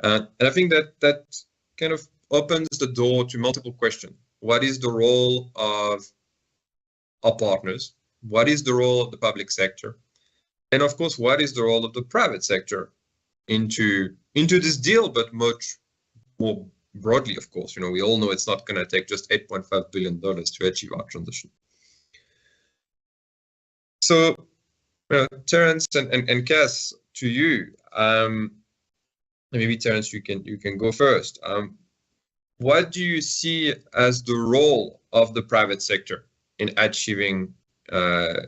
And I think that kind of opens the door to multiple questions. What is the role of our partners? What is the role of the public sector? And of course, what is the role of the private sector into this deal, but much more broadly, of course. We all know it's not going to take just $8.5 billion to achieve our transition. So, Terence and Cass, to you, maybe Terence, you can go first. What do you see as the role of the private sector in achieving a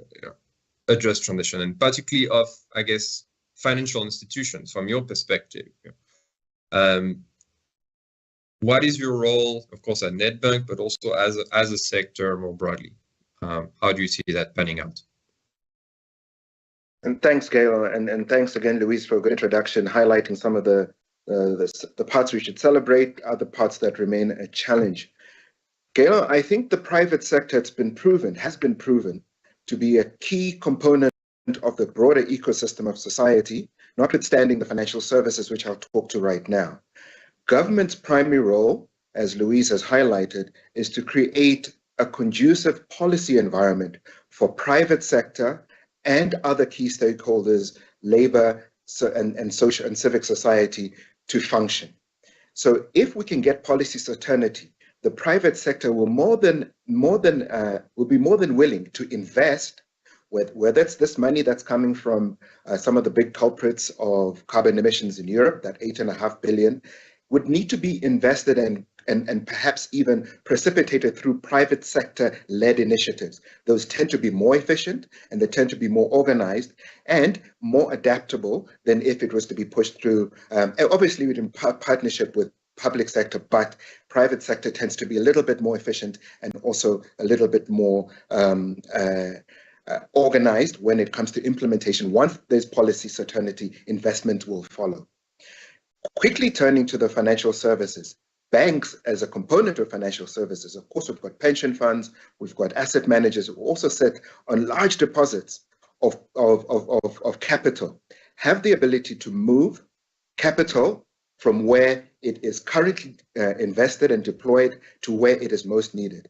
just transition, and particularly of, I guess, financial institutions from your perspective? What is your role, of course, at Nedbank, but also as a sector more broadly? How do you see that panning out? And thanks, Gail, and thanks again, Louise, for a good introduction, highlighting some of the parts we should celebrate, other parts that remain a challenge. Gail, I think the private sector has been proven to be a key component of the broader ecosystem of society, notwithstanding the financial services, which I'll talk to right now. Government's primary role, as Louise has highlighted, is to create a conducive policy environment for private sector and other key stakeholders, labor and social and civic society to function. So if we can get policy certainty, the private sector will be more than willing to invest, whether it's this money that's coming from some of the big culprits of carbon emissions in Europe, that $8.5 billion, would need to be invested and perhaps even precipitated through private sector-led initiatives. Those tend to be more efficient and they tend to be more organized and more adaptable than if it was to be pushed through, obviously in partnership with public sector, but private sector tends to be a little bit more efficient and also a little bit more organized when it comes to implementation. Once there's policy certainty, investment will follow. Quickly turning to the financial services. banks as a component of financial services, of course, we've got pension funds, we've got asset managers who also sit on large deposits of capital, have the ability to move capital from where it is currently invested and deployed to where it is most needed.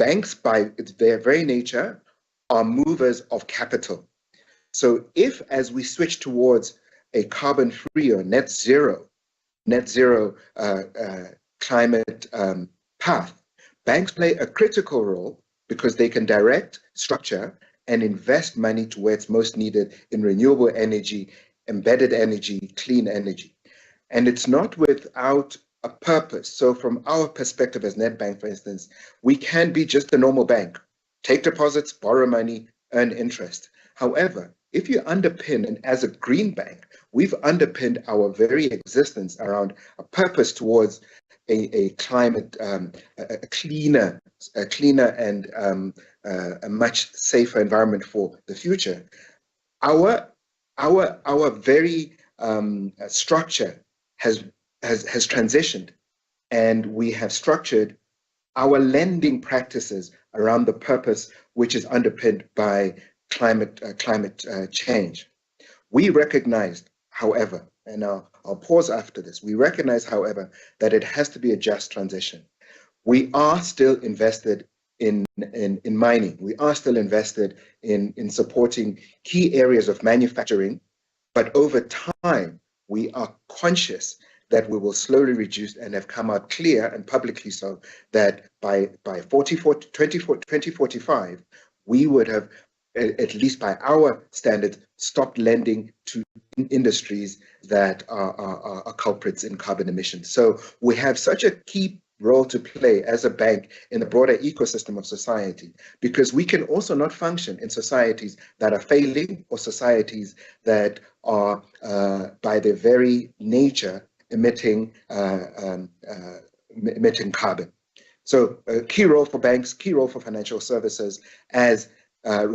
Banks, by their very nature, are movers of capital. So if, as we switch towards a carbon-free or net zero climate path, banks play a critical role because they can direct, structure, and invest money to where it's most needed in renewable energy, embedded energy, clean energy. And it's not without a purpose. So from our perspective as Nedbank, for instance, we can be just a normal bank, take deposits, borrow money, earn interest. However, if you underpin, and as a green bank, we've underpinned our very existence around a purpose towards a climate, a cleaner and a much safer environment for the future. Our very structure has transitioned, and we have structured our lending practices around the purpose which is underpinned by climate change. We recognized, however, and I'll pause after this, we recognize, however, that it has to be a just transition. We are still invested in mining. We are still invested in supporting key areas of manufacturing, but over time, we are conscious that we will slowly reduce and have come out clear and publicly so that by 2045, we would have, at least by our standards, stopped lending to industries that are culprits in carbon emissions. So we have such a key role to play as a bank in the broader ecosystem of society, because we can also not function in societies that are failing or societies that are, by their very nature, emitting carbon. So a key role for banks, key role for financial services as a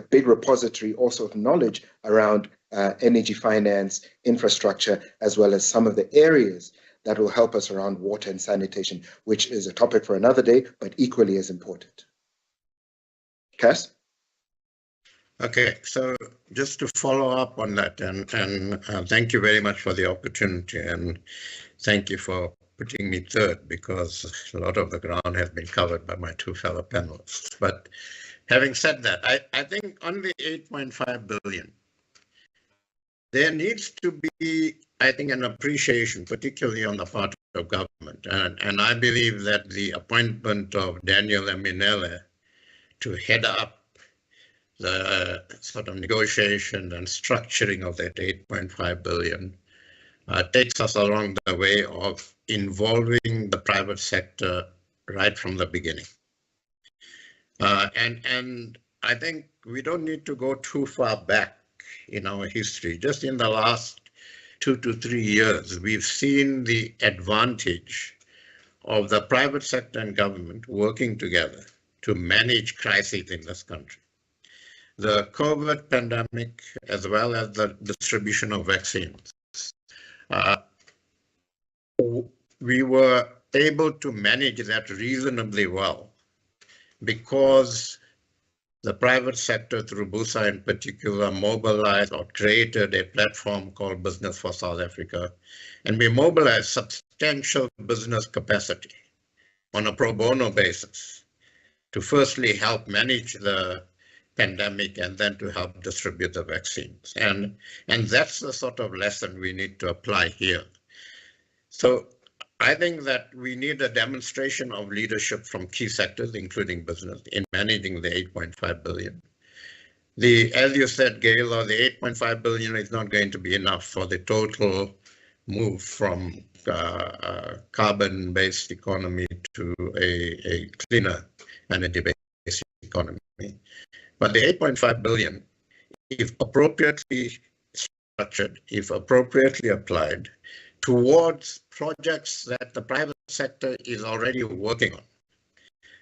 big repository also of knowledge around energy finance, infrastructure, as well as some of the areas that will help us around water and sanitation, which is a topic for another day, but equally as important. Cass? Okay, so just to follow up on that, and thank you very much for the opportunity, and thank you for putting me third, because a lot of the ground has been covered by my two fellow panelists. But having said that, I think on the 8.5 billion, there needs to be, I think, an appreciation, particularly on the part of government. And I believe that the appointment of Daniel Eminele to head up the sort of negotiation and structuring of that 8.5 billion takes us along the way of involving the private sector right from the beginning. And I think we don't need to go too far back in our history. Just in the last 2 to 3 years, we've seen the advantage of the private sector and government working together to manage crises in this country. The COVID pandemic, as well as the distribution of vaccines, we were able to manage that reasonably well because the private sector, through BUSA in particular, mobilized or created a platform called Business for South Africa, and we mobilized substantial business capacity on a pro bono basis to firstly help manage the pandemic and then to help distribute the vaccines. And that's the sort of lesson we need to apply here. So I think that we need a demonstration of leadership from key sectors, including business, in managing the 8.5 billion. As you said, Gail, the 8.5 billion is not going to be enough for the total move from carbon-based economy to a cleaner energy-based economy. But the 8.5 billion, if appropriately structured, if appropriately applied, towards projects that the private sector is already working on.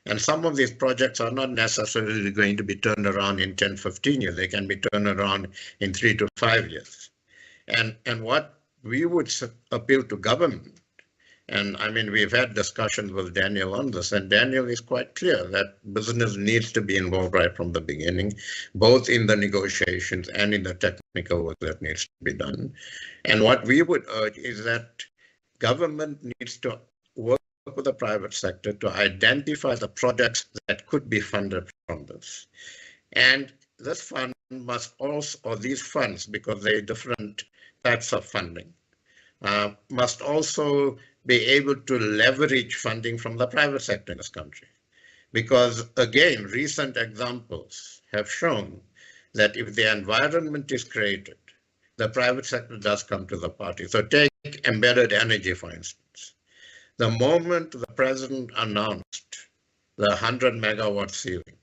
And some of these projects are not necessarily going to be turned around in 10, 15 years. They can be turned around in 3 to 5 years. And what we would appeal to government And I mean, we've had discussions with Daniel on this, and Daniel is quite clear that business needs to be involved right from the beginning, both in the negotiations and in the technical work that needs to be done. And what we would urge is that government needs to work with the private sector to identify the projects that could be funded from this. And this fund must also, or these funds, because they're different types of funding, must also be able to leverage funding from the private sector in this country. Because again, recent examples have shown that if the environment is created, the private sector does come to the party. So take embedded energy, for instance. The moment the president announced the 100 megawatt ceiling,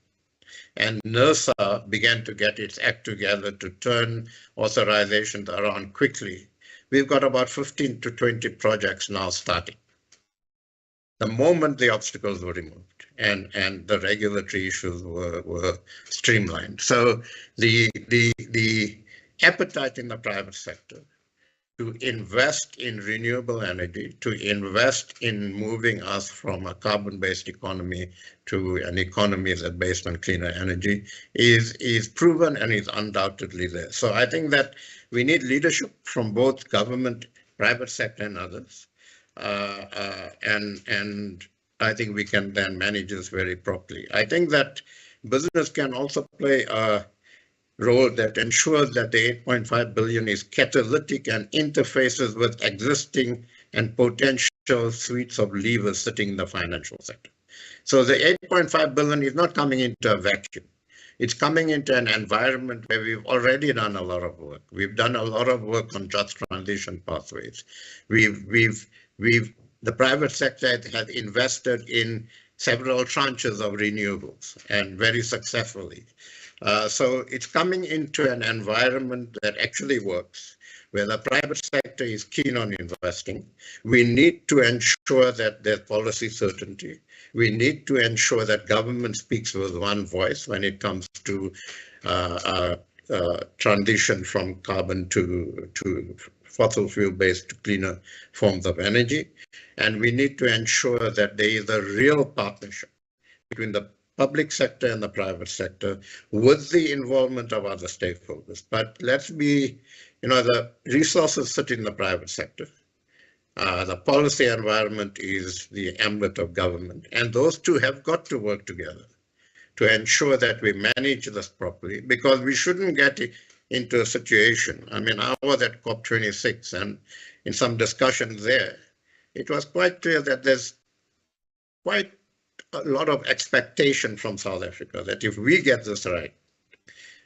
and NERSA began to get its act together to turn authorizations around quickly, we've got about 15 to 20 projects now starting. The moment the obstacles were removed and the regulatory issues were streamlined. So the appetite in the private sector to invest in renewable energy, to invest in moving us from a carbon-based economy to an economy that's based on cleaner energy is proven and is undoubtedly there. So I think that we need leadership from both government, private sector, and others. And I think we can then manage this very properly. I think that business can also play a role that ensures that the 8.5 billion is catalytic and interfaces with existing and potential suites of levers sitting in the financial sector. So the 8.5 billion is not coming into a vacuum. It's coming into an environment where we've already done a lot of work. We've done a lot of work on just transition pathways. The private sector has invested in several tranches of renewables and very successfully. So it's coming into an environment that actually works, where the private sector is keen on investing. We need to ensure that there's policy certainty. We need to ensure that government speaks with one voice when it comes to transition from carbon to fossil fuel-based to cleaner forms of energy. And we need to ensure that there is a real partnership between the public sector and the private sector with the involvement of other stakeholders. But let's be, the resources sit in the private sector. The policy environment is the ambit of government. And those two have got to work together to ensure that we manage this properly, because we shouldn't get into a situation. I mean, I was at COP26, and in some discussions there, it was quite clear that there's quite a lot of expectation from South Africa that if we get this right,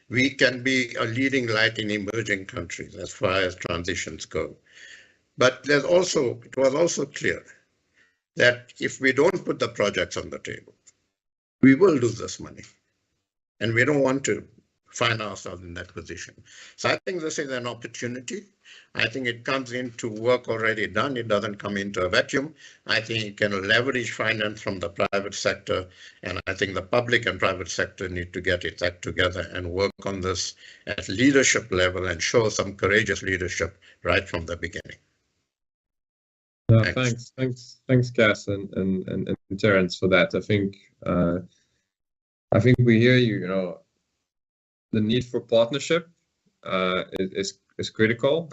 we can be a leading light in emerging countries as far as transitions go. But it was also clear that if we don't put the projects on the table, we will lose this money. And we don't want to find ourselves in that position. So I think this is an opportunity. I think it comes into work already done. It doesn't come into a vacuum. I think it can leverage finance from the private sector. And I think the public and private sector need to get its act together and work on this at leadership level and show some courageous leadership right from the beginning. Thanks, Cass and Terence for that. I think we hear you. The need for partnership is critical.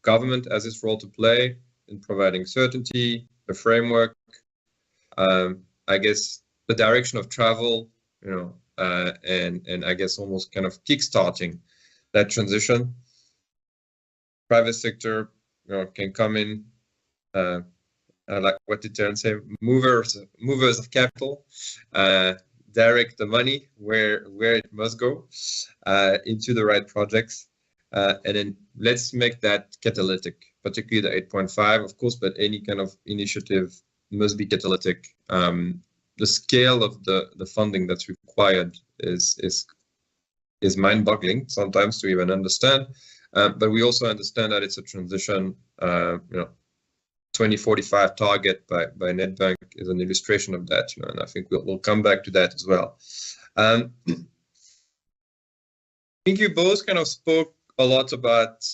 Government has its role to play in providing certainty, the framework, I guess the direction of travel, and I guess almost kind of kickstarting that transition. Private sector, can come in. Like what did Terence say? Movers of capital. Direct the money where it must go into the right projects, and then let's make that catalytic, particularly the 8.5, of course, but any kind of initiative must be catalytic. The scale of the funding that's required is mind-boggling sometimes to even understand, but we also understand that it's a transition. 2045 target by Nedbank is an illustration of that, and I think we'll come back to that as well. I think you both kind of spoke a lot about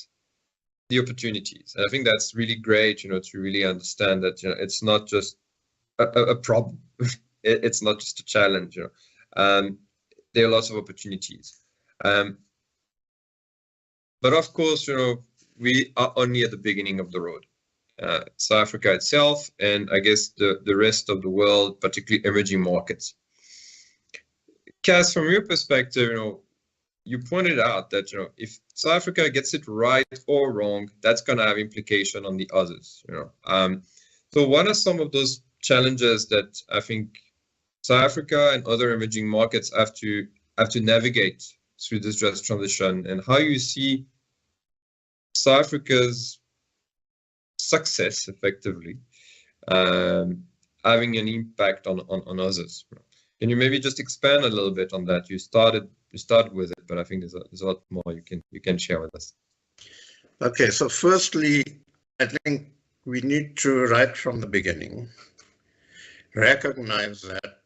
the opportunities. And I think that's really great, to really understand that, it's not just a problem. It's not just a challenge, there are lots of opportunities. But of course, we are only at the beginning of the road. South Africa itself, and I guess the rest of the world, particularly emerging markets. Cass, from your perspective, you pointed out that, if South Africa gets it right or wrong, that's going to have implication on the others. So what are some of those challenges that I think South Africa and other emerging markets have to navigate through this just transition, and how you see South Africa's success effectively having an impact on others? Can you maybe just expand a little bit on that? You started with it, but I think there's a lot more you can share with us. Okay, so firstly, I think we need to, right from the beginning, recognize that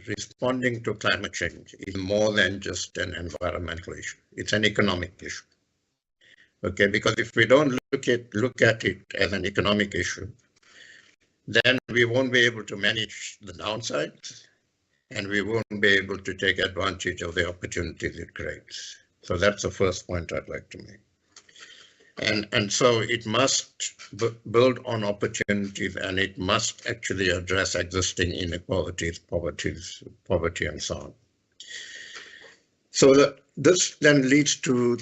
responding to climate change is more than just an environmental issue. It's an economic issue. Okay, because if we don't look at it as an economic issue, then we won't be able to manage the downsides, and we won't be able to take advantage of the opportunities it creates. So that's the first point I'd like to make. And so it must build on opportunities, and it must actually address existing inequalities, poverty, and so on. So this then leads to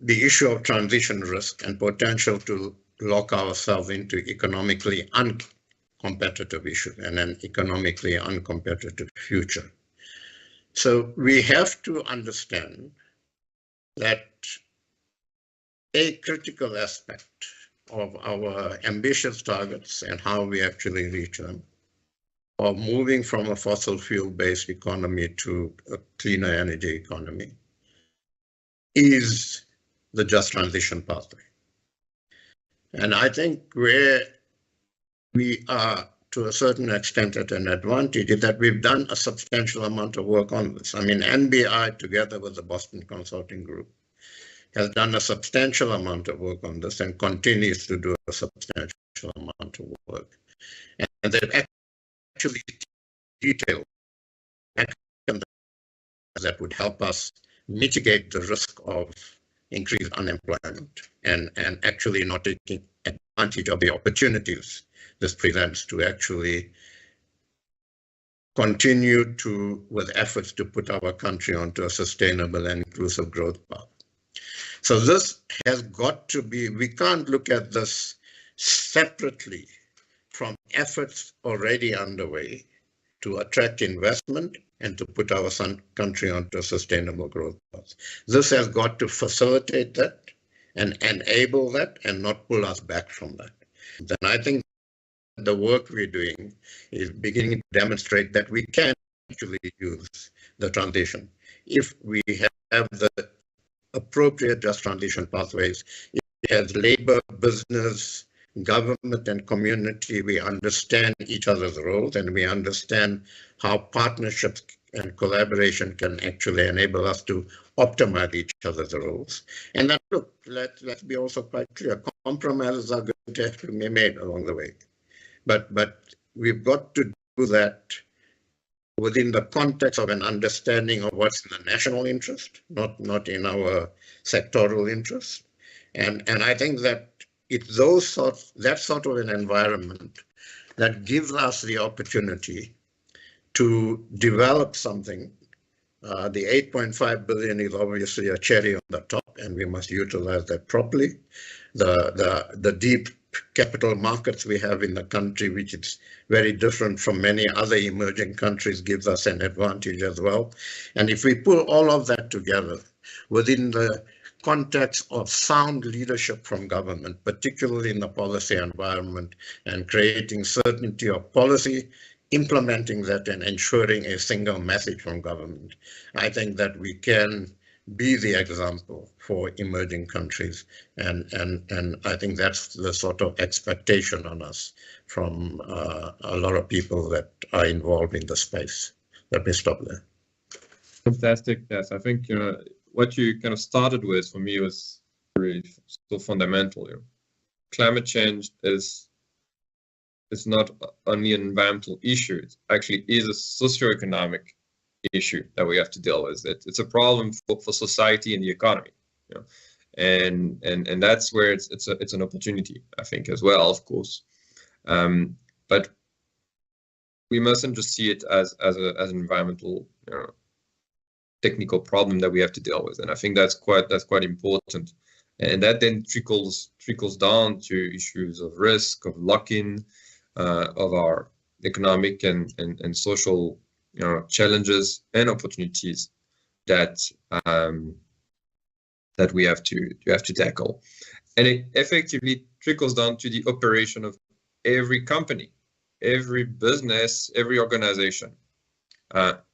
the issue of transition risk and potential to lock ourselves into economically uncompetitive issue and an economically uncompetitive future. So we have to understand that a critical aspect of our ambitious targets and how we actually reach them, of moving from a fossil fuel-based economy to a cleaner energy economy, is the just transition pathway. And I think where we are to a certain extent at an advantage is that we've done a substantial amount of work on this. I mean, NBI, together with the Boston Consulting Group, has done a substantial amount of work on this and continues to do a substantial amount of work. And they've actually detailed actions that would help us mitigate the risk of increased unemployment and actually not taking advantage of the opportunities this presents to actually continue with efforts to put our country onto a sustainable and inclusive growth path. So this has got to be, we can't look at this separately from efforts already underway to attract investment and to put our country onto a sustainable growth path. This has got to facilitate that and enable that and not pull us back from that. Then I think the work we're doing is beginning to demonstrate that we can actually use the transition if we have the appropriate just transition pathways. As labor, business, government, and community, we understand each other's roles, and we understand how partnerships and collaboration can actually enable us to optimize each other's roles. And that, look, let's be also quite clear, compromises are going to have to be made along the way. But we've got to do that within the context of an understanding of what's in the national interest, not in our sectoral interest. And I think that it's that sort of an environment that gives us the opportunity to develop something. The 8.5 billion is obviously a cherry on the top, and we must utilize that properly. The deep capital markets we have in the country, which is very different from many other emerging countries, gives us an advantage as well. And if we pull all of that together within the context of sound leadership from government, particularly in the policy environment, and creating certainty of policy, implementing that and ensuring a single message from government, I think that we can be the example for emerging countries. And I think that's the sort of expectation on us from a lot of people that are involved in the space. Let me stop there. Fantastic. Yes, I think what you kind of started with for me was really so fundamental. Climate change is not only an environmental issue; it actually is a socioeconomic issue that we have to deal with. It's a problem for society and the economy, and that's where it's an opportunity, I think, as well, of course. But we mustn't just see it as an environmental, technical problem that we have to deal with, and I think that's quite important. And that then trickles down to issues of risk, of lock-in, of our economic and social challenges and opportunities that we have to tackle. And it effectively trickles down to the operation of every company, every business, every organization.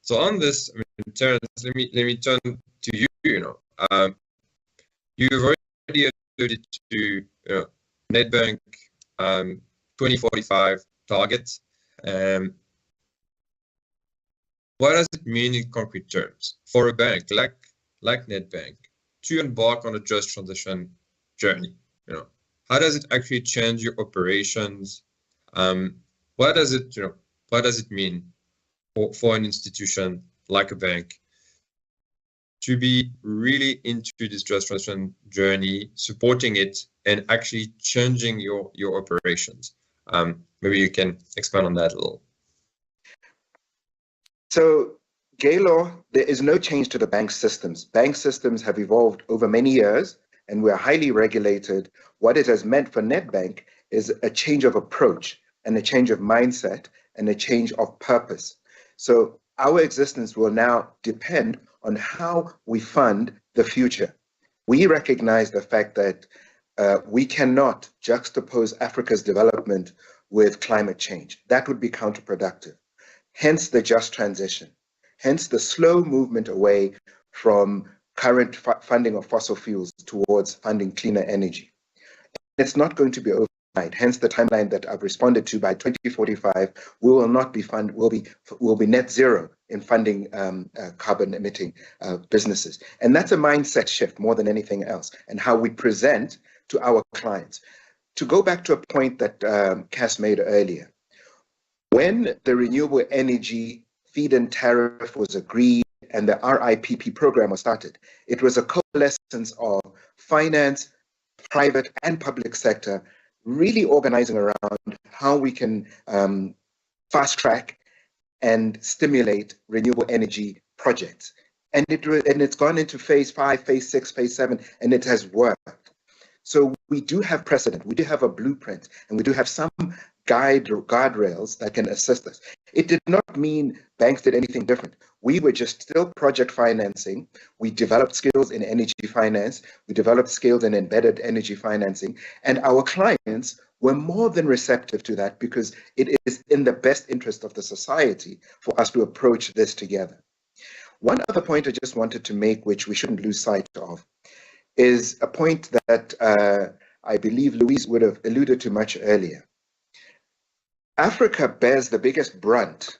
So on this, Terence, let me turn to you. You've already alluded to Nedbank 2045 targets. What does it mean in concrete terms for a bank like Nedbank to embark on a just transition journey? How does it actually change your operations? What does it mean for an institution like a bank to be really into this just transition journey, supporting it, and actually changing your operations? Maybe you can expand on that a little. So, Gaylor, there is no change to the bank systems. Bank systems have evolved over many years, and we are highly regulated. What it has meant for Nedbank is a change of approach and a change of mindset and a change of purpose. So our existence will now depend on how we fund the future. We recognize the fact that we cannot juxtapose Africa's development with climate change. That would be counterproductive. Hence the just transition, hence the slow movement away from current funding of fossil fuels towards funding cleaner energy. It's not going to be overnight. Hence the timeline that I've responded to. By 2045, we will not be we'll be net zero in funding carbon emitting businesses. And that's a mindset shift more than anything else, and how we present to our clients. To go back to a point that Cass made earlier, when the renewable energy feed-in tariff was agreed and the RIPP program was started, it was a coalescence of finance, private and public sector, really organizing around how we can fast track and stimulate renewable energy projects. And it's gone into phase 5, phase 6, phase 7, and it has worked. So we do have precedent, we do have a blueprint, and we do have some guardrails that can assist us. It did not mean banks did anything different. We were just still project financing. We developed skills in energy finance. We developed skills in embedded energy financing. And our clients were more than receptive to that, because it is in the best interest of the society for us to approach this together. One other point I just wanted to make, which we shouldn't lose sight of, is a point that I believe Louise would have alluded to much earlier. Africa bears the biggest brunt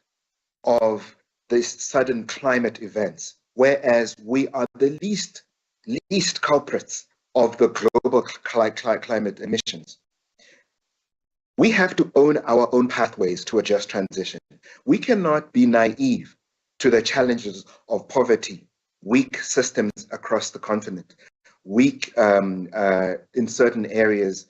of these sudden climate events, whereas we are the least culprits of the global climate emissions. We have to own our own pathways to a just transition. We cannot be naive to the challenges of poverty, weak systems across the continent, weak in certain areas,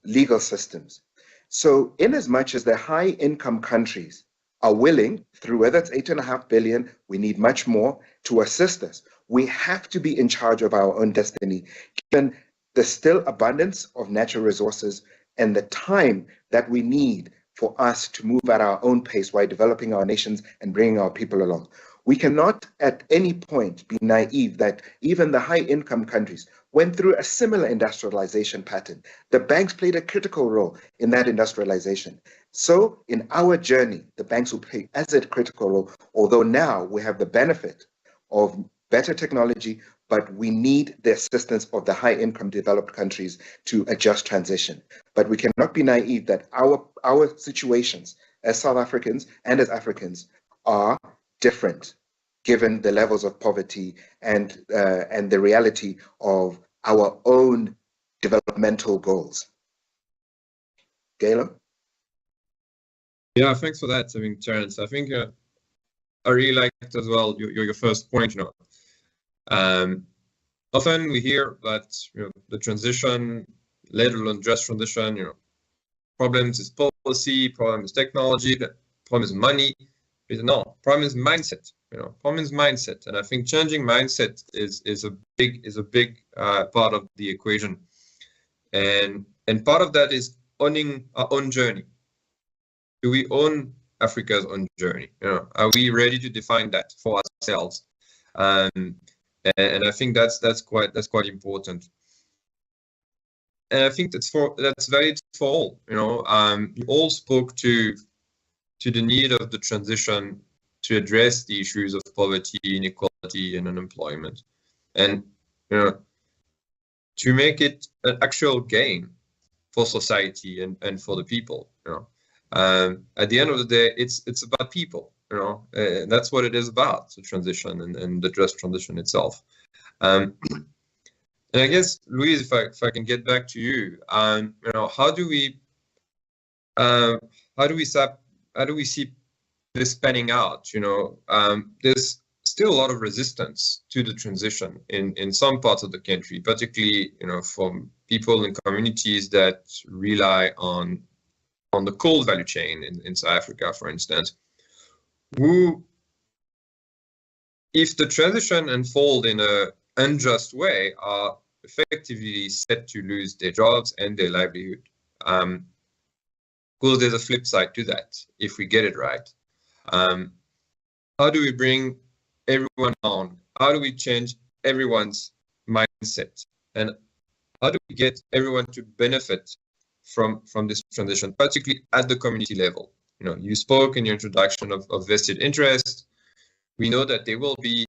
legal systems. So in as much as the high income countries are willing, through whether it's 8.5 billion, we need much more, to assist us, we have to be in charge of our own destiny, given the still abundance of natural resources and the time that we need for us to move at our own pace while developing our nations and bringing our people along. We cannot at any point be naive that even the high income countries went through a similar industrialization pattern. The banks played a critical role in that industrialization. So in our journey, the banks will play as a critical role, although now we have the benefit of better technology, but we need the assistance of the high income developed countries to adjust transition. But we cannot be naive that our situations as South Africans and as Africans are different, given the levels of poverty and the reality of our own developmental goals. Galo? Yeah, thanks for that. I mean, Terence, I think I really liked as well your first point. Often we hear that the transition, let alone just transition, problems is policy, problem is technology, problem is money. No, problem is mindset. Problem is mindset, and I think changing mindset is a big part of the equation, and part of that is owning our own journey. Do we own Africa's own journey? Are we ready to define that for ourselves? And I think that's quite important. And I think that's valid for all. You all spoke to the need of the transition to address the issues of poverty, inequality, and unemployment, and to make it an actual gain for society and for the people. At the end of the day, it's about people. And that's what it is about, the transition and the just transition itself. And I guess, Louise, if I can get back to you, how do we see this panning out? There's still a lot of resistance to the transition in some parts of the country, particularly from people and communities that rely on the coal value chain in South Africa, for instance, who, if the transition unfolds in an unjust way, are effectively set to lose their jobs and their livelihood. Well, there's a flip side to that if we get it right. How do we bring everyone on? How do we change everyone's mindset? And how do we get everyone to benefit from this transition, particularly at the community level? You spoke in your introduction of vested interest. We know that there will be,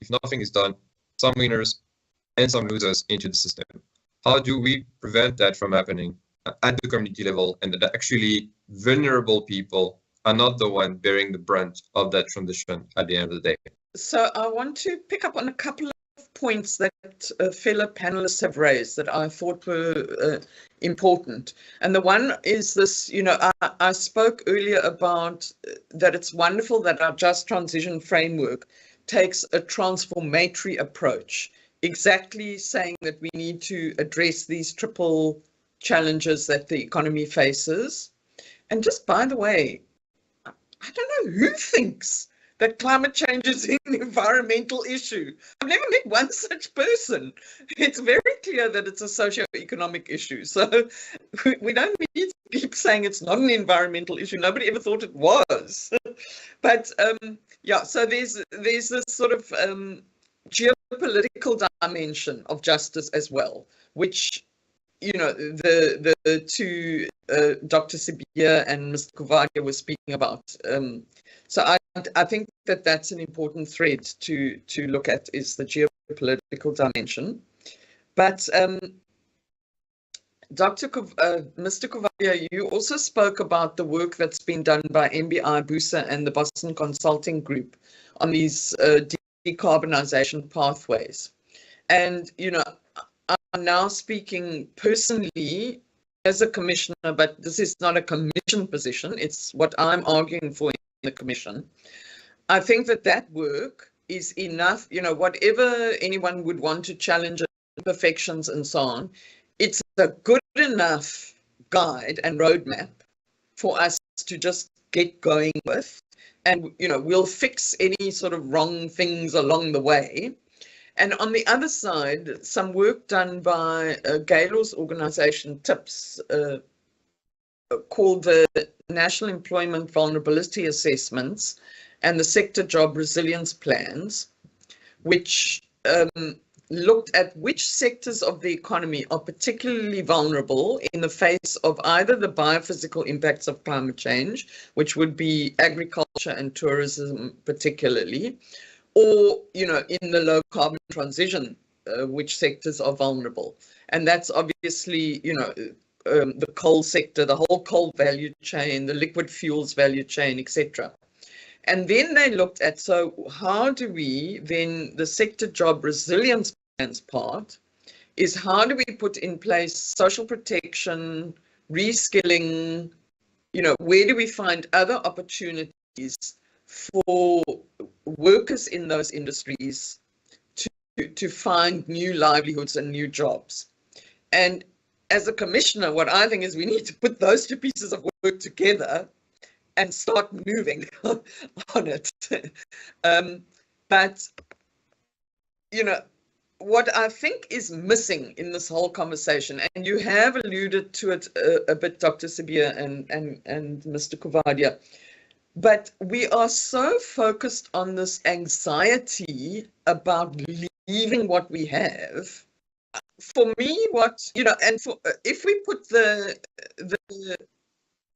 if nothing is done, some winners and some losers into the system. How do we prevent that from happening at the community level, and that actually vulnerable people are not the one bearing the brunt of that transition at the end of the day? So I want to pick up on a couple of points that fellow panelists have raised that I thought were important. And the one is this, I spoke earlier about that it's wonderful that our just transition framework takes a transformatory approach, exactly saying that we need to address these triple challenges that the economy faces. And just by the way, I don't know who thinks that climate change is an environmental issue. I've never met one such person. It's very clear that it's a socio-economic issue. So we don't need to keep saying it's not an environmental issue. Nobody ever thought it was. But yeah, so there's this sort of geopolitical dimension of justice as well, which, the two, Dr. Sibiya and Mr. Kovadia were speaking about. So I think that that's an important thread to look at, is the geopolitical dimension. But Mr. Kovadia, you also spoke about the work that's been done by MBI Busa and the Boston Consulting Group on these decarbonization pathways. And, I'm now speaking personally as a commissioner, but this is not a commission position. It's what I'm arguing for in the commission. I think that work is enough, whatever anyone would want to challenge imperfections and so on, it's a good enough guide and roadmap for us to just get going with. And, we'll fix any sort of wrong things along the way. And on the other side, some work done by Galo's organization, TIPS, called the National Employment Vulnerability Assessments and the Sector Job Resilience Plans, which looked at which sectors of the economy are particularly vulnerable in the face of either the biophysical impacts of climate change, which would be agriculture and tourism particularly, or, in the low carbon transition, which sectors are vulnerable. And that's obviously, the coal sector, the whole coal value chain, the liquid fuels value chain, etc. And then they looked at, so how do we then, the sector job resilience stands part, is how do we put in place social protection, reskilling, where do we find other opportunities for workers in those industries to find new livelihoods and new jobs. And as a commissioner, what I think is we need to put those two pieces of work together and start moving on it. But, what I think is missing in this whole conversation, and you have alluded to it a bit, Dr. Sibiya and Mr. Kuvadia, but we are so focused on this anxiety about leaving what we have. For me, if we put the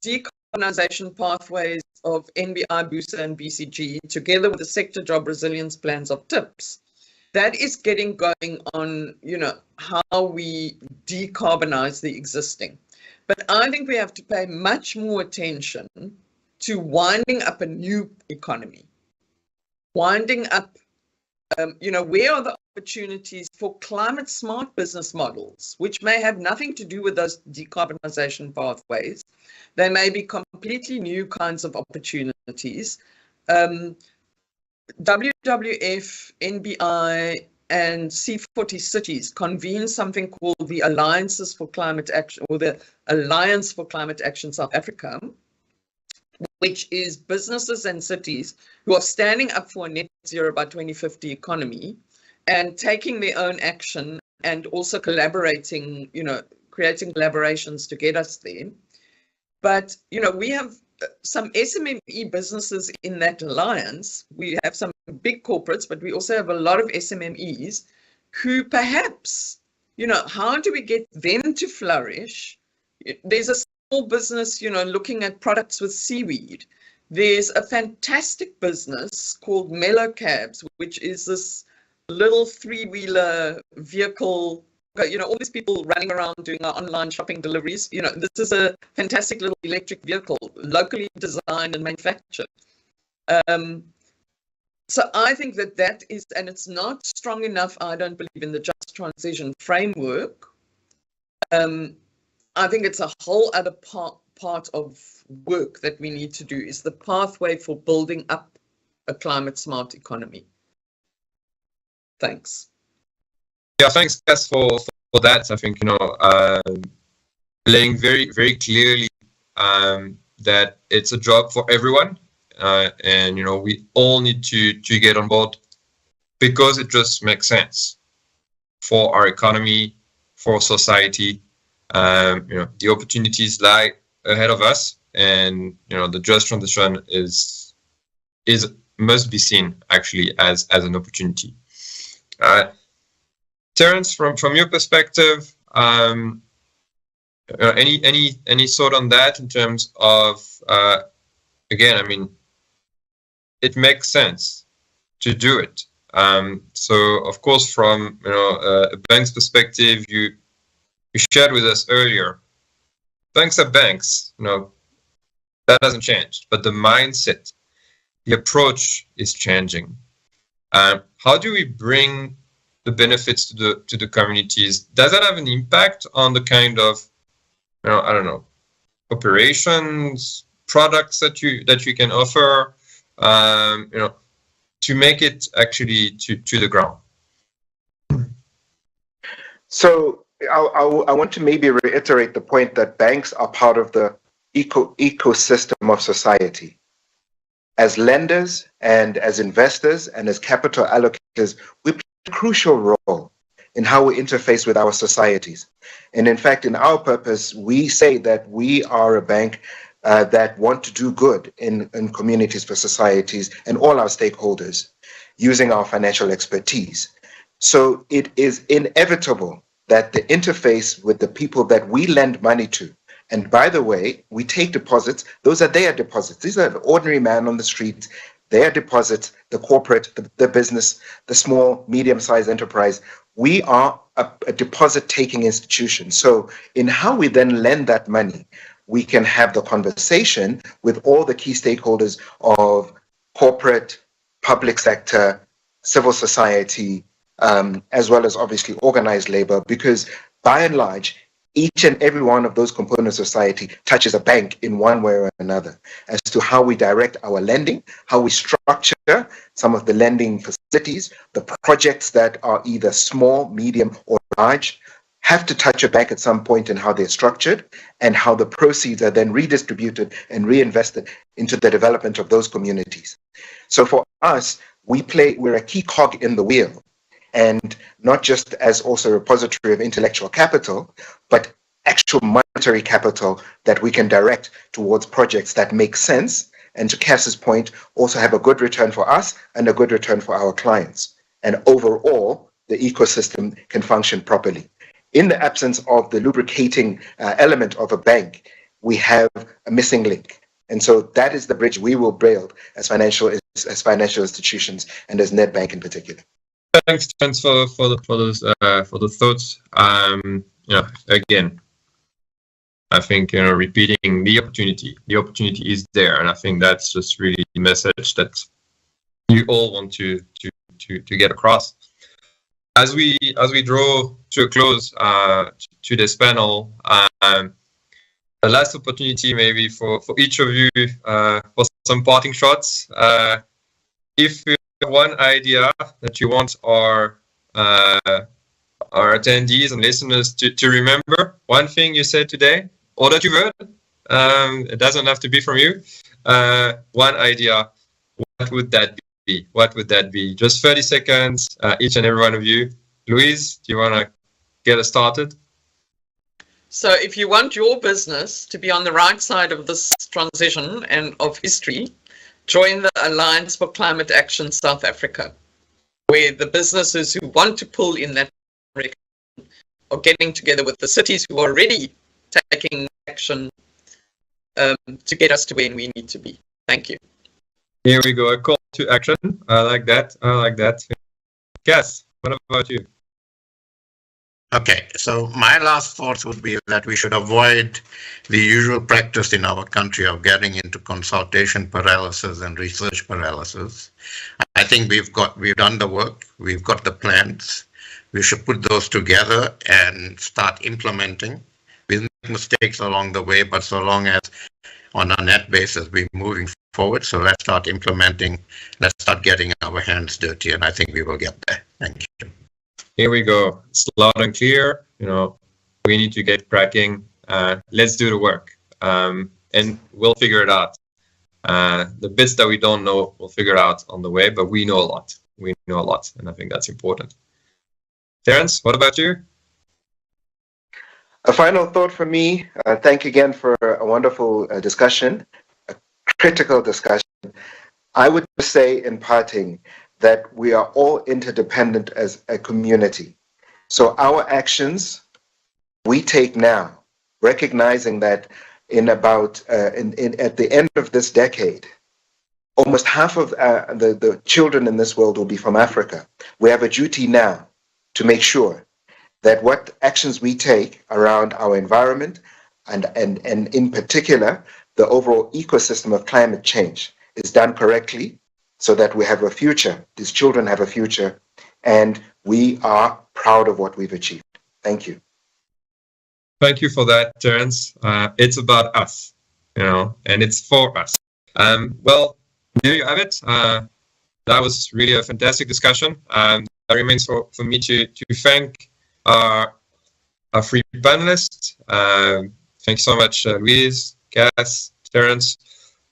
decarbonization pathways of NBI, BUSA, and BCG together with the sector job resilience plans of TIPS, that is getting going on, how we decarbonize the existing. But I think we have to pay much more attention to winding up a new economy, winding up, where are the opportunities for climate smart business models, which may have nothing to do with those decarbonization pathways. They may be completely new kinds of opportunities. WWF, NBI, and C40 cities convene something called the Alliances for Climate Action, or the Alliance for Climate Action South Africa, which is businesses and cities who are standing up for a net zero by 2050 economy and taking their own action and also collaborating, creating collaborations to get us there. But, we have some SMME businesses in that alliance. We have some big corporates, but we also have a lot of SMMEs who perhaps, how do we get them to flourish? There's a small business, looking at products with seaweed. There's a fantastic business called Mellow Cabs, which is this little three-wheeler vehicle. All these people running around doing our online shopping deliveries. This is a fantastic little electric vehicle, locally designed and manufactured. So I think that is, and it's not strong enough, I don't believe, in the just transition framework. I think it's a whole other part of work that we need to do, is the pathway for building up a climate smart economy. Thanks. Yeah, thanks, Cass, for that. I think, laying very, very clearly that it's a job for everyone. And, we all need to get on board, because it just makes sense for our economy, for society. The opportunities lie ahead of us, and, the just transition must be seen actually as an opportunity. Terence, from your perspective, any thought on that in terms of, again, it makes sense to do it. So of course, from a bank's perspective, you shared with us earlier, banks are banks. That hasn't changed, but the mindset, the approach is changing. How do we bring the benefits to the communities? Does that have an impact on the kind of, operations, products that you can offer, to make it actually to the ground? So I want to maybe reiterate the point that banks are part of the ecosystem of society. As lenders and as investors and as capital allocators, we play a crucial role in how we interface with our societies. And in fact, in our purpose, we say that we are a bank that want to do good in communities, for societies, and all our stakeholders, using our financial expertise. So it is inevitable that the interface with the people that we lend money to, and by the way, we take deposits, those are their deposits. These are the ordinary man on the street, their deposits, the corporate, the business, the small, medium-sized enterprise. We are a deposit-taking institution. So in how we then lend that money, we can have the conversation with all the key stakeholders of corporate, public sector, civil society, as well as obviously organized labor, because by and large, each and every one of those components of society touches a bank in one way or another as to how we direct our lending, how we structure some of the lending facilities, the projects that are either small, medium, or large, have to touch a bank at some point in how they're structured and how the proceeds are then redistributed and reinvested into the development of those communities. So for us, we're a key cog in the wheel, and not just as also a repository of intellectual capital, but actual monetary capital that we can direct towards projects that make sense, and to Cass's point, also have a good return for us and a good return for our clients. And overall, the ecosystem can function properly. In the absence of the lubricating element of a bank, we have a missing link. And so that is the bridge we will build as financial institutions and as Nedbank in particular. Thanks for the thoughts. Again, I think repeating the opportunity is there, and I think that's just really the message that you all want to get across. As we draw to a close to this panel, the last opportunity maybe for each of you for some parting shots. If you have one idea that you want our attendees and listeners to remember, one thing you said today or that you heard, it doesn't have to be from you. One idea, what would that be? What would that be? Just 30 seconds, each and every one of you. Louise, do you want to get us started? So if you want your business to be on the right side of this transition and of history, join the Alliance for Climate Action South Africa, where the businesses who want to pull in that direction are getting together with the cities who are already taking action to get us to where we need to be. Thank you. Here we go, a call to action. I like that. Cass, what about you? Okay, so my last thoughts would be that we should avoid the usual practice in our country of getting into consultation paralysis and research paralysis. I think we've done the work, we've got the plans. We should put those together and start implementing. We make mistakes along the way, but so long as on a net basis we're moving forward, so let's start implementing, let's start getting our hands dirty, and I think we will get there. Thank you. Here we go. It's loud and clear. We need to get cracking. Let's do the work, and we'll figure it out. The bits that we don't know, we'll figure out on the way, but we know a lot. And I think that's important. Terence, what about you? A final thought for me. Thank you again for a wonderful discussion, a critical discussion. I would say in parting that we are all interdependent as a community. So our actions we take now, recognizing that at the end of this decade, almost half of the children in this world will be from Africa. We have a duty now to make sure that what actions we take around our environment and in particular, the overall ecosystem of climate change is done correctly, so that we have a future, these children have a future, and we are proud of what we've achieved. Thank you. Thank you for that, Terence. It's about us, and it's for us. Well, there you have it. That was really a fantastic discussion. That remains for me to thank our three panelists. Thank you so much, Louise, Cass, Terence,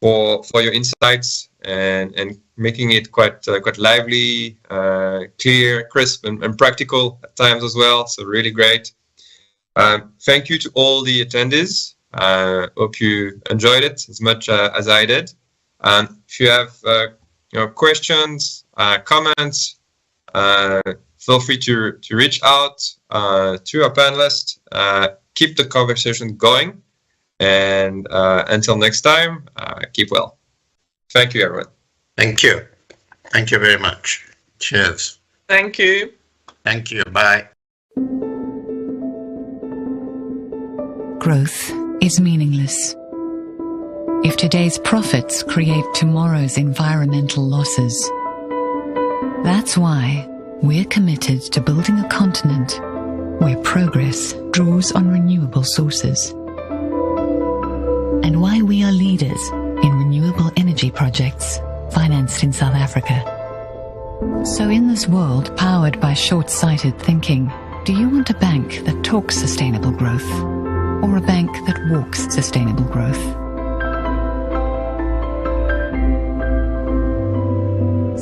for your insights and making it quite lively, clear, crisp, and practical at times as well. So really great. Thank you to all the attendees. Hope you enjoyed it as much as I did. If you have questions, comments, feel free to reach out to our panelists. Keep the conversation going. And until next time, keep well. Thank you, everyone. Thank you. Thank you very much. Cheers. Thank you. Thank you. Bye. Growth is meaningless if today's profits create tomorrow's environmental losses. That's why we're committed to building a continent where progress draws on renewable sources, and why we are leaders in renewable energy projects financed in South Africa. So in this world powered by short-sighted thinking, do you want a bank that talks sustainable growth, or a bank that walks sustainable growth?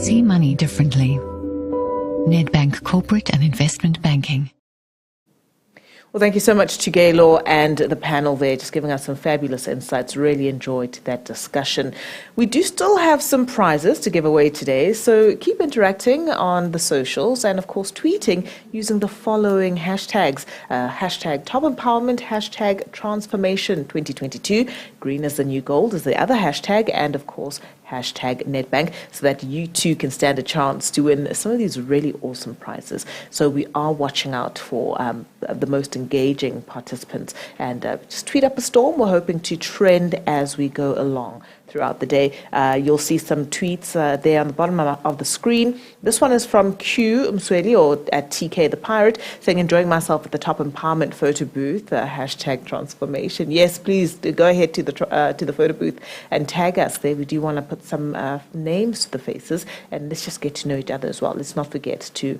See money differently. Nedbank Corporate and Investment Banking. Well, thank you so much to Gaylor and the panel there, just giving us some fabulous insights. Really enjoyed that discussion. We do still have some prizes to give away today, so keep interacting on the socials and, of course, tweeting using the following hashtags. Hashtag Top Empowerment, hashtag Transformation 2022. Green is the new gold is the other hashtag, and, of course, hashtag Nedbank, so that you too can stand a chance to win some of these really awesome prizes. So we are watching out for the most engaging participants, and just tweet up a storm. We're hoping to trend as we go along throughout the day. You'll see some tweets there on the bottom of the screen. This one is from Q Msweli, or at TK the Pirate, saying, enjoying myself at the Top Empowerment photo booth, hashtag transformation. Yes, please go ahead to the photo booth and tag us there. We do want to put some names to the faces, and let's just get to know each other as well. Let's not forget to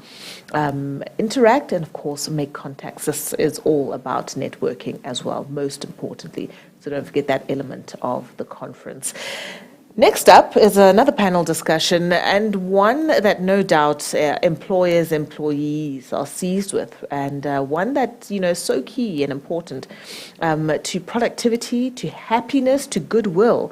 interact and, of course, make contacts. This is all about networking as well, most importantly. So don't forget that element of the conference. Next up is another panel discussion, and one that no doubt employers, employees are seized with, and one that, is so key and important to productivity, to happiness, to goodwill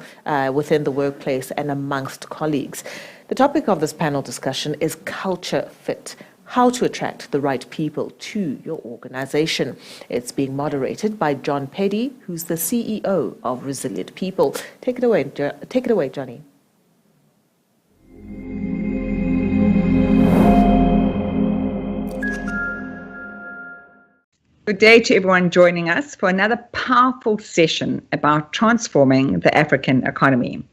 within the workplace and amongst colleagues. The topic of this panel discussion is culture fit. How to attract the right people to your organization. It's being moderated by John Peddy, who's the CEO of Resilient People. Take it away, Johnny. Good day to everyone joining us for another powerful session about transforming the African economy.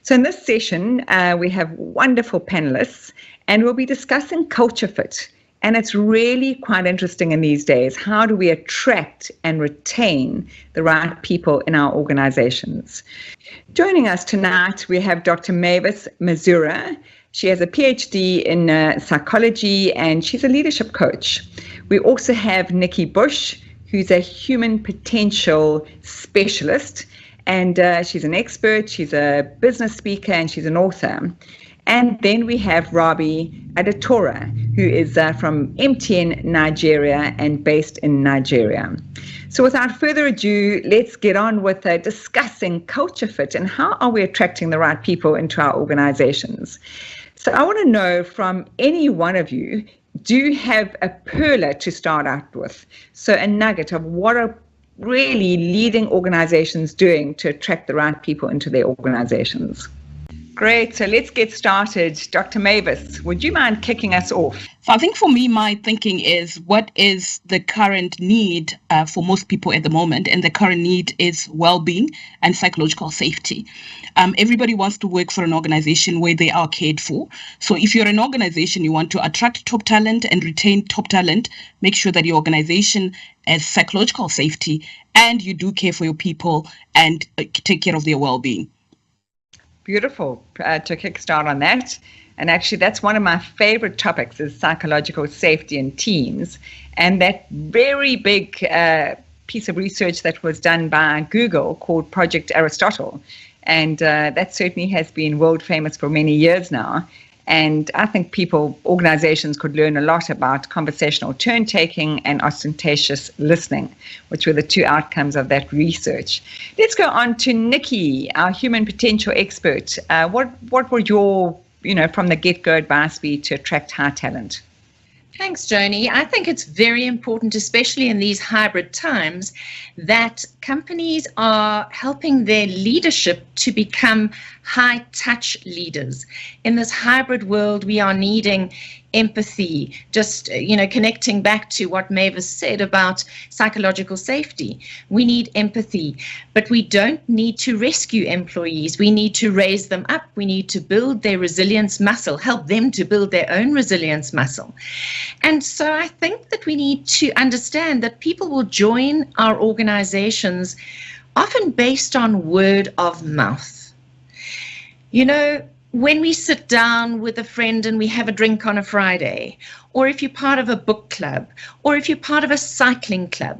So in this session, we have wonderful panelists, and we'll be discussing culture fit. And it's really quite interesting in these days. How do we attract and retain the right people in our organizations? Joining us tonight, we have Dr. Mavis Mazura. She has a PhD in psychology, and she's a leadership coach. We also have Nikki Bush, who's a human potential specialist, and she's an expert, she's a business speaker, and she's an author. And then we have Rabi Adatora, who is from MTN Nigeria and based in Nigeria. So without further ado, let's get on with discussing culture fit and how are we attracting the right people into our organizations. So I want to know from any one of you, do you have a perler to start out with? So a nugget of what are really leading organizations doing to attract the right people into their organizations? Great. So let's get started. Dr. Mavis, would you mind kicking us off? So I think for me, my thinking is what is the current need for most people at the moment? And the current need is well-being and psychological safety. Everybody wants to work for an organization where they are cared for. So if you're an organization, you want to attract top talent and retain top talent, make sure that your organization has psychological safety and you do care for your people and take care of their well-being. Beautiful to kickstart on that. And actually, that's one of my favorite topics is psychological safety in teams. And that very big piece of research that was done by Google called Project Aristotle. And that certainly has been world famous for many years now. And I think organizations could learn a lot about conversational turn-taking and ostentatious listening, which were the two outcomes of that research. Let's go on to Nikki, our human potential expert. What were your, from the get-go advice be to attract high talent? Thanks, Joni. I think it's very important, especially in these hybrid times, that companies are helping their leadership to become high-touch leaders. In this hybrid world, we are needing empathy, just, connecting back to what Mavis said about psychological safety. We need empathy, but we don't need to rescue employees. We need to raise them up. We need to build their resilience muscle, help them to build their own resilience muscle. And so I think that we need to understand that people will join our organizations often based on word of mouth. When we sit down with a friend and we have a drink on a Friday, or if you're part of a book club, or if you're part of a cycling club,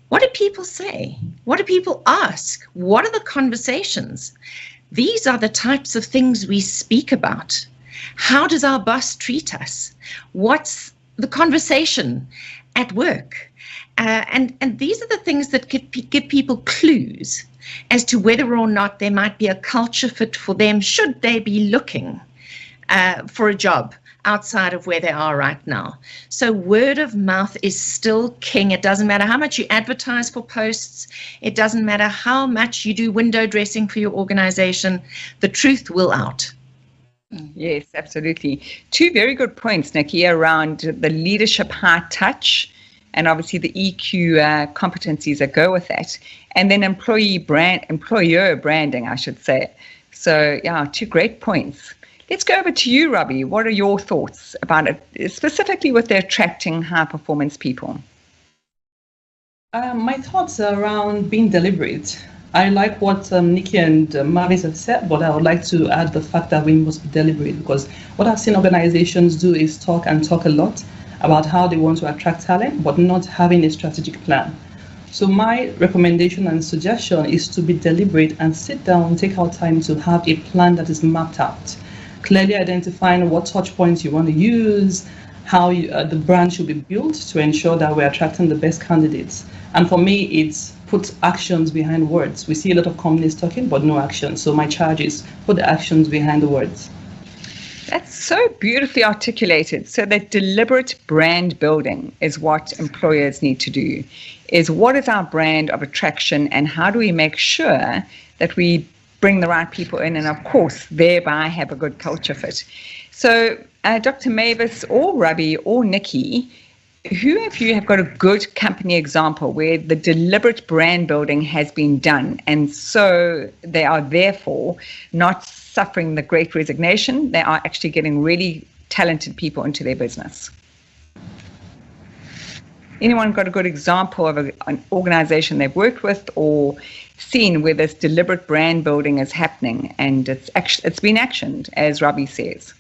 what do people say? What do people ask? What are the conversations? These are the types of things we speak about. How does our boss treat us? What's the conversation at work? And these are the things that give people clues as to whether or not there might be a culture fit for them should they be looking for a job outside of where they are right now. So word of mouth is still king. It doesn't matter how much you advertise for posts. It doesn't matter how much you do window dressing for your organization. The truth will out. Yes, absolutely. Two very good points, Nikki, around the leadership high touch and obviously the EQ competencies that go with that, and then employer branding, I should say. So, yeah, two great points. Let's go over to you, Robbie. What are your thoughts about it, specifically with the attracting high-performance people? My thoughts are around being deliberate. I like what Nikki and Mavis have said, but I would like to add the fact that we must be deliberate, because what I've seen organizations do is talk a lot about how they want to attract talent, but not having a strategic plan. So my recommendation and suggestion is to be deliberate and sit down, take our time to have a plan that is mapped out, clearly identifying what touch points you want to use, how the brand should be built to ensure that we're attracting the best candidates. And for me, it's put actions behind words. We see a lot of companies talking, but no action. So my charge is put the actions behind the words. That's so beautifully articulated. So that deliberate brand building is what employers need to do, is what is our brand of attraction and how do we make sure that we bring the right people in and, of course, thereby have a good culture fit. So Dr. Mavis or Robbie or Nikki, who of you have got a good company example where the deliberate brand building has been done and so they are therefore not suffering the great resignation, they are actually getting really talented people into their business? Anyone got a good example of an organization they've worked with or seen where this deliberate brand building is happening and it's been actioned, as Robbie says?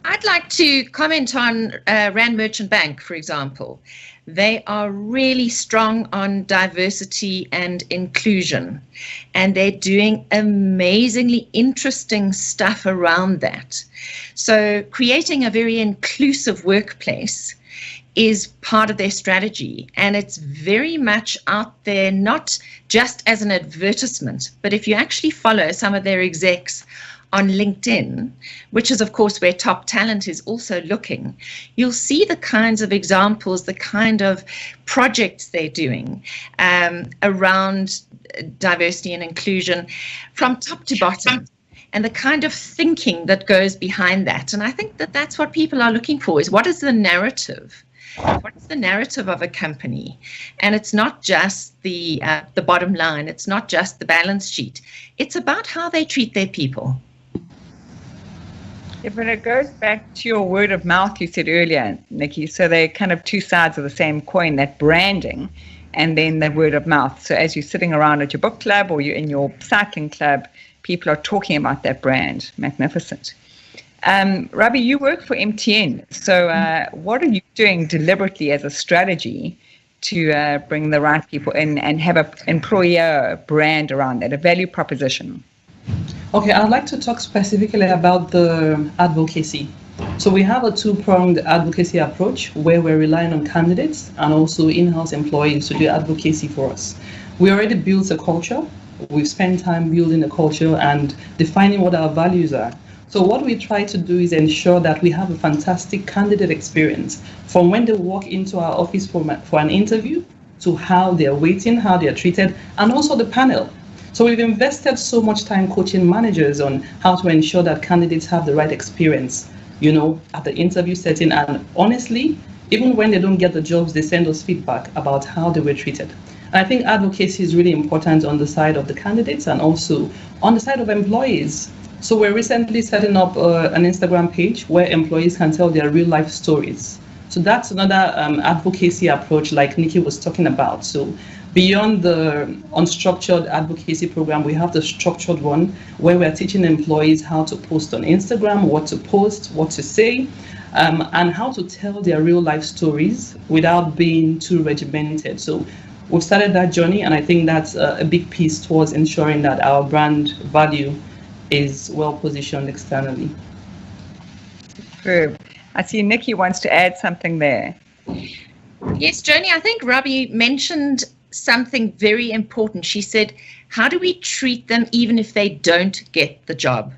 I'd like to comment on Rand Merchant Bank, for example. They are really strong on diversity and inclusion, and they're doing amazingly interesting stuff around that. So creating a very inclusive workplace is part of their strategy, and it's very much out there, not just as an advertisement, but if you actually follow some of their execs on LinkedIn, which is, of course, where top talent is also looking, you'll see the kinds of examples, the kind of projects they're doing around diversity and inclusion from top to bottom, and the kind of thinking that goes behind that. And I think that that's what people are looking for, is what is the narrative? What is the narrative of a company? And it's not just the bottom line. It's not just the balance sheet. It's about how they treat their people. Yeah, but it goes back to your word of mouth you said earlier, Nikki. So they're kind of two sides of the same coin, that branding and then the word of mouth. So as you're sitting around at your book club or you're in your cycling club, people are talking about that brand. Magnificent. Robbie, you work for MTN. So what are you doing deliberately as a strategy to bring the right people in and have an employer brand around that, a value proposition? Okay, I'd like to talk specifically about the advocacy. So we have a two-pronged advocacy approach where we're relying on candidates and also in-house employees to do advocacy for us. We already built a culture. We've spent time building a culture and defining what our values are. So what we try to do is ensure that we have a fantastic candidate experience from when they walk into our office for an interview to how they're waiting, how they're treated, and also the panel. So we've invested so much time coaching managers on how to ensure that candidates have the right experience at the interview setting. And honestly, even when they don't get the jobs, they send us feedback about how they were treated. And I think advocacy is really important on the side of the candidates and also on the side of employees. So we're recently setting up an Instagram page where employees can tell their real life stories. So that's another advocacy approach like Nikki was talking about. So beyond the unstructured advocacy program, we have the structured one where we're teaching employees how to post on Instagram, what to post, what to say, and how to tell their real life stories without being too regimented. So we've started that journey, and I think that's a big piece towards ensuring that our brand value is well positioned externally. Superb. I see Nikki wants to add something there. Yes, Joni, I think Robbie mentioned something very important. She said, how do we treat them even if they don't get the job?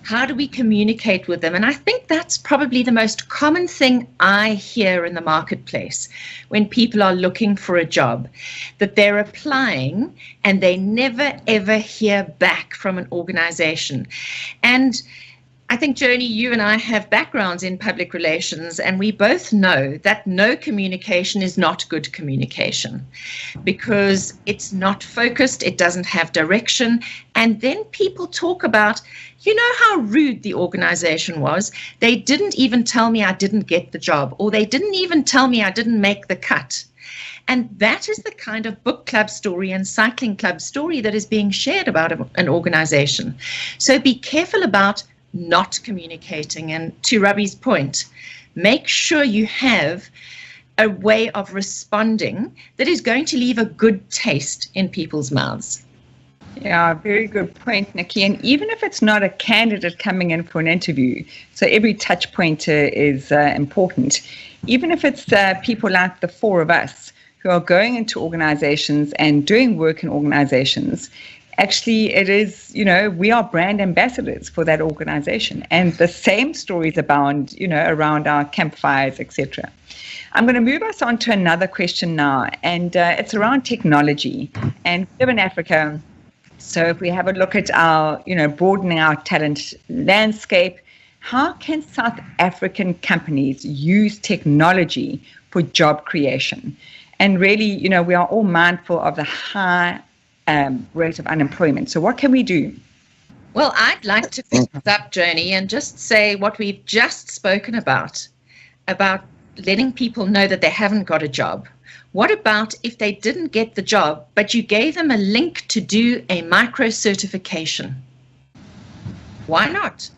How do we communicate with them? And I think that's probably the most common thing I hear in the marketplace when people are looking for a job, that they're applying and they never, ever hear back from an organization. And I think, Joni, you and I have backgrounds in public relations, and we both know that no communication is not good communication because it's not focused, it doesn't have direction, and then people talk about, how rude the organization was. They didn't even tell me I didn't get the job, or they didn't even tell me I didn't make the cut. And that is the kind of book club story and cycling club story that is being shared about an organization. So be careful about not communicating. And to Robbie's point, make sure you have a way of responding that is going to leave a good taste in people's mouths. Yeah, very good point, Nikki. And even if it's not a candidate coming in for an interview, so every touch point is important. Even if it's people like the four of us who are going into organizations and doing work in organizations, actually, it is, we are brand ambassadors for that organization. And the same stories abound, around our campfires, etc. I'm going to move us on to another question now, and it's around technology. And we live in Africa, so if we have a look at our, broadening our talent landscape, how can South African companies use technology for job creation? And really, we are all mindful of the high rate of unemployment. So what can we do? Well, I'd like to pick this up, Joni, and just say what we've just spoken about letting people know that they haven't got a job. What about if they didn't get the job, but you gave them a link to do a micro certification? Why not?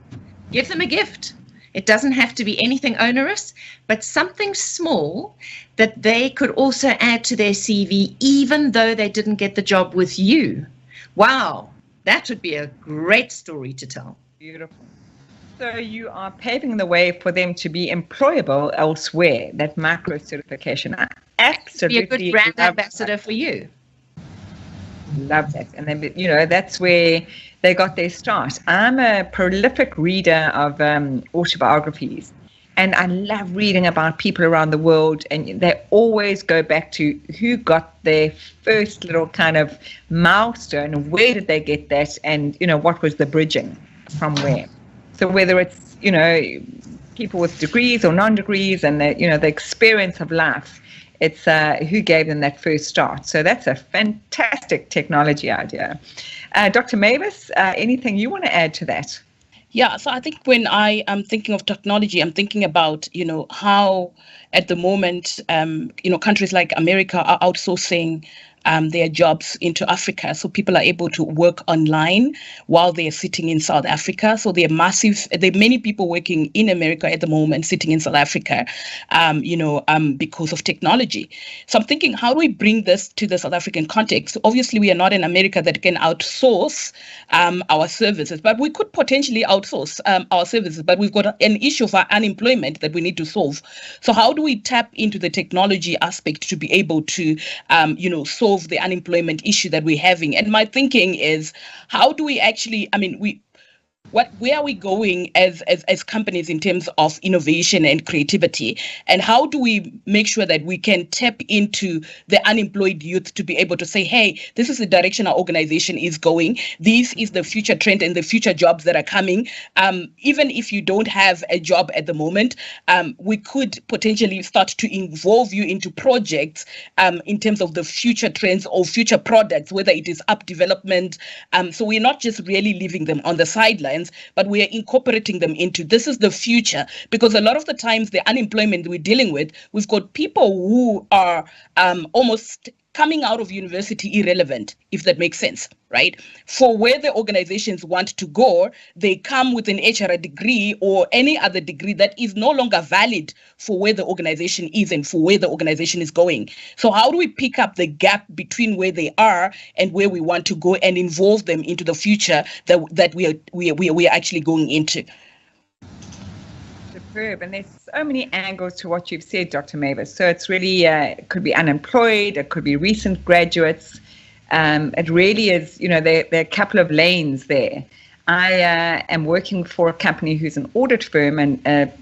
Give them a gift. It doesn't have to be anything onerous, but something small that they could also add to their CV, even though they didn't get the job with you. Wow, that would be a great story to tell. Beautiful. So you are paving the way for them to be employable elsewhere, that micro certification. I absolutely be a good brand ambassador for you. Love that. And then, that's where they got their start. I'm a prolific reader of autobiographies, and I love reading about people around the world, and they always go back to who got their first little kind of milestone, and where did they get that, and, what was the bridging from where. So whether it's, people with degrees or non-degrees and, the experience of life, it's who gave them that first start. So that's a fantastic technology idea. Dr. Mavis, anything you want to add to that? Yeah, so I think when I am thinking of technology, I'm thinking about, how at the moment, countries like America are outsourcing their jobs into Africa. So people are able to work online while they're sitting in South Africa. So there are many people working in America at the moment, sitting in South Africa, because of technology. So I'm thinking, how do we bring this to the South African context? Obviously, we are not in America that can outsource our services, but we could potentially outsource our services, but we've got an issue of unemployment that we need to solve. So how do we tap into the technology aspect to be able to, solve the unemployment issue that we're having? And my thinking is, how do we actually, where are we going as companies in terms of innovation and creativity, and how do we make sure that we can tap into the unemployed youth to be able to say, hey, this is the direction our organization is going, this is the future trend and the future jobs that are coming. Even if you don't have a job at the moment, we could potentially start to involve you into projects in terms of the future trends or future products, whether it is app development. So we're not just really leaving them on the sidelines, but we are incorporating them into this is the future, because a lot of the times the unemployment we're dealing with, we've got people who are almost coming out of university irrelevant, if that makes sense, right? For where the organizations want to go, they come with an HR degree or any other degree that is no longer valid for where the organization is and for where the organization is going. So how do we pick up the gap between where they are and where we want to go and involve them into the future that we are actually going into? Superb. And there's so many angles to what you've said, Dr. Mavis. So it's really, it could be unemployed, it could be recent graduates. It really is, there are a couple of lanes there. I am working for a company who's an audit firm and a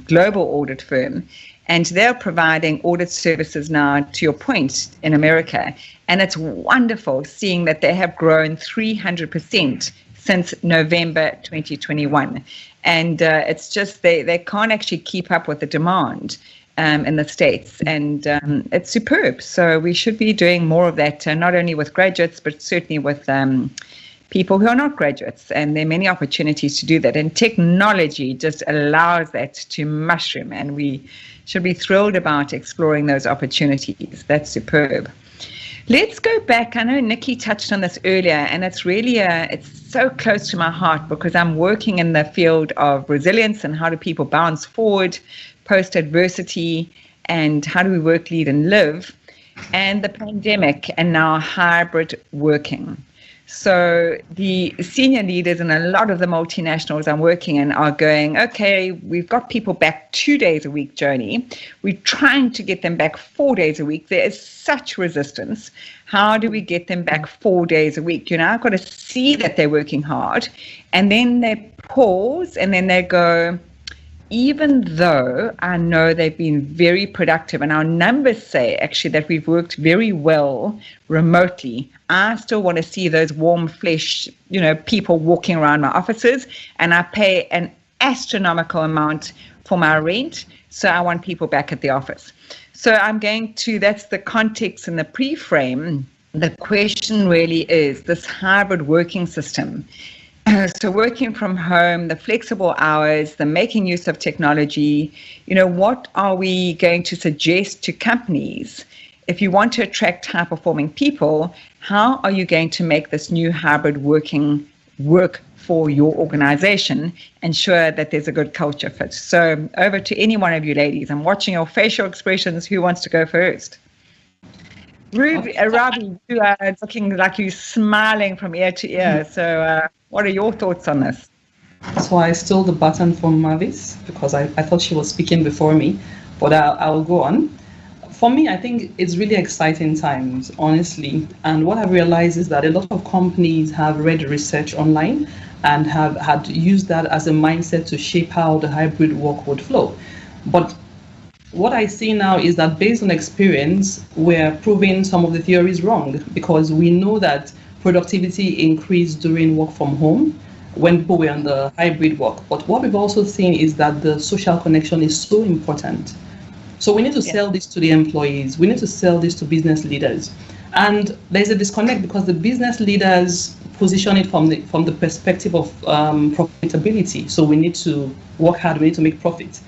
global audit firm, and they're providing audit services now, to your point, in America. And it's wonderful seeing that they have grown 300% since November 2021. And it's just they can't actually keep up with the demand in the States. And it's superb. So we should be doing more of that, not only with graduates, but certainly with people who are not graduates. And there are many opportunities to do that. And technology just allows that to mushroom. And we should be thrilled about exploring those opportunities. That's superb. Let's go back. I know Nikki touched on this earlier, and it's really it's so close to my heart because I'm working in the field of resilience and how do people bounce forward post-adversity and how do we work, lead, and live, and the pandemic and now hybrid working. So the senior leaders in a lot of the multinationals I'm working in are going, okay, we've got people back 2 days a week, Joni. We're trying to get them back 4 days a week. There is such resistance. How do we get them back 4 days a week? I've got to see that they're working hard. And then they pause and then they go, even though I know they've been very productive and our numbers say actually that we've worked very well remotely, I still want to see those warm flesh, people walking around my offices, and I pay an astronomical amount for my rent. So I want people back at the office. So that's the context and the pre-frame. The question really is this hybrid working system. So working from home, the flexible hours, the making use of technology, what are we going to suggest to companies? If you want to attract high-performing people, how are you going to make this new hybrid working work for your organization? Ensure that there's a good culture fit. So over to any one of you ladies. I'm watching your facial expressions. Who wants to go first? Ravi, you are looking like you're smiling from ear to ear. So what are your thoughts on this? So I stole the button from Mavis because I thought she was speaking before me, but I'll go on. For me, I think it's really exciting times, honestly. And what I've realized is that a lot of companies have read research online and have had used that as a mindset to shape how the hybrid work would flow. But what I see now is that based on experience, we're proving some of the theories wrong, because we know that productivity increased during work from home when people were on the hybrid work. But what we've also seen is that the social connection is so important. So we need to sell this to the employees. We need to sell this to business leaders. And there's a disconnect because the business leaders position it from the perspective of profitability. So we need to work hard, we need to make profit.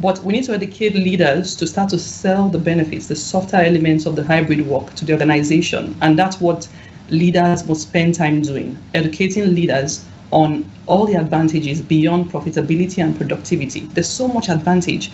But we need to educate leaders to start to sell the benefits, the softer elements of the hybrid work to the organization. And that's what leaders must spend time doing, educating leaders on all the advantages beyond profitability and productivity. There's so much advantage.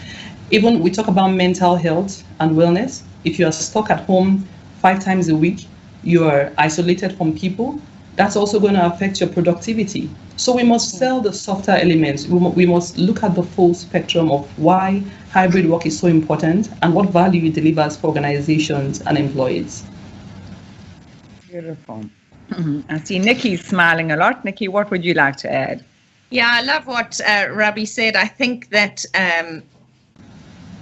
Even we talk about mental health and wellness. If you are stuck at home 5 times a week, you are isolated from people, that's also going to affect your productivity. So we must sell the softer elements. We must look at the full spectrum of why hybrid work is so important and what value it delivers for organizations and employees. Beautiful. I see Nikki smiling a lot. Nikki, what would you like to add? Yeah, I love what Robbie said. I think that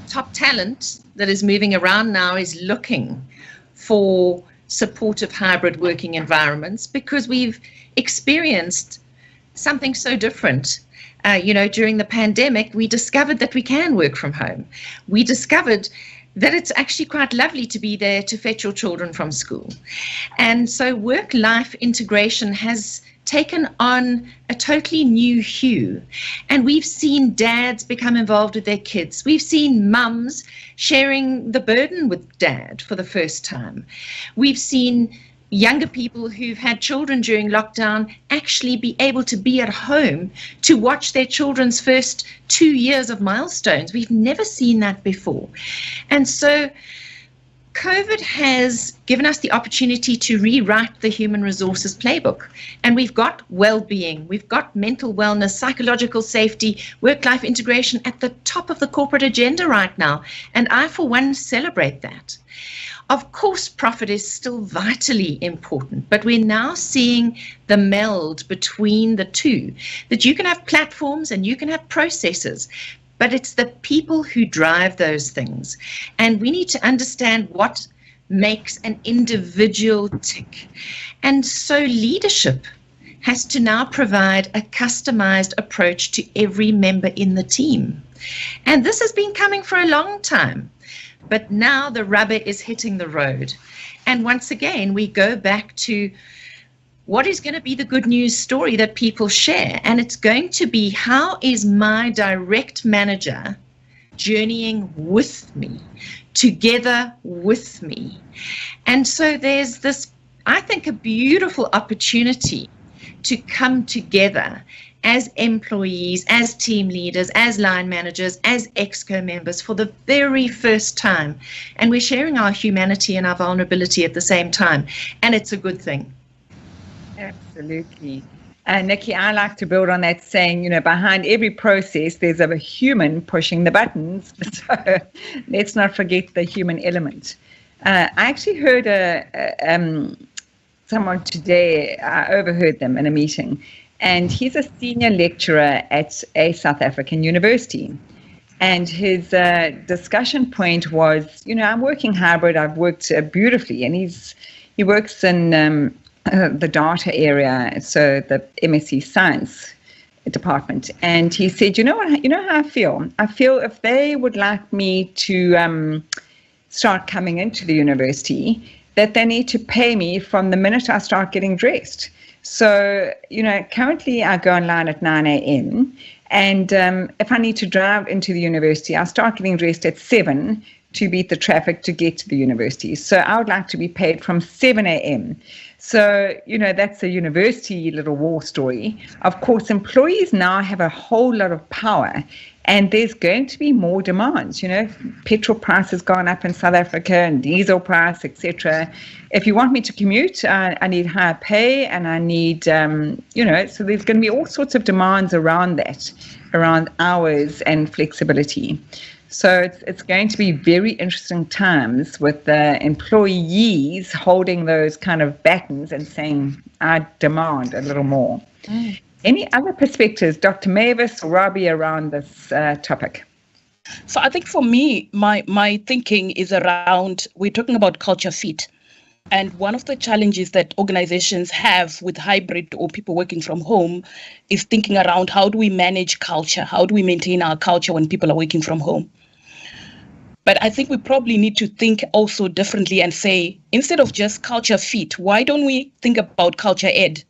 top talent that is moving around now is looking for supportive hybrid working environments because we've experienced something so different. During the pandemic, we discovered that we can work from home. We discovered that it's actually quite lovely to be there to fetch your children from school. And so work-life integration has taken on a totally new hue. And we've seen dads become involved with their kids. We've seen mums sharing the burden with dad for the first time. We've seen younger people who've had children during lockdown actually be able to be at home to watch their children's first 2 years of milestones. We've never seen that before. And so COVID has given us the opportunity to rewrite the human resources playbook. And we've got well-being, we've got mental wellness, psychological safety, work-life integration at the top of the corporate agenda right now. And I, for one, celebrate that. Of course, profit is still vitally important, but we're now seeing the meld between the two, that you can have platforms and you can have processes, but it's the people who drive those things. And we need to understand what makes an individual tick. And so leadership has to now provide a customized approach to every member in the team. And this has been coming for a long time. But now the rubber is hitting the road. And once again, we go back to what is going to be the good news story that people share. And it's going to be, how is my direct manager journeying with me, together with me? And so there's this, I think, a beautiful opportunity to come together as employees, as team leaders, as line managers, as ExCo members for the very first time. And we're sharing our humanity and our vulnerability at the same time. And it's a good thing. Absolutely. Nikki, I like to build on that saying, behind every process, there's a human pushing the buttons. So let's not forget the human element. I actually heard someone today, I overheard them in a meeting, and he's a senior lecturer at a South African university. And his discussion point was, I'm working hybrid, I've worked beautifully. And he works in the data area, so the MSc Science department. And he said, you know how I feel? I feel if they would like me to start coming into the university, that they need to pay me from the minute I start getting dressed. So, currently I go online at 9 a.m. and if I need to drive into the university, I start getting dressed at 7 to beat the traffic to get to the university. So I would like to be paid from 7 a.m. So, that's a university little war story. Of course, employees now have a whole lot of power, and there's going to be more demands. Petrol price has gone up in South Africa, and diesel price, etc. If you want me to commute, I need higher pay, and I need, so there's going to be all sorts of demands around that, around hours and flexibility. So it's going to be very interesting times with the employees holding those kind of battens and saying, I demand a little more. Mm. Any other perspectives, Dr. Mavis or Robbie, around this topic? So I think for me, my thinking is around, we're talking about culture fit. And one of the challenges that organizations have with hybrid or people working from home is thinking around, how do we manage culture? How do we maintain our culture when people are working from home? But I think we probably need to think also differently and say, instead of just culture fit, why don't we think about culture ed?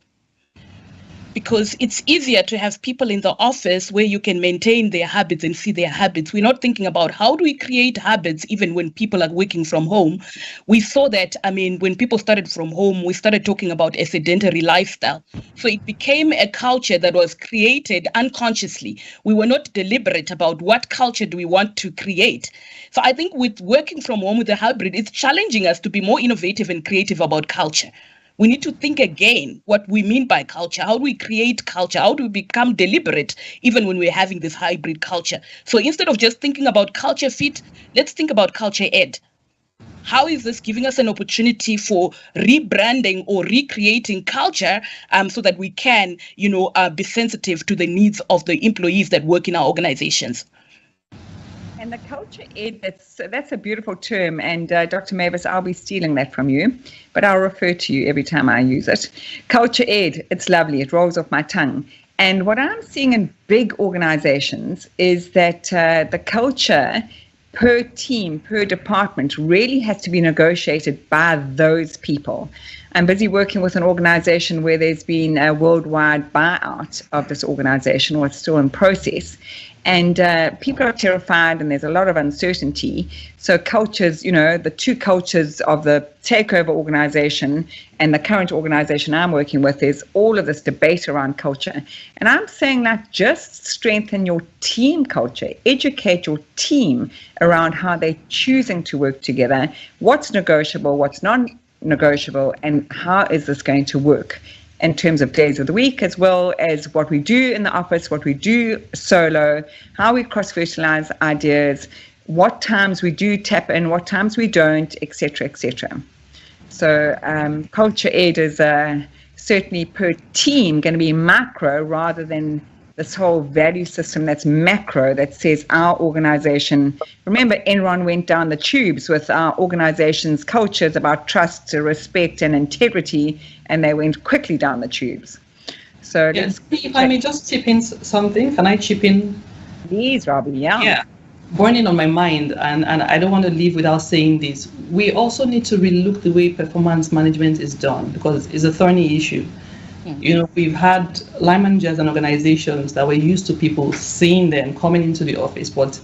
Because it's easier to have people in the office where you can maintain their habits and see their habits. We're not thinking about how do we create habits even when people are working from home. We saw that, when people started from home, we started talking about a sedentary lifestyle. So it became a culture that was created unconsciously. We were not deliberate about what culture do we want to create. So I think with working from home with the hybrid, it's challenging us to be more innovative and creative about culture. We need to think again what we mean by culture. How do we create culture? How do we become deliberate even when we're having this hybrid culture? So instead of just thinking about culture fit, let's think about culture ed. how is this giving us an opportunity for rebranding or recreating culture so that we can, be sensitive to the needs of the employees that work in our organizations? And the culture ed, that's a beautiful term. And Dr. Mavis, I'll be stealing that from you, but I'll refer to you every time I use it. Culture ed, it's lovely. It rolls off my tongue. And what I'm seeing in big organizations is that the culture per team, per department really has to be negotiated by those people. I'm busy working with an organization where there's been a worldwide buyout of this organization, or it's still in process. And people are terrified, and there's a lot of uncertainty. So cultures, the two cultures of the takeover organization and the current organization I'm working with, is all of this debate around culture. And I'm saying that just strengthen your team culture, educate your team around how they're choosing to work together, what's negotiable, what's non-negotiable, and how is this going to work in terms of days of the week, as well as what we do in the office, what we do solo, how we cross-fertilize ideas, what times we do tap in, what times we don't, etc., etc. So culture ed is certainly per team going to be macro rather than this whole value system that's macro, that says our organization. Remember, Enron went down the tubes with our organization's cultures about trust, respect, and integrity, and they went quickly down the tubes. So yes, if I may just chip in something, can I chip in? Please, Robbie, Yeah. Burning on my mind, and I don't want to leave without saying this. We also need to relook the way performance management is done, because it's a thorny issue. We've had line managers and organizations that were used to people seeing them coming into the office, but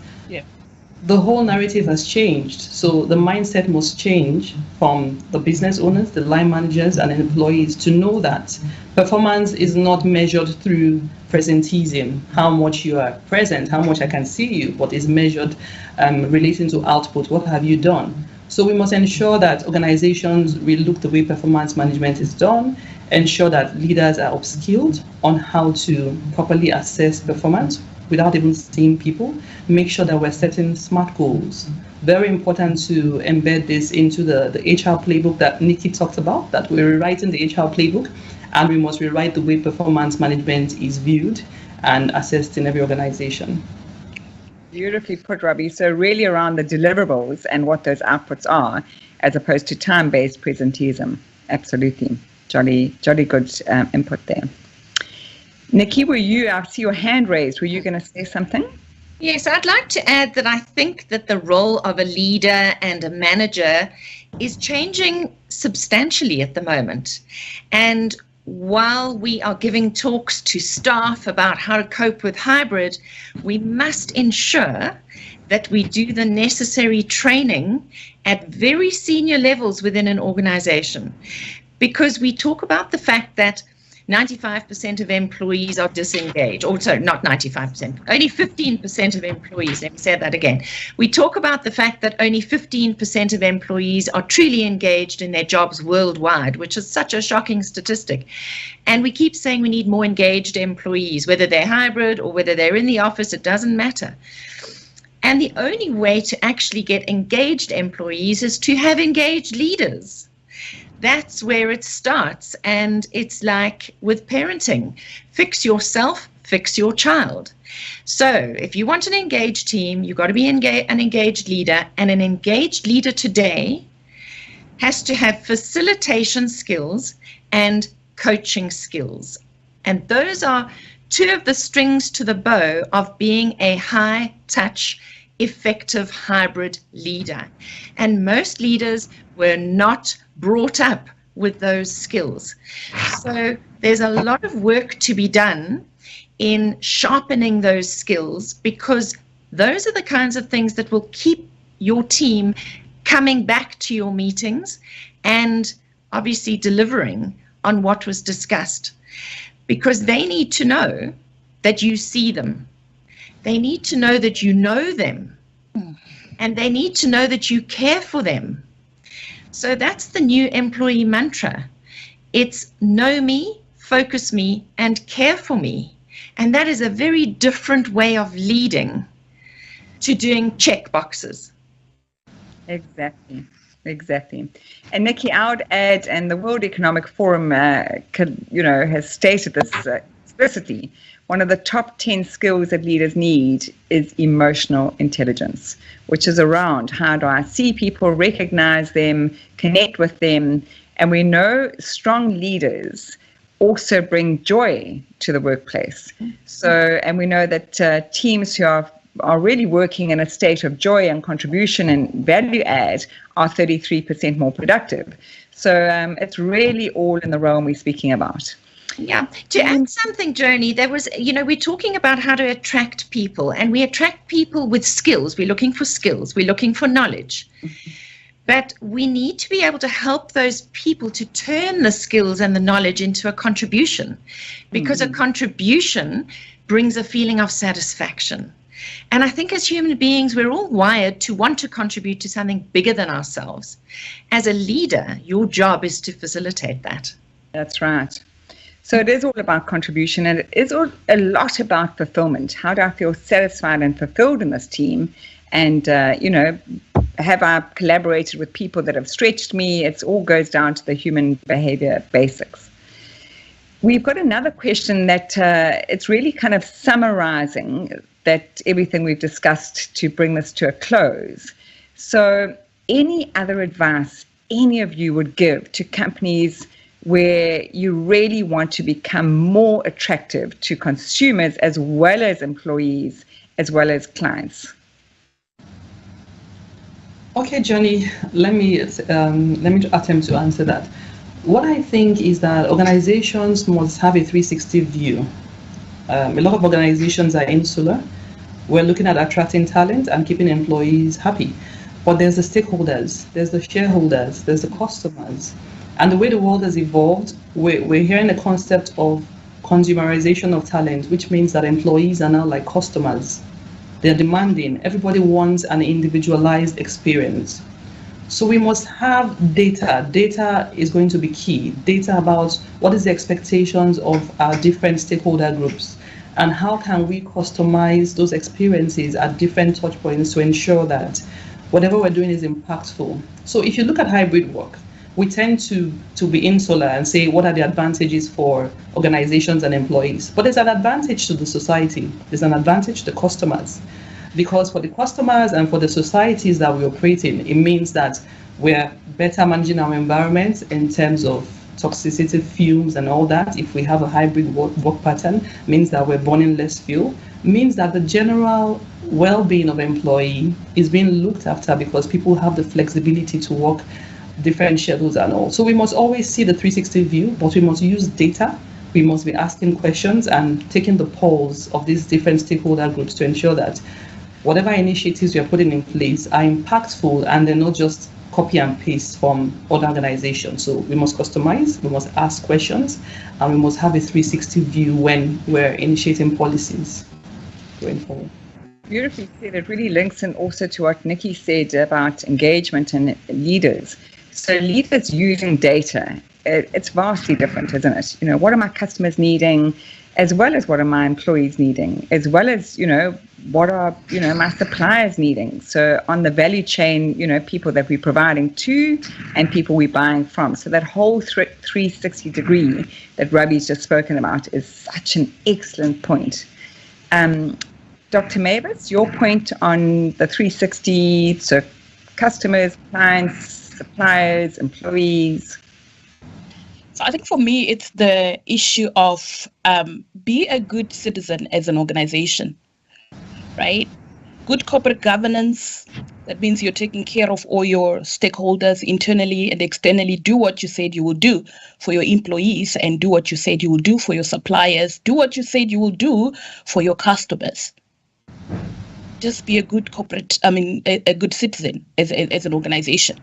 the whole narrative has changed. So the mindset must change from the business owners, the line managers, and employees to know that performance is not measured through presenteeism, how much you are present, how much I can see you, but is measured relating to output. What have you done? So we must ensure that organizations relook the way performance management is done, ensure that leaders are upskilled on how to properly assess performance without even seeing people, make sure that we're setting SMART goals. Very important to embed this into the HR playbook that Nikki talked about, that we're rewriting the HR playbook, and we must rewrite the way performance management is viewed and assessed in every organization. Beautifully put, Robbie. So really around the deliverables and what those outputs are, as opposed to time-based presenteeism. Absolutely. Jolly good input there. Nikki, I see your hand raised. Were you going to say something? Yes, I'd like to add that I think that the role of a leader and a manager is changing substantially at the moment. And while we are giving talks to staff about how to cope with hybrid, we must ensure that we do the necessary training at very senior levels within an organization. Because we talk about the fact that 95% of employees are disengaged. Also, not 95%, only 15% of employees. Let me say that again. We talk about the fact that only 15% of employees are truly engaged in their jobs worldwide, which is such a shocking statistic. And we keep saying we need more engaged employees, whether they're hybrid or whether they're in the office, it doesn't matter. And the only way to actually get engaged employees is to have engaged leaders. That's where it starts. And it's like with parenting, fix yourself, fix your child. So if you want an engaged team, you've got to be an engaged leader. And an engaged leader today has to have facilitation skills and coaching skills. And those are two of the strings to the bow of being a high touch, effective hybrid leader. And most leaders were not brought up with those skills. So there's a lot of work to be done in sharpening those skills, because those are the kinds of things that will keep your team coming back to your meetings and obviously delivering on what was discussed, because they need to know that you see them. They need to know that you know them, and they need to know that you care for them. So that's the new employee mantra. It's know me, focus me, and care for me. And that is a very different way of leading to doing check boxes. Exactly. Exactly. And Nikki, I would add, and the World Economic Forum, has stated this explicitly, one of the top 10 skills that leaders need is emotional intelligence, which is around how do I see people, recognize them, connect with them. And we know strong leaders also bring joy to the workplace. So, and we know that teams who are really working in a state of joy and contribution and value add are 33% more productive. So it's really all in the realm we're speaking about. Yeah. To add something, Joni, there was, we're talking about how to attract people, and we attract people with skills. We're looking for skills. We're looking for knowledge. But we need to be able to help those people to turn the skills and the knowledge into a contribution, because a contribution brings a feeling of satisfaction. And I think as human beings, we're all wired to want to contribute to something bigger than ourselves. As a leader, your job is to facilitate that. That's right. So it is all about contribution, and it is a lot about fulfillment. How do I feel satisfied and fulfilled in this team? And, have I collaborated with people that have stretched me? It all goes down to the human behavior basics. We've got another question that it's really kind of summarizing that everything we've discussed to bring this to a close. So any other advice any of you would give to companies where you really want to become more attractive to consumers as well as employees, as well as clients? Okay, Joni, let me attempt to answer that. What I think is that organizations must have a 360 view. A lot of organizations are insular. We're looking at attracting talent and keeping employees happy. But there's the stakeholders, there's the shareholders, there's the customers. And the way the world has evolved, we're hearing the concept of consumerization of talent, which means that employees are now like customers. They're demanding. Everybody wants an individualized experience. So we must have data. Data is going to be key. Data about what is the expectations of our different stakeholder groups, and how can we customize those experiences at different touch points to ensure that whatever we're doing is impactful. So if you look at hybrid work, we tend to be insular and say, what are the advantages for organizations and employees? But there's an advantage to the society. There's an advantage to customers. Because for the customers and for the societies that we operate in, it means that we're better managing our environment in terms of toxicity, fumes and all that. If we have a hybrid work pattern, means that we're burning less fuel, means that the general well-being of employee is being looked after because people have the flexibility to work different schedules and all. So we must always see the 360 view, but we must use data. We must be asking questions and taking the pulse of these different stakeholder groups to ensure that whatever initiatives we are putting in place are impactful and they're not just copy and paste from other organizations. So we must customize, we must ask questions, and we must have a 360 view when we're initiating policies going forward. Beautifully said. It really links in also to what Nikki said about engagement and leaders. So leaders using data, it's vastly different, isn't it? What are my customers needing, as well as what are my employees needing, as well as, what are, my suppliers needing. So on the value chain, people that we're providing to and people we're buying from. So that whole 360 degree that Robbie's just spoken about is such an excellent point. Dr. Mavis, your point on the 360, so customers, clients, suppliers, employees. So I think for me, it's the issue of be a good citizen as an organization, right? Good corporate governance. That means you're taking care of all your stakeholders internally and externally. Do what you said you will do for your employees and do what you said you will do for your suppliers. Do what you said you will do for your customers. Just be a good a good citizen as an organization.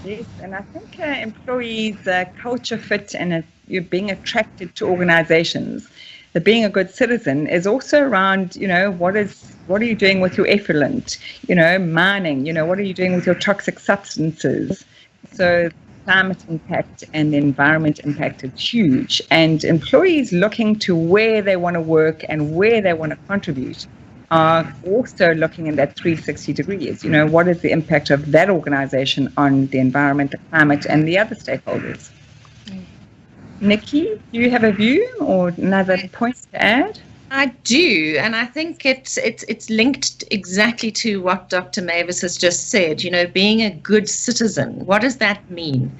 Yes, and I think employees, culture fit and you're being attracted to organizations. The being a good citizen is also around, what are you doing with your effluent, mining, what are you doing with your toxic substances? So climate impact and the environment impact is huge. And employees looking to where they want to work and where they want to contribute are also looking in that 360 degrees. What is the impact of that organization on the environment, the climate, and the other stakeholders? Nikki, do you have a view or another point to add? I do, and I think it's linked exactly to what Dr. Mavis has just said. Being a good citizen. What does that mean?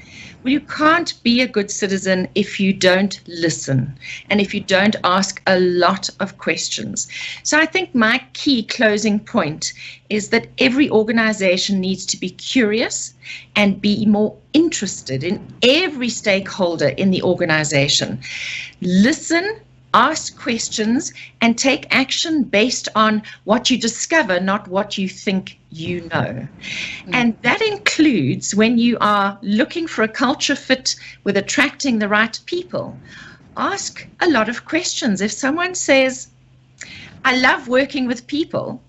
Well, you can't be a good citizen if you don't listen and if you don't ask a lot of questions. So I think my key closing point is that every organization needs to be curious and be more interested in every stakeholder in the organization. Listen, ask questions, and take action based on what you discover, not what you think you know. And that includes when you are looking for a culture fit with attracting the right people. Ask a lot of questions. If someone says, I love working with people,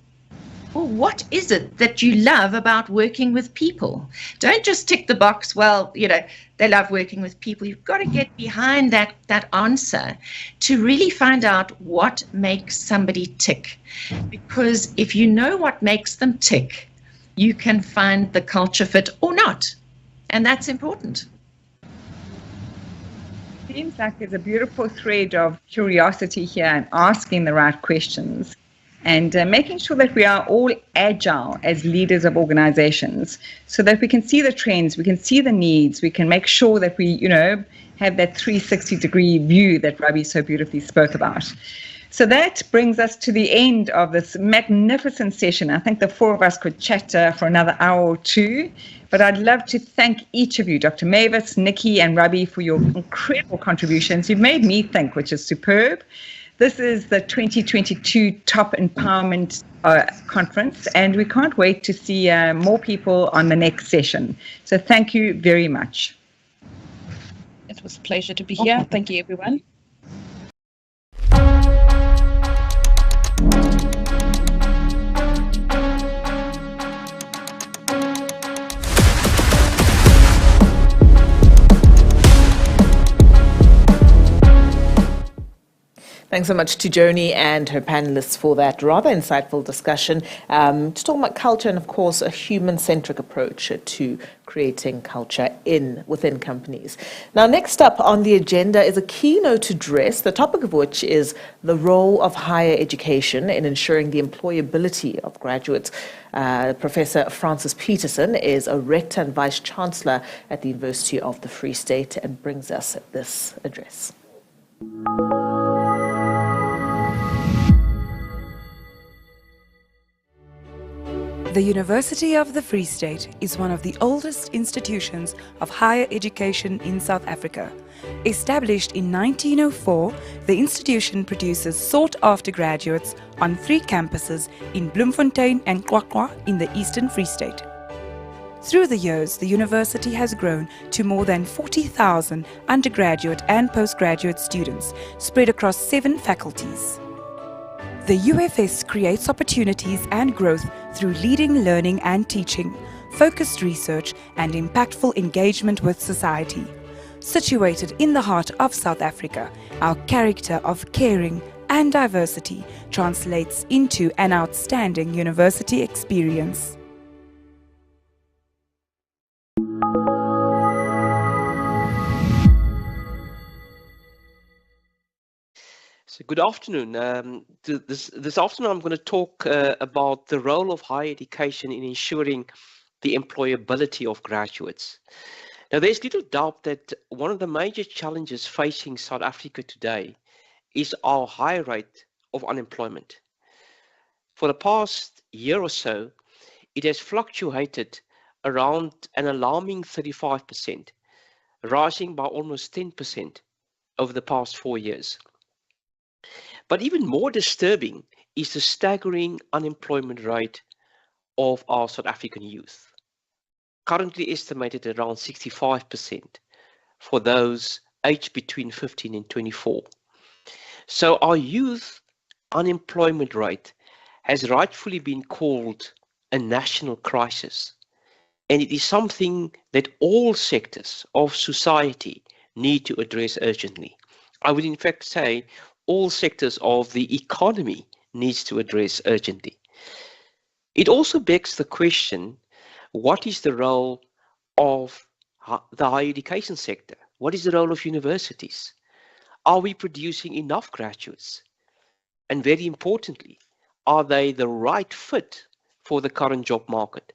well, what is it that you love about working with people? Don't just tick the box, well, they love working with people. You've got to get behind that answer to really find out what makes somebody tick. Because if you know what makes them tick, you can find the culture fit or not. And that's important. Seems like there's a beautiful thread of curiosity here and asking the right questions. And making sure that we are all agile as leaders of organizations so that we can see the trends, we can see the needs, we can make sure that we, have that 360-degree view that Rabi so beautifully spoke about. So that brings us to the end of this magnificent session. I think the four of us could chat for another hour or two, but I'd love to thank each of you, Dr. Mavis, Nikki, and Rabi, for your incredible contributions. You've made me think, which is superb. This is the 2022 Top Empowerment Conference, and we can't wait to see more people on the next session. So thank you very much. It was a pleasure to be here. Thank you, everyone. Thanks so much to Joni and her panelists for that rather insightful discussion. Just talking about culture and, of course, a human-centric approach to creating culture within companies. Now, next up on the agenda is a keynote address, the topic of which is the role of higher education in ensuring the employability of graduates. Professor Francis Peterson is a rector and vice-chancellor at the University of the Free State and brings us this address. The University of the Free State is one of the oldest institutions of higher education in South Africa. Established in 1904, the institution produces sought-after graduates on 3 campuses in Bloemfontein and QwaQwa in the Eastern Free State. Through the years, the university has grown to more than 40,000 undergraduate and postgraduate students spread across 7 faculties. The UFS creates opportunities and growth through leading learning and teaching, focused research, and impactful engagement with society. Situated in the heart of South Africa, our character of caring and diversity translates into an outstanding university experience. So good afternoon. This afternoon I'm going to talk about the role of higher education in ensuring the employability of graduates. Now, there's little doubt that one of the major challenges facing South Africa today is our high rate of unemployment. For the past year or so, it has fluctuated around an alarming 35%, rising by almost 10% over the past 4 years. But even more disturbing is the staggering unemployment rate of our South African youth, currently estimated at around 65% for those aged between 15 and 24. So our youth unemployment rate has rightfully been called a national crisis, and it is something that all sectors of society need to address urgently. I would in fact say all sectors of the economy needs to address urgently. It also begs the question, what is the role of the higher education sector? What is the role of universities? Are we producing enough graduates? And very importantly, are they the right fit for the current job market?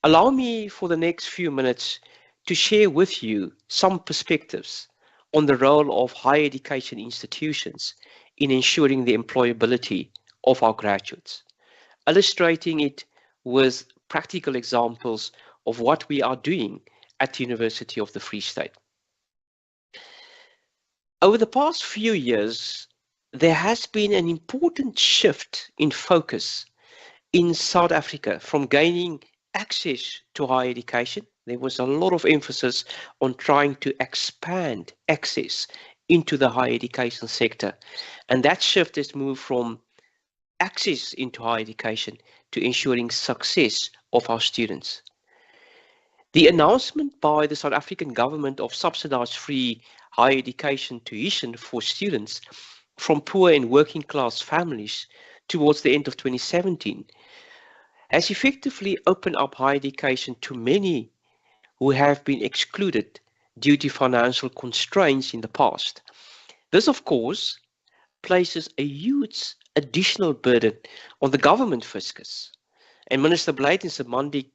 Allow me for the next few minutes to share with you some perspectives on the role of higher education institutions in ensuring the employability of our graduates, illustrating it with practical examples of what we are doing at the University of the Free State. Over the past few years, there has been an important shift in focus in South Africa from gaining access to higher education. There was a lot of emphasis on trying to expand access into the higher education sector. And that shift has moved from access into higher education to ensuring success of our students. The announcement by the South African government of subsidized free higher education tuition for students from poor and working class families towards the end of 2017 has effectively opened up higher education to many who have been excluded due to financial constraints in the past. This, of course, places a huge additional burden on the government fiscus. And Minister Blade Nzimande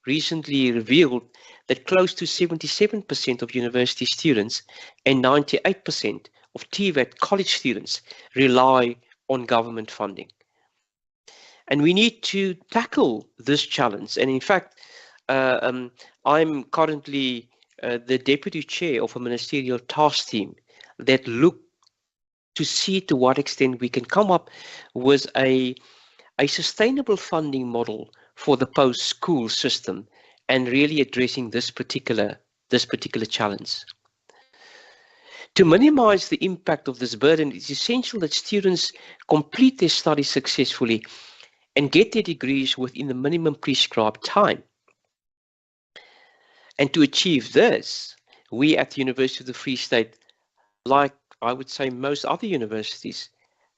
recently revealed that close to 77% of university students and 98% of TVET college students rely on government funding. And we need to tackle this challenge. And in fact, I'm currently the deputy chair of a ministerial task team that look to see to what extent we can come up with a sustainable funding model for the post-school system and really addressing this particular challenge. To minimize the impact of this burden, it's essential that students complete their studies successfully and get their degrees within the minimum prescribed time. And to achieve this, we at the University of the Free State, like I would say most other universities,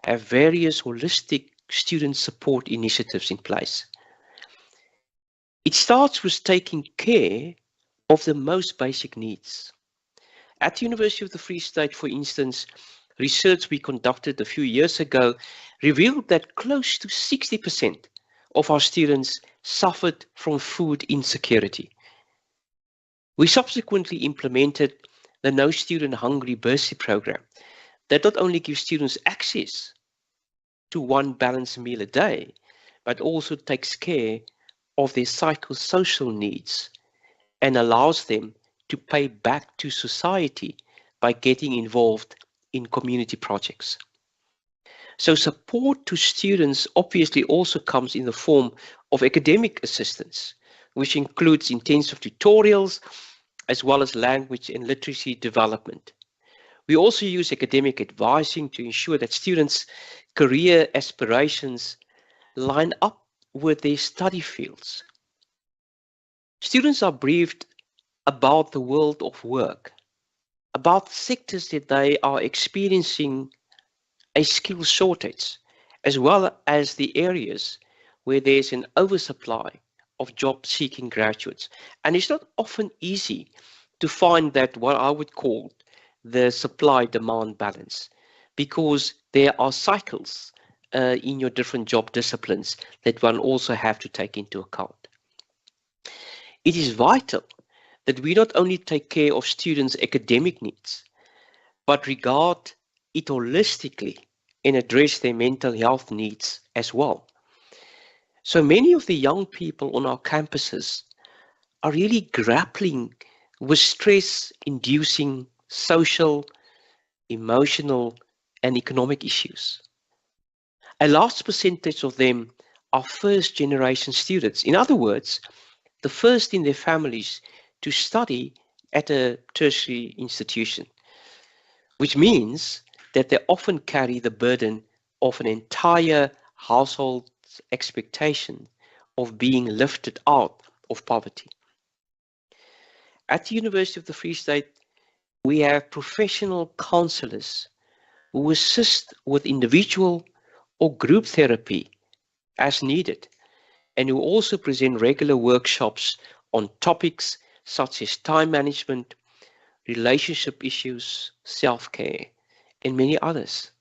have various holistic student support initiatives in place. It starts with taking care of the most basic needs. At the University of the Free State, for instance, research we conducted a few years ago revealed that close to 60% of our students suffered from food insecurity. We subsequently implemented the No Student Hungry Bursary program that not only gives students access to one balanced meal a day, but also takes care of their psychosocial needs and allows them to pay back to society by getting involved in community projects. So support to students obviously also comes in the form of academic assistance, which includes intensive tutorials as well as language and literacy development. We also use academic advising to ensure that students' career aspirations line up with their study fields. Students are briefed about the world of work, about sectors that they are experiencing a skill shortage, as well as the areas where there's an oversupply of job-seeking graduates. And it's not often easy to find that what I would call the supply-demand balance, because there are cycles in your different job disciplines that one also have to take into account. It is vital that we not only take care of students' academic needs, but regard it holistically and address their mental health needs as well. So many of the young people on our campuses are really grappling with stress-inducing social, emotional, and economic issues. A large percentage of them are first-generation students. In other words, the first in their families to study at a tertiary institution, which means that they often carry the burden of an entire household's expectation of being lifted out of poverty. At the University of the Free State, we have professional counselors who assist with individual or group therapy as needed, and will also present regular workshops on topics such as time management, relationship issues, self-care, and many others.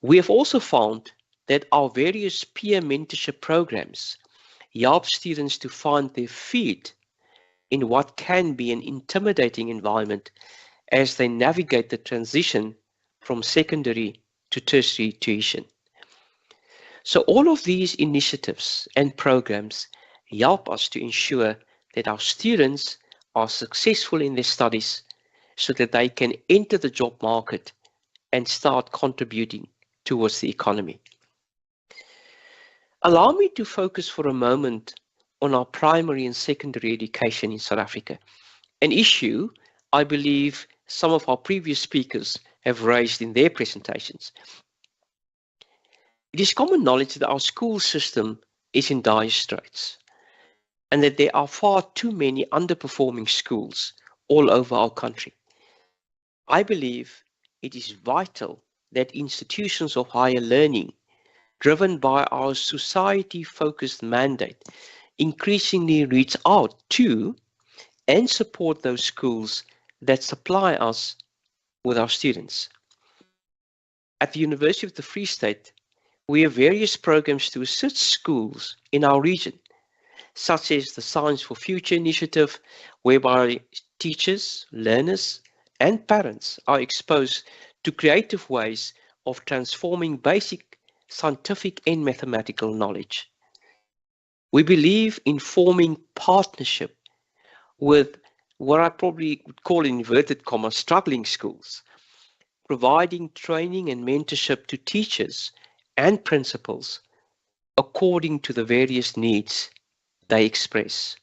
We have also found that our various peer mentorship programs help students to find their feet in what can be an intimidating environment as they navigate the transition from secondary to tertiary tuition. So all of these initiatives and programs help us to ensure that our students are successful in their studies so that they can enter the job market and start contributing towards the economy. Allow me to focus for a moment on our primary and secondary education in South Africa, an issue I believe some of our previous speakers have raised in their presentations. It is common knowledge that our school system is in dire straits and that there are far too many underperforming schools all over our country. I believe it is vital that institutions of higher learning, driven by our society-focused mandate, increasingly reach out to and support those schools that supply us with our students. At the University of the Free State, we have various programs to assist schools in our region, such as the Science for Future initiative, whereby teachers, learners, and parents are exposed to creative ways of transforming basic scientific and mathematical knowledge. We believe in forming partnership with what I probably would call in inverted commas struggling schools, providing training and mentorship to teachers and principals according to the various needs they express.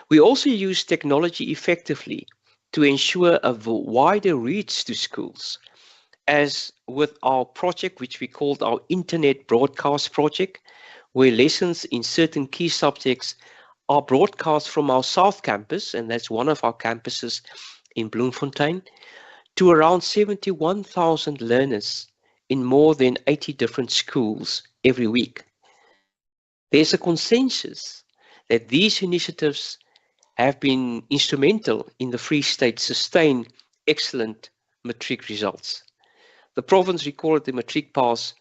We also use technology effectively to ensure a wider reach to schools, as with our project, which we called our Internet Broadcast Project, where lessons in certain key subjects are broadcast from our South Campus, and that's one of our campuses in Bloemfontein, to around 71,000 learners in more than 80 different schools every week. There's a consensus that these initiatives have been instrumental in the Free State sustain excellent matric results. The province recorded the matric pass,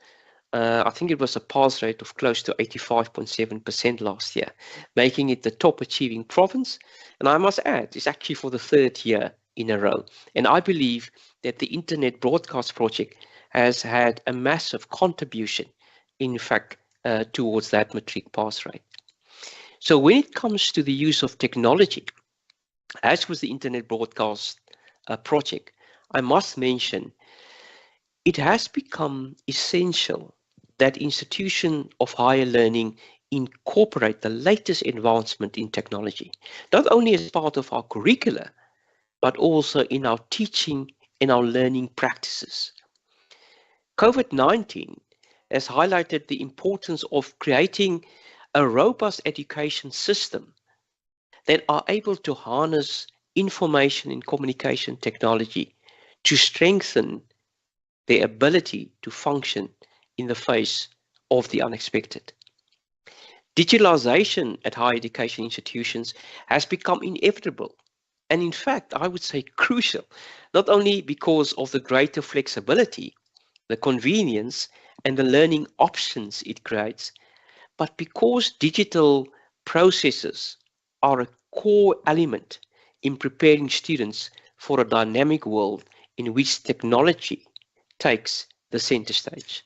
I think it was a pass rate of close to 85.7% last year, making it the top achieving province. And I must add, it's actually for the third year in a row. And I believe that the Internet Broadcast Project has had a massive contribution, in fact, towards that matric pass rate. So when it comes to the use of technology, as with the Internet Broadcast Project, I must mention it has become essential that institutions of higher learning incorporate the latest advancement in technology, not only as part of our curricula, but also in our teaching and our learning practices. COVID-19 has highlighted the importance of creating a robust education system that are able to harness information and communication technology to strengthen their ability to function in the face of the unexpected. Digitalization at higher education institutions has become inevitable, and in fact, I would say crucial, not only because of the greater flexibility, the convenience, and the learning options it creates, but because digital processes are a core element in preparing students for a dynamic world in which technology takes the center stage.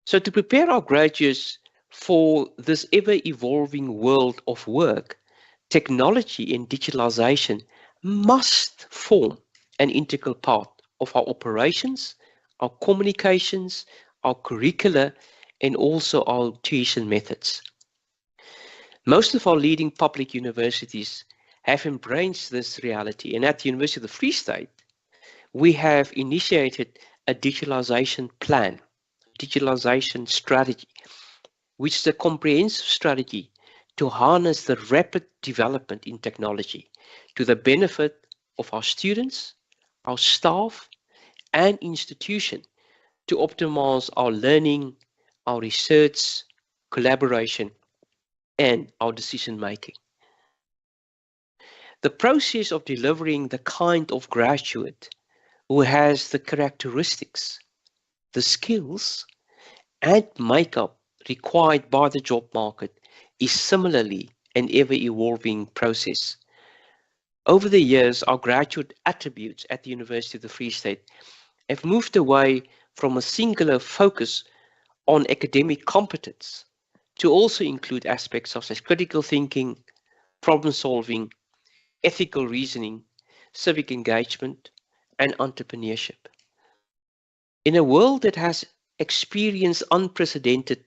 So to prepare our graduates for this ever-evolving world of work, technology and digitalization must form an integral part of our operations, our communications, our curricula, and also our tuition methods. Most of our leading public universities have embraced this reality, and at the University of the Free State, we have initiated a digitalization plan, digitalization strategy, which is a comprehensive strategy to harness the rapid development in technology to the benefit of our students, our staff, and institution to optimize our learning, our research, collaboration, and our decision making. The process of delivering the kind of graduate who has the characteristics, the skills, and makeup required by the job market is similarly an ever-evolving process. Over the years, our graduate attributes at the University of the Free State have moved away from a singular focus on academic competence to also include aspects such as critical thinking, problem solving, ethical reasoning, civic engagement, and entrepreneurship. In a world that has experienced unprecedented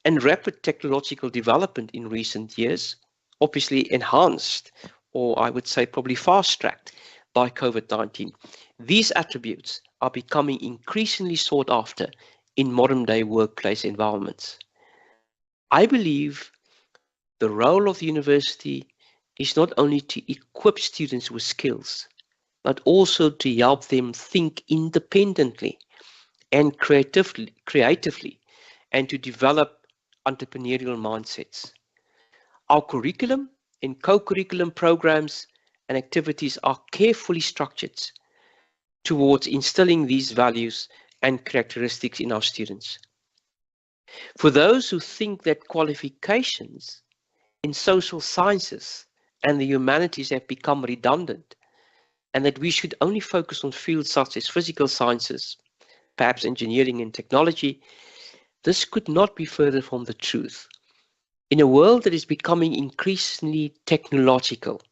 and rapid technological development in recent years, obviously enhanced, or I would say probably fast-tracked by COVID-19, these attributes are becoming increasingly sought after in modern-day workplace environments. I believe the role of the university is not only to equip students with skills, but also to help them think independently and creatively, and to develop entrepreneurial mindsets. Our curriculum and co-curriculum programs and activities are carefully structured towards instilling these values and characteristics in our students. For those who think that qualifications in social sciences and the humanities have become redundant, and that we should only focus on fields such as physical sciences, perhaps engineering and technology, this could not be further from the truth. In a world that is becoming increasingly technological,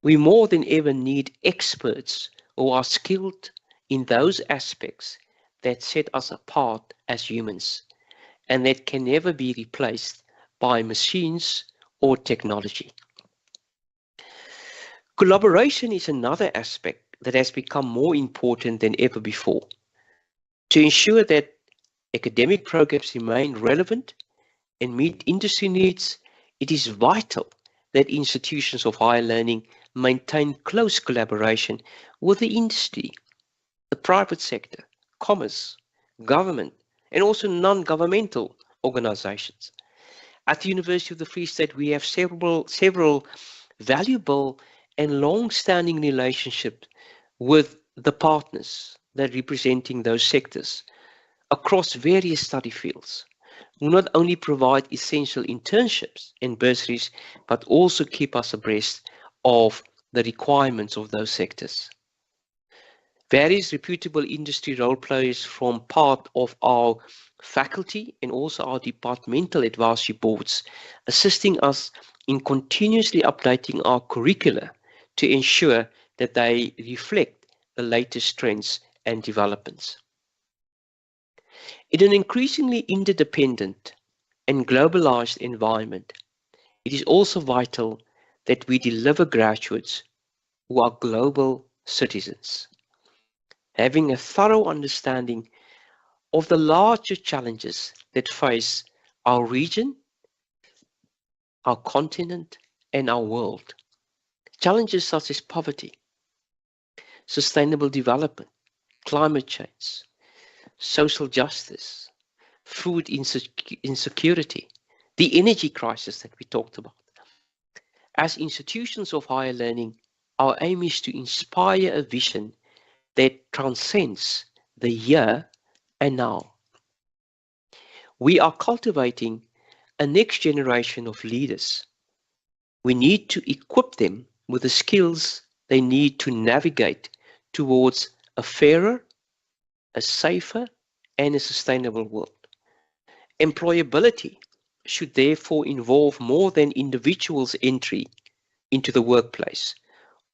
we more than ever need experts who are skilled in those aspects that set us apart as humans, and that can never be replaced by machines or technology. Collaboration is another aspect that has become more important than ever before. To ensure that academic programs remain relevant and meet industry needs, it is vital that institutions of higher learning maintain close collaboration with the industry, the private sector, commerce, government, and also non-governmental organizations. At the University of the Free State, we have several valuable and long-standing relationships with the partners that are representing those sectors across various study fields, who not only provide essential internships and bursaries, but also keep us abreast of the requirements of those sectors. Various reputable industry role players form part of our faculty and also our departmental advisory boards, assisting us in continuously updating our curricula to ensure that they reflect the latest trends and developments. In an increasingly interdependent and globalized environment, it is also vital that we deliver graduates who are global citizens, having a thorough understanding of the larger challenges that face our region, our continent, and our world. Challenges such as poverty, sustainable development, climate change, social justice, food insecurity, the energy crisis that we talked about. As institutions of higher learning, our aim is to inspire a vision that transcends the here and now. We are cultivating a next generation of leaders. We need to equip them with the skills they need to navigate towards a fairer, a safer, and a sustainable world. Employability should therefore involve more than individuals' entry into the workplace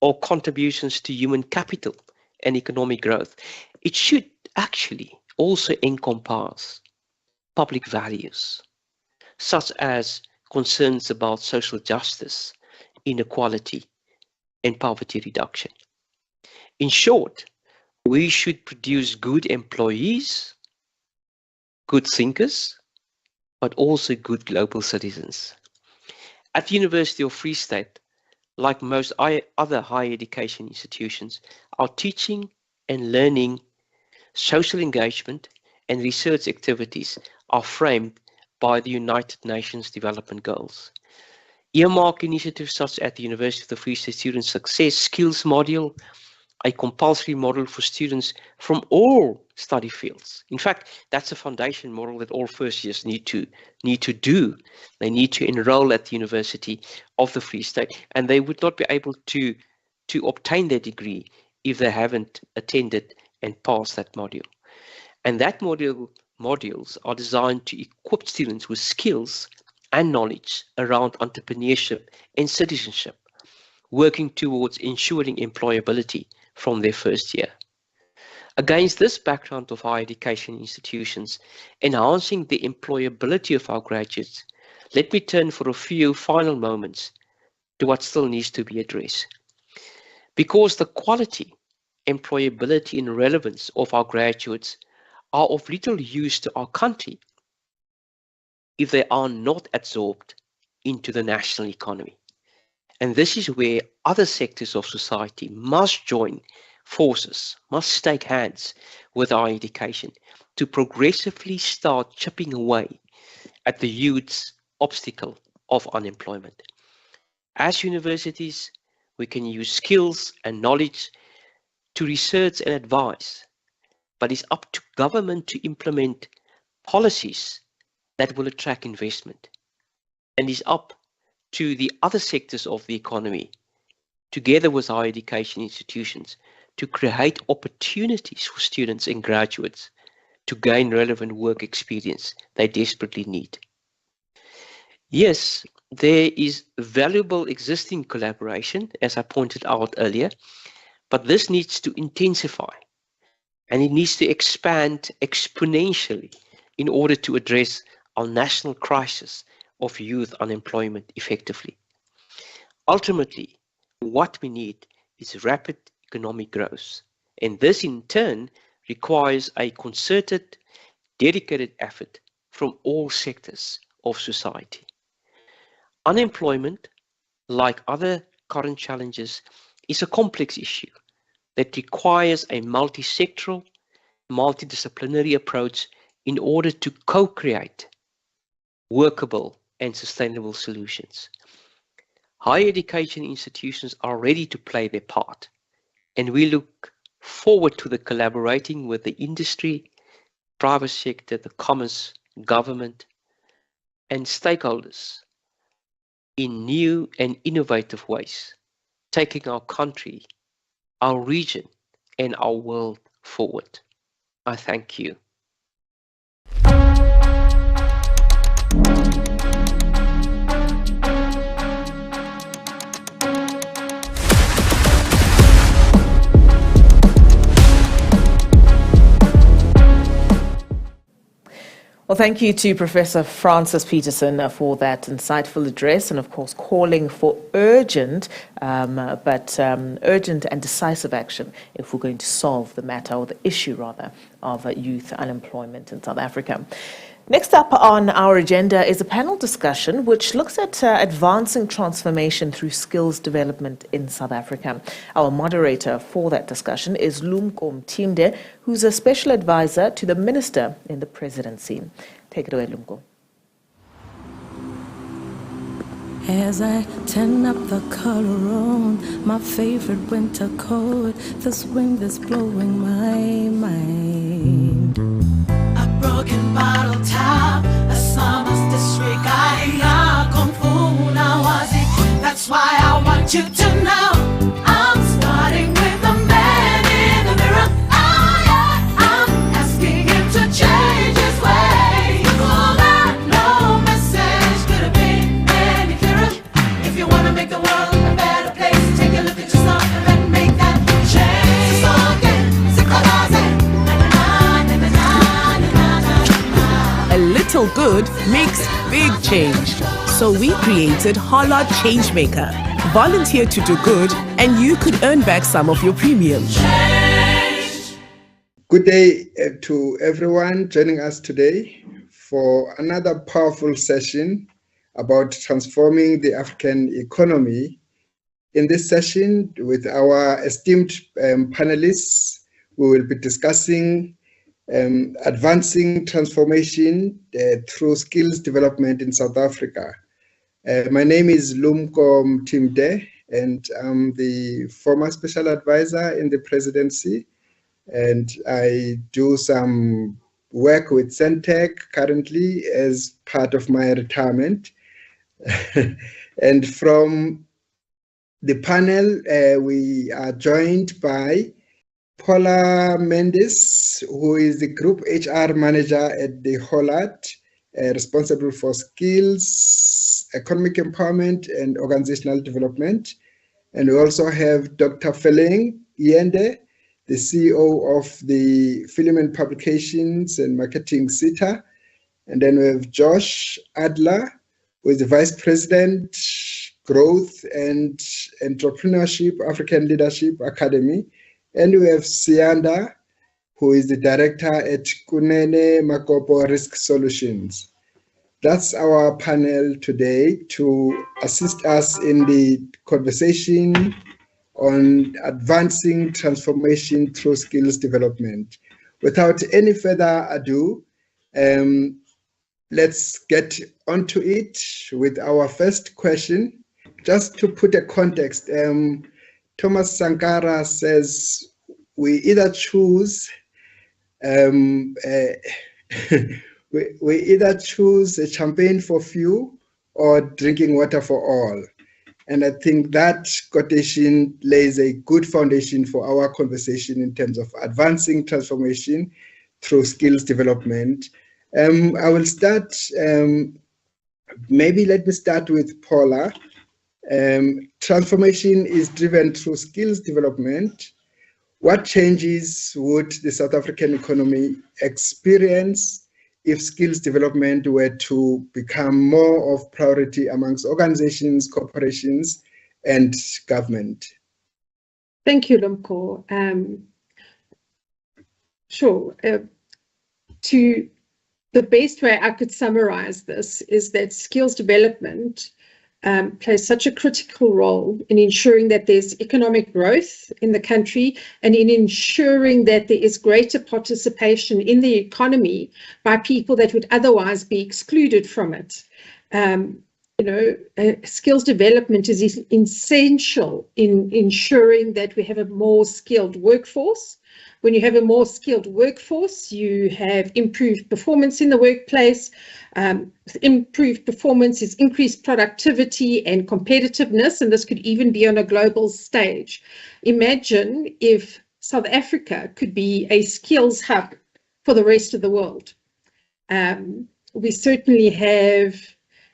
or contributions to human capital and economic growth. It should actually also encompass public values, such as concerns about social justice, inequality, and poverty reduction. In short, we should produce good employees, good thinkers, but also good global citizens. At the University of Free State, like most other higher education institutions, our teaching and learning, social engagement, and research activities are framed by the United Nations Development Goals. Earmark initiatives such as the University of the Free State Student Success Skills Module, a compulsory model for students from all study fields. In fact, that's a foundation model that all first years need to do. They need to enroll at the University of the Free State, and they would not be able to obtain their degree if they haven't attended and passed that module. And that modules are designed to equip students with skills and knowledge around entrepreneurship and citizenship, working towards ensuring employability from their first year. Against this background of higher education institutions enhancing the employability of our graduates, let me turn for a few final moments to what still needs to be addressed. Because the quality, employability, and relevance of our graduates are of little use to our country if they are not absorbed into the national economy. And this is where other sectors of society must join forces, must stake hands with our education to progressively start chipping away at the huge obstacle of unemployment. As universities, we can use skills and knowledge to research and advise, but it's up to government to implement policies that will attract investment. And it's up to the other sectors of the economy, together with higher education institutions, to create opportunities for students and graduates to gain relevant work experience they desperately need. Yes, there is valuable existing collaboration, as I pointed out earlier, but this needs to intensify and it needs to expand exponentially in order to address our national crisis of youth unemployment effectively. Ultimately, what we need is rapid economic growth, and this in turn requires a concerted, dedicated effort from all sectors of society. Unemployment, like other current challenges, is a complex issue that requires a multi-sectoral, multidisciplinary approach in order to co-create workable and sustainable solutions. Higher education institutions are ready to play their part, and we look forward to the collaborating with the industry, private sector, the commerce, government, and stakeholders in new and innovative ways, taking our country, our region, and our world forward. I thank you. Well, thank you to Professor Francis Peterson for that insightful address, and of course calling for urgent and decisive action if we're going to solve the matter, or the issue rather, of youth unemployment in South Africa. Next up on our agenda is a panel discussion which looks at advancing transformation through skills development in South Africa. Our moderator for that discussion is Lumko Mthimde, who's a special advisor to the Minister in the Presidency. Take it away, Lumko. As I turn up the collar on my favorite winter coat, this wind is blowing my mind. A broken bottle top, a summer's disregarding our kung fu nawazi. That's why I want you to know I'm starting with the man in the mirror. Oh yeah, I'm asking him to change his ways. Oh, that no message could have been any clearer. If you want to make the world a better place, take a look at yourself and make that change. So again, a little good makes big change. So we created Hollard Changemaker. Volunteer to do good and you could earn back some of your premium. Good day to everyone joining us today for another powerful session about transforming the African economy. In this session with our esteemed panelists, we will be discussing advancing transformation through skills development in South Africa. My name is Lumko Mtimde, and I'm the former special advisor in the presidency, and I do some work with Centec currently as part of my retirement. And from the panel, we are joined by Paula Mendes, who is the Group HR Manager at the Hollard, responsible for skills, economic empowerment, and organizational development. And we also have Dr. Feleng Yende, the CEO of the Film and Publications and Marketing SITA. And then we have Josh Adler, who is the Vice President, Growth and Entrepreneurship, African Leadership Academy. And we have Sianda, who is the Director at Kunene Makopo Risk Solutions. That's our panel today to assist us in the conversation on advancing transformation through skills development. Without any further ado, let's get onto it with our first question. Just to put a context, Thomas Sankara says we either choose we either choose a champagne for few or drinking water for all. And I think that quotation lays a good foundation for our conversation in terms of advancing transformation through skills development. I will start, maybe let me start with Paula. Transformation is driven through skills development. What changes would the South African economy experience if skills development were to become more of priority amongst organizations, corporations, and government? Thank you, Lumko. Sure. The best way I could summarize this is that skills development plays such a critical role in ensuring that there's economic growth in the country and in ensuring that there is greater participation in the economy by people that would otherwise be excluded from it. Skills development is essential in ensuring that we have a more skilled workforce. When you have a more skilled workforce, you have improved performance in the workplace. Improved performance is increased productivity and competitiveness, and this could even be on a global stage. Imagine if South Africa could be a skills hub for the rest of the world. We certainly have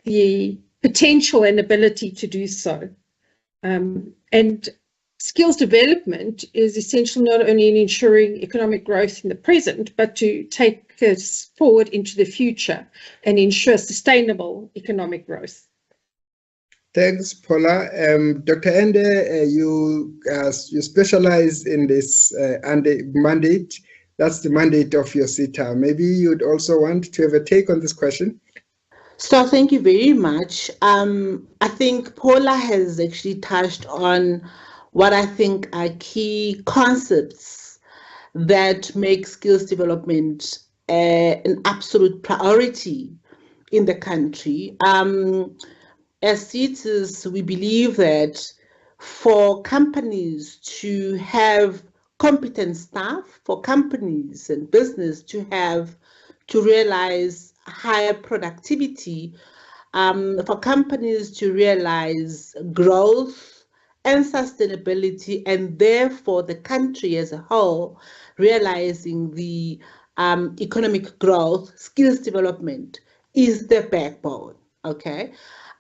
the potential and ability to do so. And skills development is essential not only in ensuring economic growth in the present, but to take us forward into the future and ensure sustainable economic growth. Thanks, Paula. Dr. Ende, you specialize in this mandate. That's the mandate of your SITA. Maybe you'd also want to have a take on this question. So thank you very much. I think Paula has actually touched on what I think are key concepts that make skills development an absolute priority in the country. As CITES, we believe that for companies to have competent staff, for companies and business to realize higher productivity, for companies to realize growth and sustainability, and therefore the country as a whole realizing the economic growth, skills development is the backbone, okay?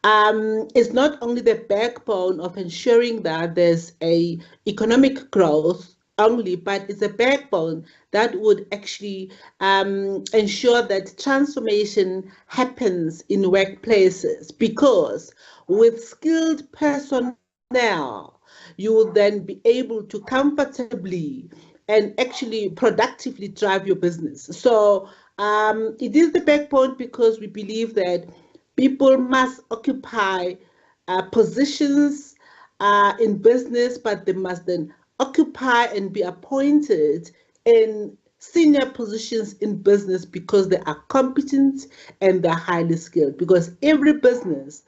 It's not only the backbone of ensuring that there's a economic growth only, but it's a backbone that would actually ensure that transformation happens in workplaces, because with skilled personnel, you will then be able to comfortably and actually productively drive your business. So it is the backbone because we believe that people must occupy positions in business, but they must then occupy and be appointed in senior positions in business because they are competent and they're highly skilled, because every business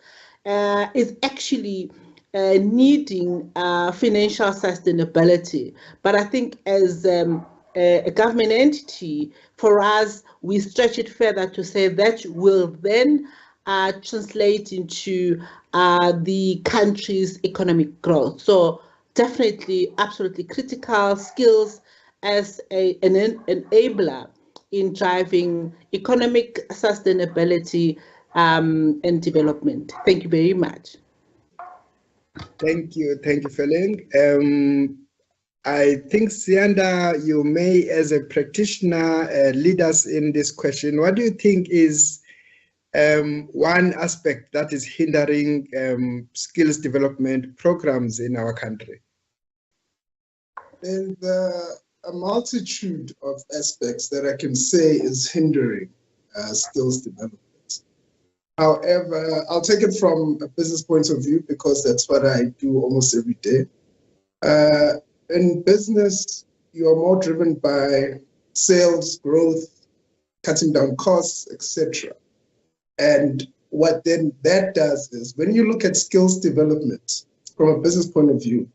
is actually needing financial sustainability. But I think as a government entity, for us, we stretch it further to say that will then translate into the country's economic growth. So definitely, absolutely critical skills as an enabler in driving economic sustainability and development. Thank you very much. Thank you, Feleng. I think, Sianda, you may, as a practitioner, lead us in this question. What do you think is one aspect that is hindering skills development programs in our country? There's a multitude of aspects that I can say is hindering skills development. However, I'll take it from a business point of view because that's what I do almost every day. In business, you are more driven by sales, growth, cutting down costs, etc. And what then that does is, when you look at skills development from a business point of view,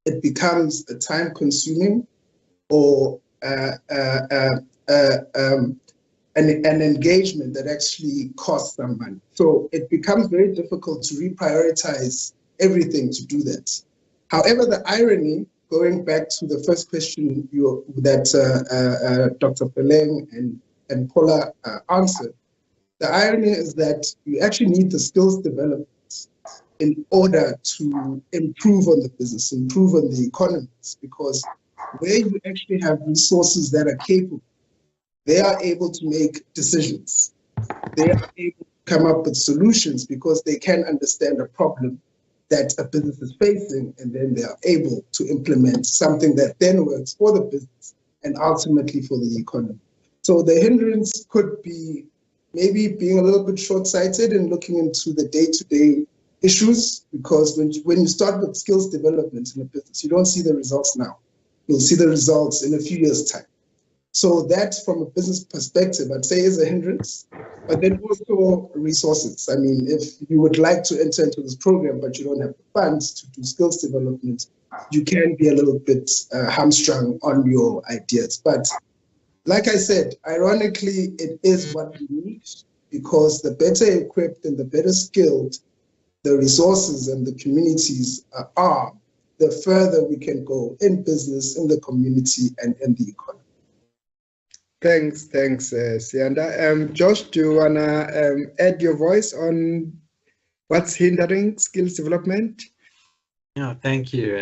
it becomes a time-consuming or an engagement that actually costs some money. So it becomes very difficult to reprioritize everything to do that. However, the irony, going back to the first question that Dr. Feleng and Paula answered, the irony is that you actually need the skills development in order to improve on the business, improve on the economies, because where you actually have resources that are capable, they are able to make decisions. They are able to come up with solutions because they can understand a problem that a business is facing, and then they are able to implement something that then works for the business and ultimately for the economy. So the hindrance could be maybe being a little bit short-sighted and looking into the day-to-day issues, because when you start with skills development in a business, you don't see the results now. You'll see the results in a few years' time. So that, from a business perspective, I'd say is a hindrance, but then also resources. I mean, if you would like to enter into this program, but you don't have the funds to do skills development, you can be a little bit hamstrung on your ideas. But like I said, ironically, it is what we need, because the better equipped and the better skilled the resources and the communities are, the further we can go in business, in the community, and in the economy. Thanks, Sianda. Josh, do you want to add your voice on what's hindering skills development? Yeah, thank you.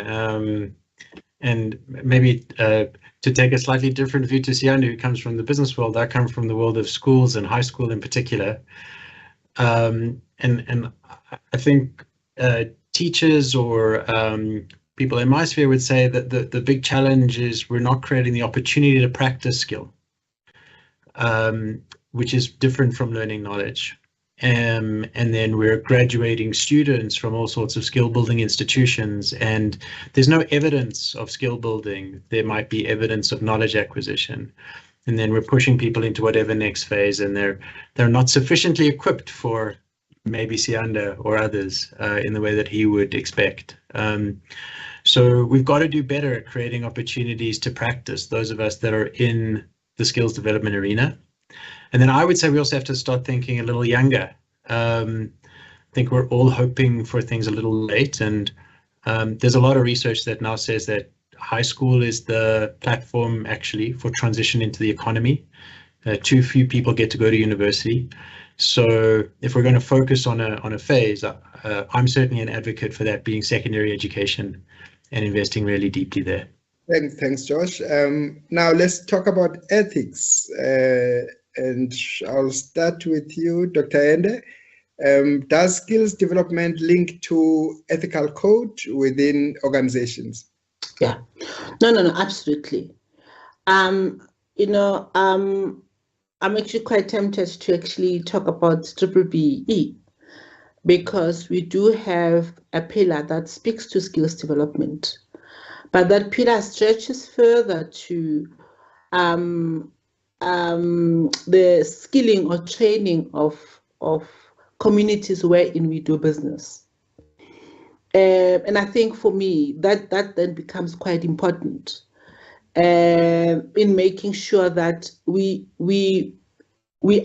And maybe to take a slightly different view to Sianda, who comes from the business world, I come from the world of schools and high school in particular. And I think teachers or people in my sphere would say that the big challenge is we're not creating the opportunity to practice skill, which is different from learning knowledge. And then we're graduating students from all sorts of skill building institutions, and there's no evidence of skill building. There might be evidence of knowledge acquisition. And then we're pushing people into whatever next phase, and they're not sufficiently equipped for maybe Sianda or others in the way that he would expect. So we've got to do better at creating opportunities to practice, those of us that are in the skills development arena. And then I would say we also have to start thinking a little younger. I think we're all hoping for things a little late, and there's a lot of research that now says that high school is the platform actually for transition into the economy. Too few people get to go to university. So if we're going to focus on a phase, I'm certainly an advocate for that being secondary education and investing really deeply there. Thanks, Josh. Now let's talk about ethics. And I'll start with you, Dr. Ende. Does skills development link to ethical code within organizations? Yeah, no, absolutely. I'm actually quite tempted to actually talk about BBBE, because we do have a pillar that speaks to skills development, but that pillar stretches further to the skilling or training of communities wherein we do business. And I think for me, that then becomes quite important in making sure that we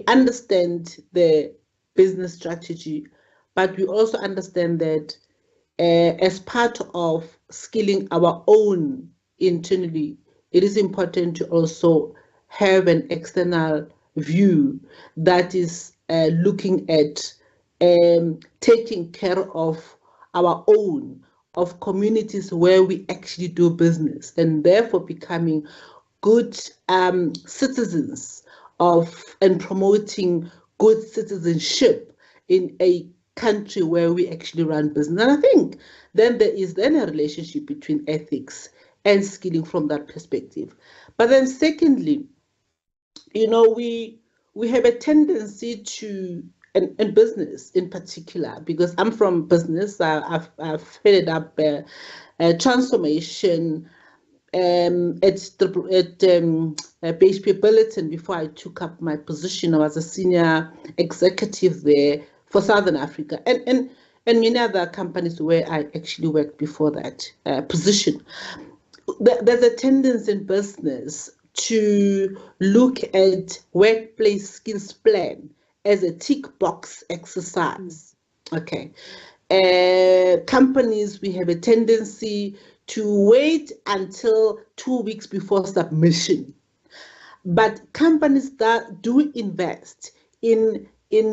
understand the business strategy, but we also understand that as part of skilling our own internally, it is important to also have an external view that is looking at taking care of our own, of communities where we actually do business, and therefore becoming good citizens and promoting good citizenship in a country where we actually run business. And I think then there is then a relationship between ethics and skilling from that perspective. But then secondly, we have a tendency to, and business in particular, because I'm from business, I've headed up transformation at BHP Billiton before I took up my position. I was a senior executive there for Southern Africa and many other companies where I actually worked before that position. There's a tendency in business to look at workplace skills plan as a tick box exercise. Okay. Companies, we have a tendency to wait until 2 weeks before submission. But companies that do invest in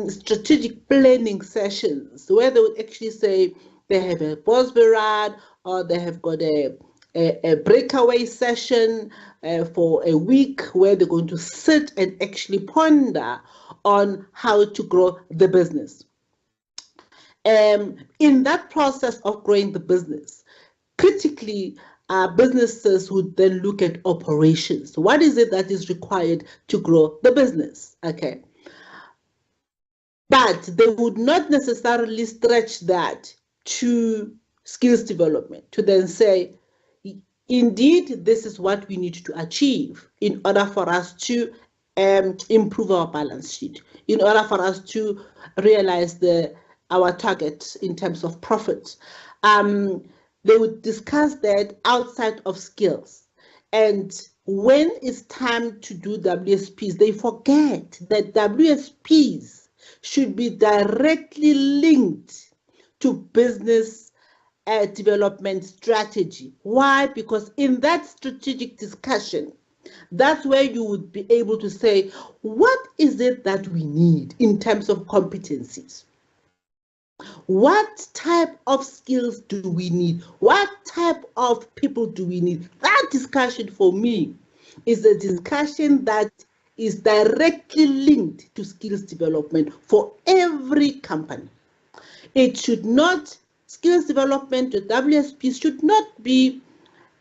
strategic planning sessions where they would actually say they have a Bosberad or they have got a breakaway session for a week where they're going to sit and actually ponder on how to grow the business. In that process of growing the business, critically, businesses would then look at operations. What is it that is required to grow the business? Okay. But they would not necessarily stretch that to skills development, to then say, indeed, this is what we need to achieve in order for us to improve our balance sheet, in order for us to realize our target in terms of profit. They would discuss that outside of skills. And when it's time to do WSPs, they forget that WSPs should be directly linked to business development strategy. Why? Because in that strategic discussion, that's where you would be able to say, what is it that we need in terms of competencies? What type of skills do we need? What type of people do we need? That discussion for me is a discussion that is directly linked to skills development for every company. It should not, skills development, the WSP should not be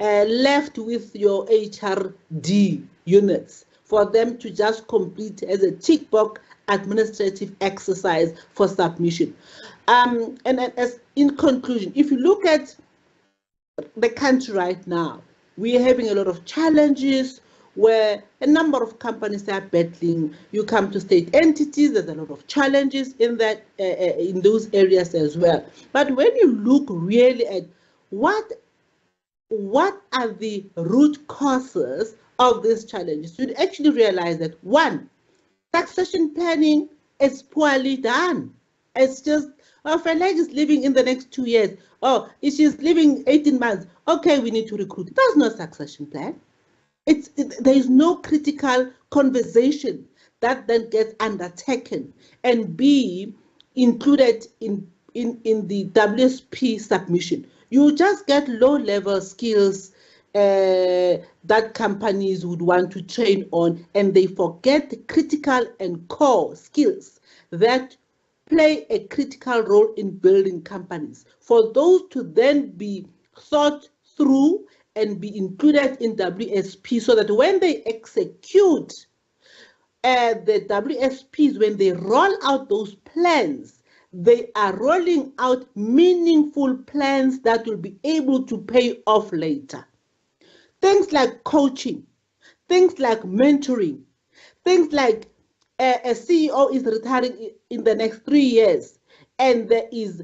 left with your HRD units for them to just complete as a tick box administrative exercise for submission. And as in conclusion, if you look at the country right now, we are having a lot of challenges where a number of companies are battling. You come to state entities, there's a lot of challenges in that in those areas as well. But when you look really at what are the root causes of these challenges, you'd actually realize that one, succession planning is poorly done. It's just, oh, if a lady is leaving in the next 2 years, oh, if she's leaving 18 months, okay, we need to recruit. There's no succession plan. There is no critical conversation that then gets undertaken and be included in the WSP submission. You just get low-level skills that companies would want to train on, and they forget the critical and core skills that play a critical role in building companies. For those to then be thought through and be included in WSP so that when they execute the WSPs, when they roll out those plans, they are rolling out meaningful plans that will be able to pay off later. Things like coaching, things like mentoring, things like a CEO is retiring in the next 3 years, and there is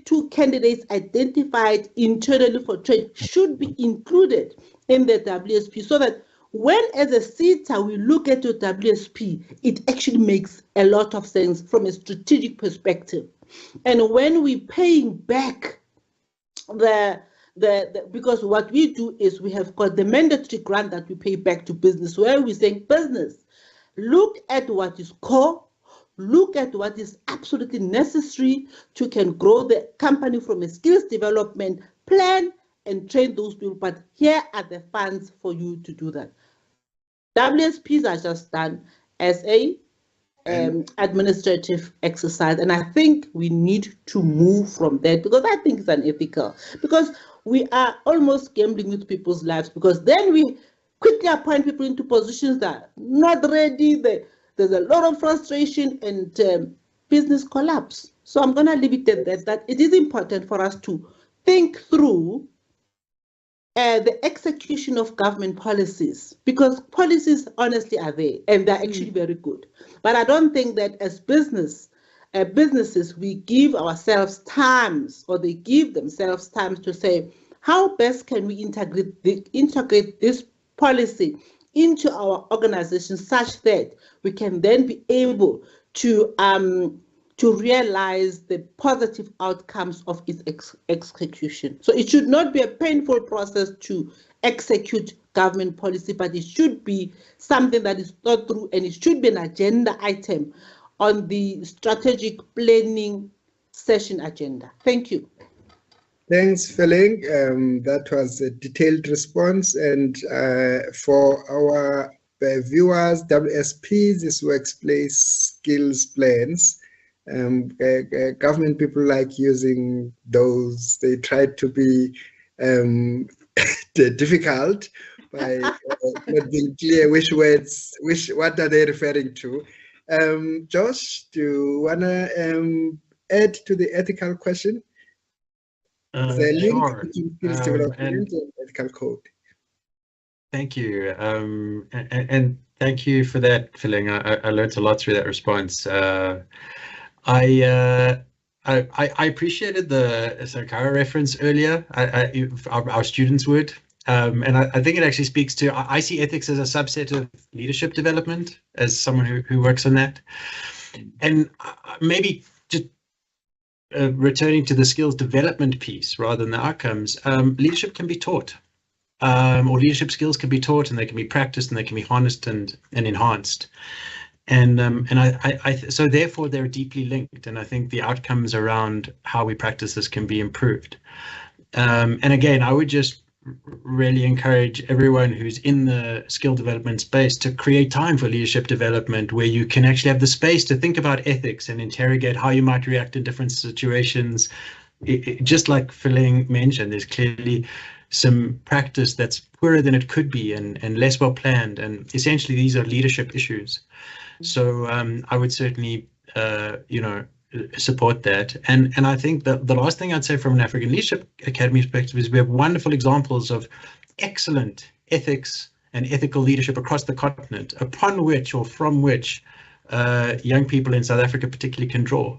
two candidates identified internally for trade should be included in the WSP, so that when as a SETA we look at your WSP, it actually makes a lot of sense from a strategic perspective. And when we're paying back because what we do is we have got the mandatory grant that we pay back to business, where we say, business, look at what is core, look at what is absolutely necessary to can grow the company from a skills development plan and train those people, but here are the funds for you to do that. WSPs are just done as a administrative exercise, and I think we need to move from that, because I think it's unethical, because we are almost gambling with people's lives, because then we quickly appoint people into positions that are not ready. There's a lot of frustration and business collapse. So I'm going to leave it at that it is important for us to think through the execution of government policies, because policies honestly are there and they're actually very good. But I don't think that as businesses, we give ourselves times, or they give themselves times to say, how best can we integrate this policy into our organization such that we can then be able to realize the positive outcomes of its execution. So it should not be a painful process to execute government policy, but it should be something that is thought through, and it should be an agenda item on the strategic planning session agenda. Thank you. Thanks, Feling. That was a detailed response. And for our viewers, WSPs is workplace skills plans. Government people like using those. They try to be difficult by not being clear what are they referring to. Josh, do you want to add to the ethical question? The link Sure. between skills development and ethical code. Thank you. And thank you for that, Feling. I learned a lot through that response. I appreciated the Sankara reference earlier. Our students would. And I think it actually speaks to, I see ethics as a subset of leadership development, as someone who works on that. And maybe just returning to the skills development piece rather than the outcomes, leadership can be taught, or leadership skills can be taught, and they can be practiced, and they can be harnessed and enhanced. And so therefore they're deeply linked, and I think the outcomes around how we practice this can be improved. And again, I would just really encourage everyone who's in the skill development space to create time for leadership development, where you can actually have the space to think about ethics and interrogate how you might react in different situations. Just like Feling mentioned, there's clearly some practice that's poorer than it could be and less well planned, and essentially these are leadership issues. So I would certainly support that. And I think that the last thing I'd say from an African Leadership Academy perspective is we have wonderful examples of excellent ethics and ethical leadership across the continent, upon which or from which young people in South Africa particularly can draw.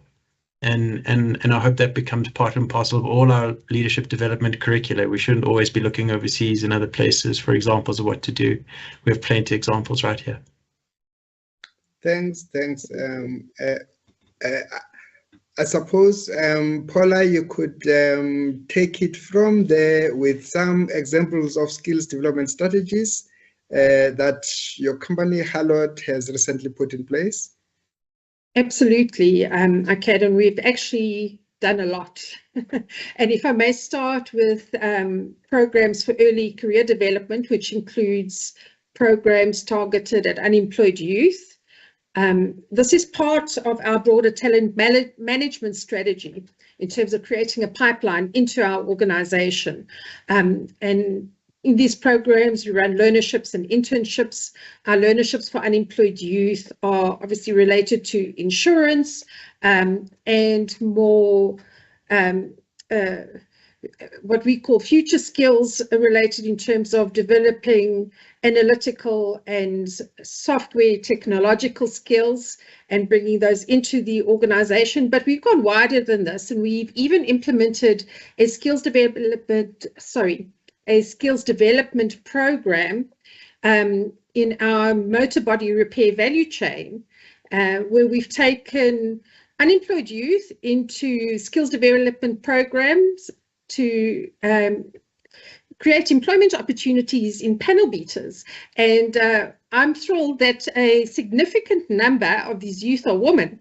And I hope that becomes part and parcel of all our leadership development curricula. We shouldn't always be looking overseas and other places for examples of what to do. We have plenty of examples right here. Thanks. I suppose, Paula, you could take it from there with some examples of skills development strategies that your company, Hallot, has recently put in place. Absolutely, I can, and we've actually done a lot. And if I may start with programs for early career development, which includes programs targeted at unemployed youth. This is part of our broader talent management strategy in terms of creating a pipeline into our organization. And in these programs, we run learnerships and internships. Our learnerships for unemployed youth are obviously related to insurance and more what we call future skills related in terms of developing analytical and software technological skills and bringing those into the organization. But we've gone wider than this, and we've even implemented a skills development program in our motor body repair value chain, where we've taken unemployed youth into skills development programs to create employment opportunities in panel beaters. And I'm thrilled that a significant number of these youth are women,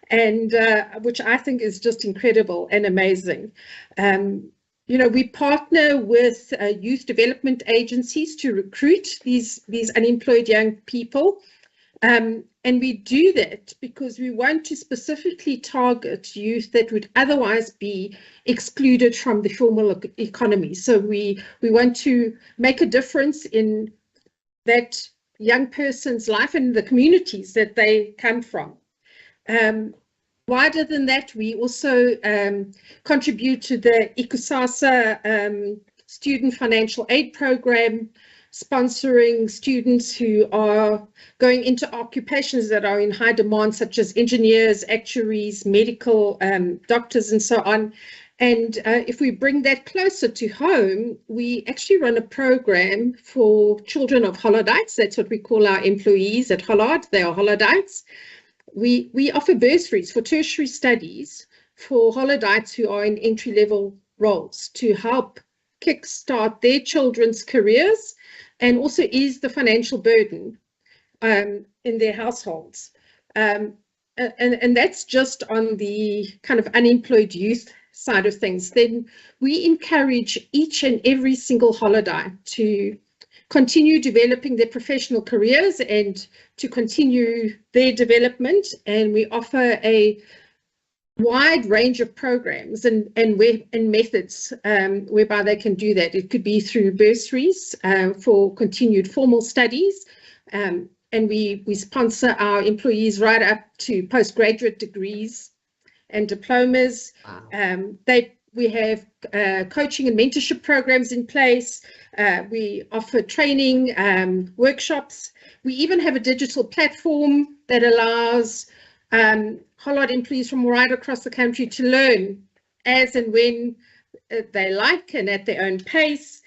and which I think is just incredible and amazing. You know, we partner with youth development agencies to recruit these unemployed young people. And we do that because we want to specifically target youth that would otherwise be excluded from the formal economy. So we want to make a difference in that young person's life and the communities that they come from. Wider than that, we also contribute to the ICUSASA student financial aid program, sponsoring students who are going into occupations that are in high demand, such as engineers, actuaries, medical doctors, and so on. And if we bring that closer to home, we actually run a program for children of Hollardites. That's what we call our employees at Hollard. They are Hollardites. We offer bursaries for tertiary studies for Hollardites who are in entry-level roles to help kickstart their children's careers and also ease the financial burden in their households. And that's just on the kind of unemployed youth side of things. Then we encourage each and every single Hollardite to continue developing their professional careers and to continue their development. And we offer a wide range of programs and methods whereby they can do that. It could be through bursaries for continued formal studies, and we sponsor our employees right up to postgraduate degrees and diplomas. Wow. We have coaching and mentorship programs in place. We offer training, workshops. We even have a digital platform that allows Hollard employees from right across the country to learn as and when they like and at their own pace.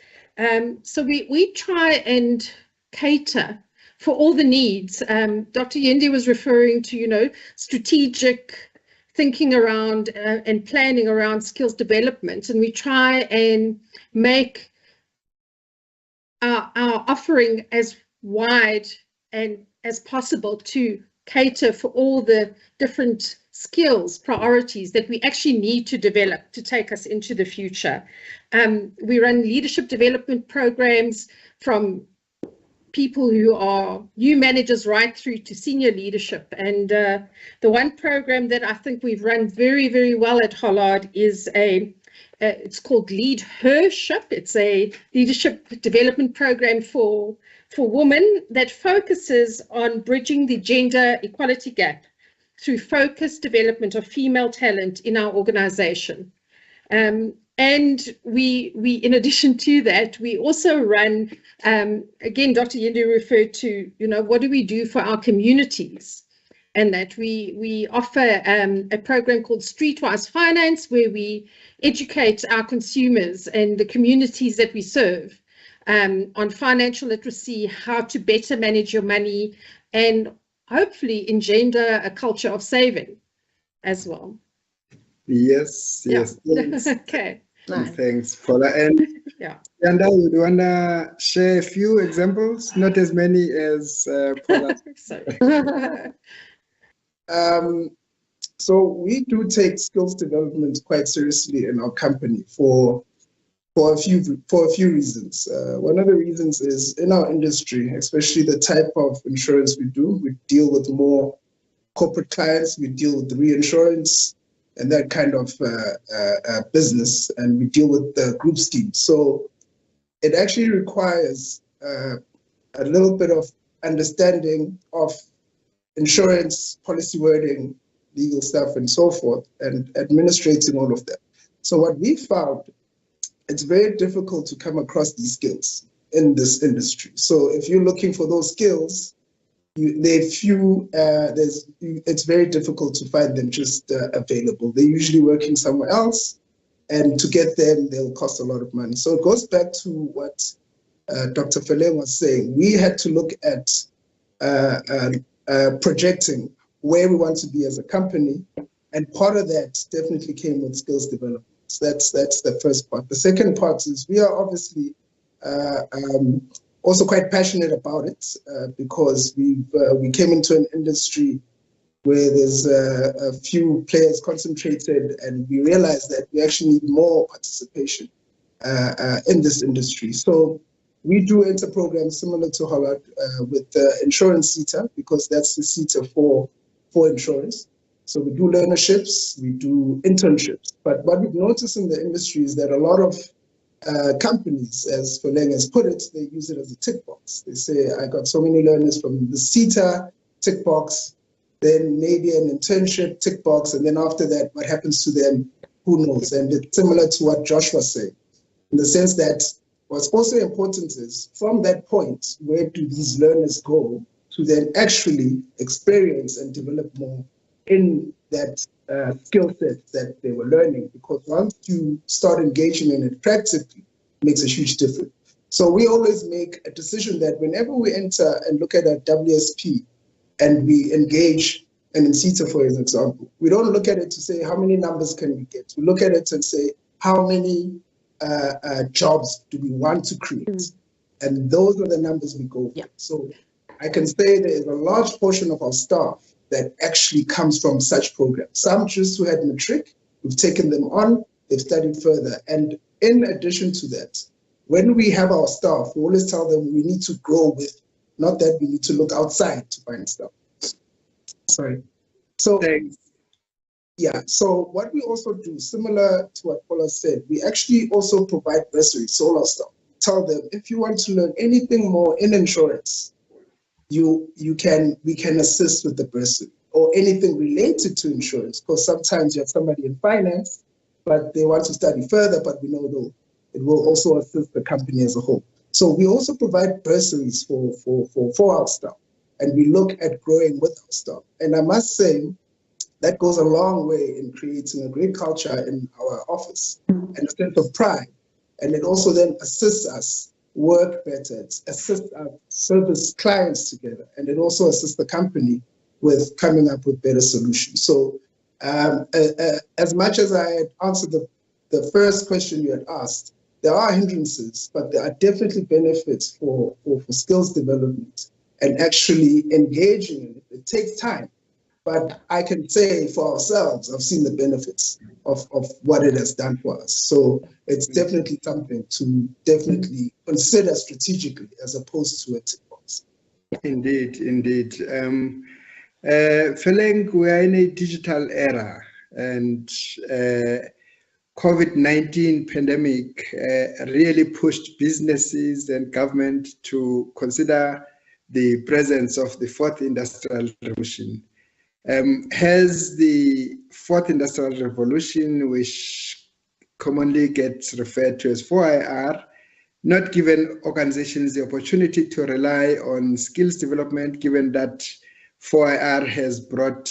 So we try and cater for all the needs. Dr. Yende was referring to, you know, strategic thinking around and planning around skills development, and we try and make our offering as wide and as possible to cater for all the different skills, priorities that we actually need to develop to take us into the future. We run leadership development programs from people who are new managers right through to senior leadership. And the one program that I think we've run very, very well at Hollard is it's called Lead Hership. It's a leadership development program for women that focuses on bridging the gender equality gap through focused development of female talent in our organization. And we, in addition to that, we also run, again, Dr. Yende referred to, you know, what do we do for our communities? And that we offer a program called Streetwise Finance, where we educate our consumers and the communities that we serve on financial literacy, how to better manage your money, and hopefully engender a culture of saving as well. Yes. Okay. Thanks, Paula. And yeah, Yanda, would you want to share a few examples? Not as many as Paula. So we do take skills development quite seriously in our company for a few reasons. One of the reasons is in our industry, especially the type of insurance we do, we deal with more corporate clients, we deal with reinsurance and that kind of business, and we deal with the group schemes. So it actually requires a little bit of understanding of insurance, policy wording, legal stuff, and so forth, and administrating all of that. So what we found it's very difficult to come across these skills in this industry. So if you're looking for those skills, it's very difficult to find them just available. They're usually working somewhere else, and to get them, they'll cost a lot of money. So it goes back to what Dr. Feleng was saying. We had to look at projecting where we want to be as a company, and part of that definitely came with skills development. That's the first part. The second part is we are obviously also quite passionate about it because we came into an industry where there's a few players concentrated, and we realized that we actually need more participation in this industry. So we do enter programs similar to Hollard with Insurance SETA, because that's the SETA for insurance. So we do learnerships, we do internships. But what we've noticed in the industry is that a lot of companies, as Feleng has put it, they use it as a tick box. They say, I got so many learners from the SETA tick box, then maybe an internship tick box, and then after that, what happens to them, who knows? And it's similar to what Josh was saying, in the sense that what's also important is, from that point, where do these learners go to then actually experience and develop more in that skill set that they were learning? Because once you start engaging in it practically, it makes a huge difference. So we always make a decision that whenever we enter and look at a WSP and we engage, and in SETA, for example, we don't look at it to say how many numbers can we get. We look at it and say how many jobs do we want to create? And those are the numbers we go for. So I can say there is a large portion of our staff that actually comes from such programs. Some just who had matric, we've taken them on, they've studied further. And in addition to that, when we have our staff, we always tell them we need to grow with, not that we need to look outside to find stuff. Sorry. So, yeah, so what we also do, similar to what Paula said, we actually also provide bursaries, so our staff. Tell them, if you want to learn anything more in insurance, we can assist with the bursary, or anything related to insurance, because sometimes you have somebody in finance, but they want to study further, but we know though it will also assist the company as a whole. So we also provide bursaries for our staff, and we look at growing with our staff. And I must say, that goes a long way in creating a great culture in our office and a sense of pride. And it also then assists us work better, it assists us service clients together, and it also assists the company with coming up with better solutions. So as much as I had answered the first question you had asked, there are hindrances, but there are definitely benefits for skills development and actually engaging in it. It takes time, but I can say for ourselves, I've seen the benefits of what it has done for us. So it's definitely something to definitely consider strategically as opposed to a tick box. Indeed, indeed. Feleng, we are in a digital era, and COVID-19 pandemic really pushed businesses and government to consider the presence of the fourth industrial revolution. Has the fourth industrial revolution, which commonly gets referred to as 4IR, not given organizations the opportunity to rely on skills development, given that 4IR has brought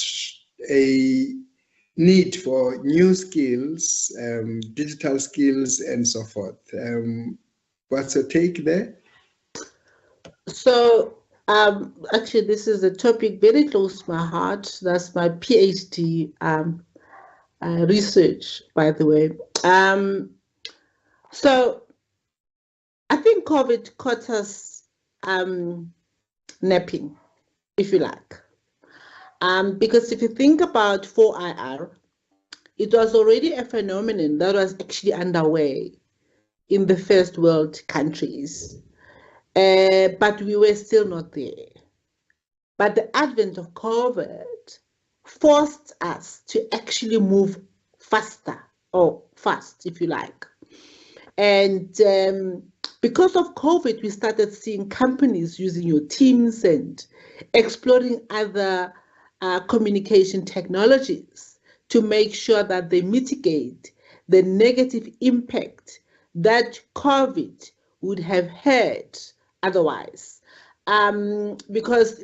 a need for new skills, digital skills, and so forth? What's your take there? So actually, this is a topic very close to my heart. That's my PhD research, by the way. So I think COVID caught us napping, if you like. Because if you think about 4IR, it was already a phenomenon that was actually underway in the first world countries. But we were still not there. But the advent of COVID forced us to actually move faster, or fast, if you like. And because of COVID, we started seeing companies using your Teams and exploring other communication technologies to make sure that they mitigate the negative impact that COVID would have had otherwise. Because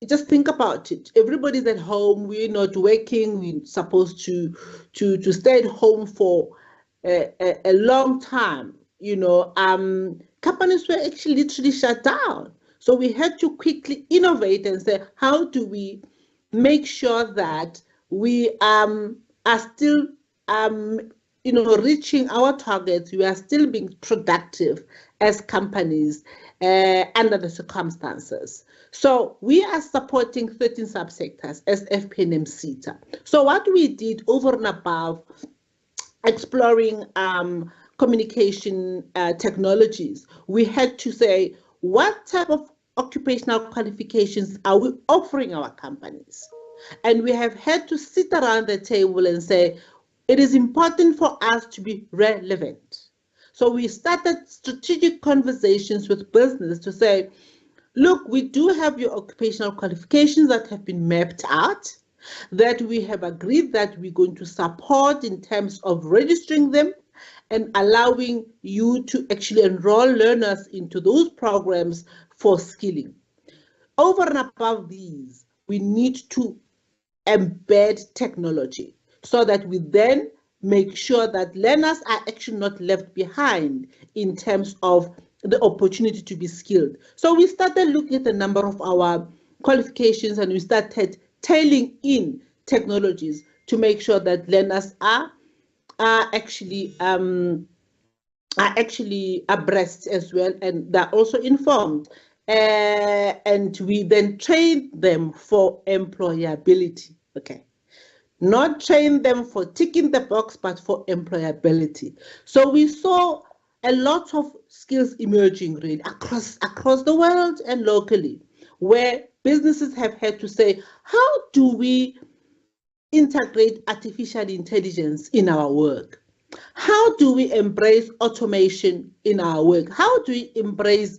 just think about it. Everybody's at home. We're not working. We're supposed to stay at home for a long time. You know, companies were actually literally shut down. So we had to quickly innovate and say, how do we make sure that we are still, reaching our targets? We are still being productive as companies under the circumstances. So we are supporting 13 subsectors as FPNM SETA. So what we did over and above exploring communication technologies, we had to say, what type of occupational qualifications are we offering our companies? And we have had to sit around the table and say, it is important for us to be relevant. So we started strategic conversations with business to say, look, we do have your occupational qualifications that have been mapped out, that we have agreed that we're going to support in terms of registering them and allowing you to actually enroll learners into those programs for skilling. Over and above these, we need to embed technology so that we then make sure that learners are actually not left behind in terms of the opportunity to be skilled. So we started looking at the number of our qualifications and we started tailing in technologies to make sure that learners are actually abreast as well, and they're also informed. And we then train them for employability. Okay. Not train them for ticking the box, but for employability. So we saw a lot of skills emerging really across the world and locally, where businesses have had to say, how do we integrate artificial intelligence in our work? How do we embrace automation in our work? How do we embrace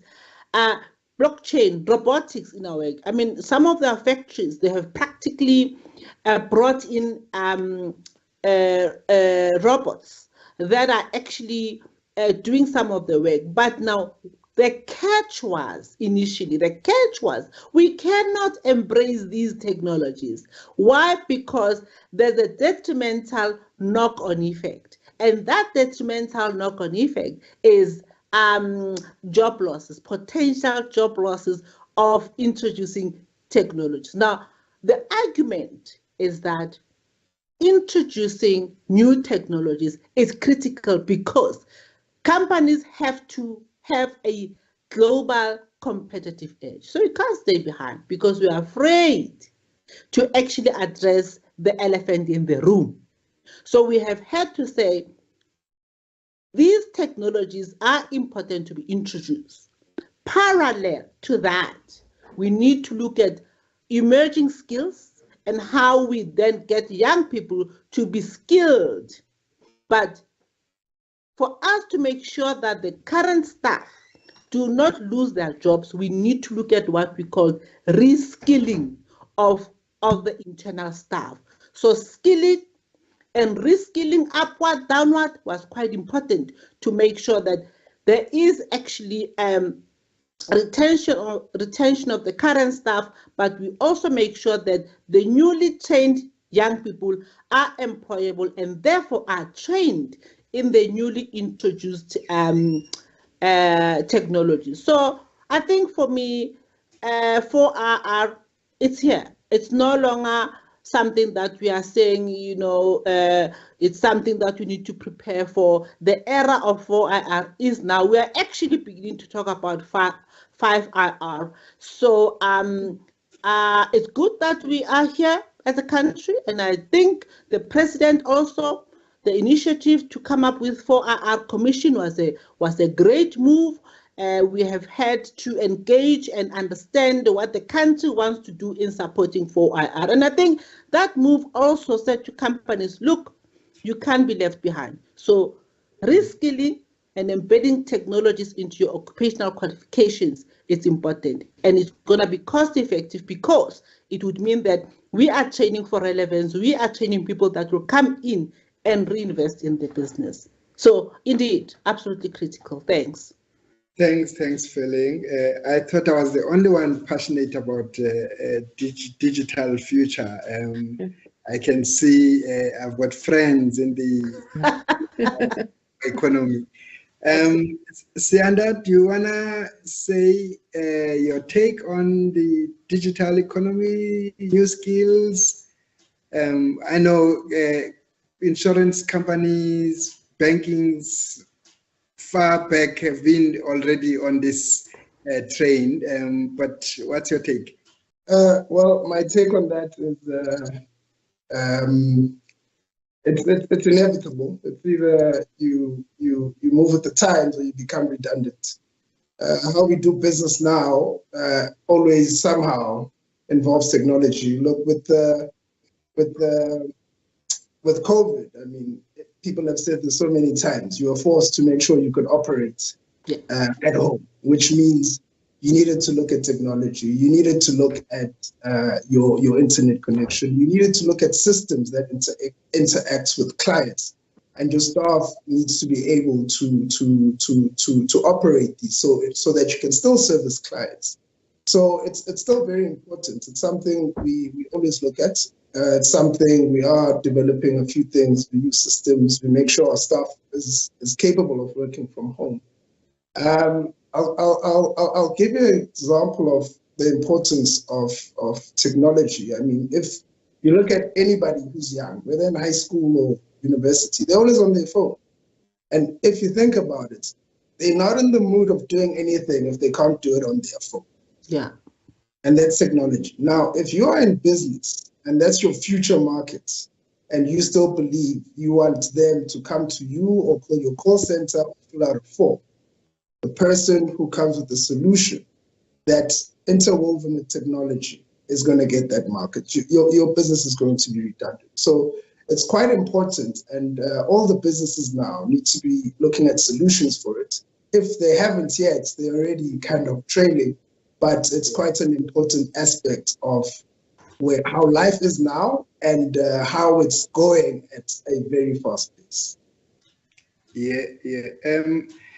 blockchain, robotics in our work? I mean, some of their factories, they have practically brought in robots that are actually doing some of the work. But now the catch was, we cannot embrace these technologies. Why? Because there's a detrimental knock-on effect. And that detrimental knock-on effect is job losses, potential job losses of introducing technologies. Now, the argument is that introducing new technologies is critical because companies have to have a global competitive edge. So you can't stay behind because we are afraid to actually address the elephant in the room. So we have had to say, these technologies are important to be introduced. Parallel to that, we need to look at emerging skills and how we then get young people to be skilled. But for us to make sure that the current staff do not lose their jobs, we need to look at what we call reskilling of the internal staff. So skilling and reskilling upward, downward was quite important to make sure that there is actually retention of the current staff, but we also make sure that the newly trained young people are employable and therefore are trained in the newly introduced technology. So I think for me, 4RR, it's here. It's no longer something that we are saying, it's something that we need to prepare for. The era of 4IR is now. We are actually beginning to talk about 5IR. So it's good that we are here as a country, and I think the president also, the initiative to come up with 4IR Commission was a great move. We have had to engage and understand what the country wants to do in supporting 4IR. And I think that move also said to companies, look, you can't be left behind. So reskilling and embedding technologies into your occupational qualifications is important. And it's going to be cost effective because it would mean that we are training for relevance. We are training people that will come in and reinvest in the business. So indeed, absolutely critical. Thanks. Thanks, Feling. I thought I was the only one passionate about digital future. I can see I've got friends in the economy. Sianda, do you want to say your take on the digital economy, new skills? I know insurance companies, bankings, far back have been already on this train, but what's your take? Well, my take on that is it's inevitable. It's either you move with the times or you become redundant. How we do business now always somehow involves technology. Look, with COVID, I mean, people have said this so many times, you were forced to make sure you could operate at home, which means you needed to look at technology. You needed to look at your internet connection. You needed to look at systems that interact with clients. And your staff needs to be able to operate these so that you can still service clients. So it's still very important. It's something we always look at. It's something we are developing a few things. We use systems. We make sure our staff is capable of working from home. I'll give you an example of the importance of technology. I mean, if you look at anybody who's young, whether in high school or university, they're always on their phone. And if you think about it, they're not in the mood of doing anything if they can't do it on their phone. Yeah. And that's technology. Now, if you are in business and that's your future market, and you still believe you want them to come to you or call your call center or fill out a form, the person who comes with the solution that's interwoven with technology is going to get that market. Your business is going to be redundant. So it's quite important, and all the businesses now need to be looking at solutions for it. If they haven't yet, they're already kind of trailing, but it's quite an important aspect of how life is now and how it's going at a very fast pace. Yeah.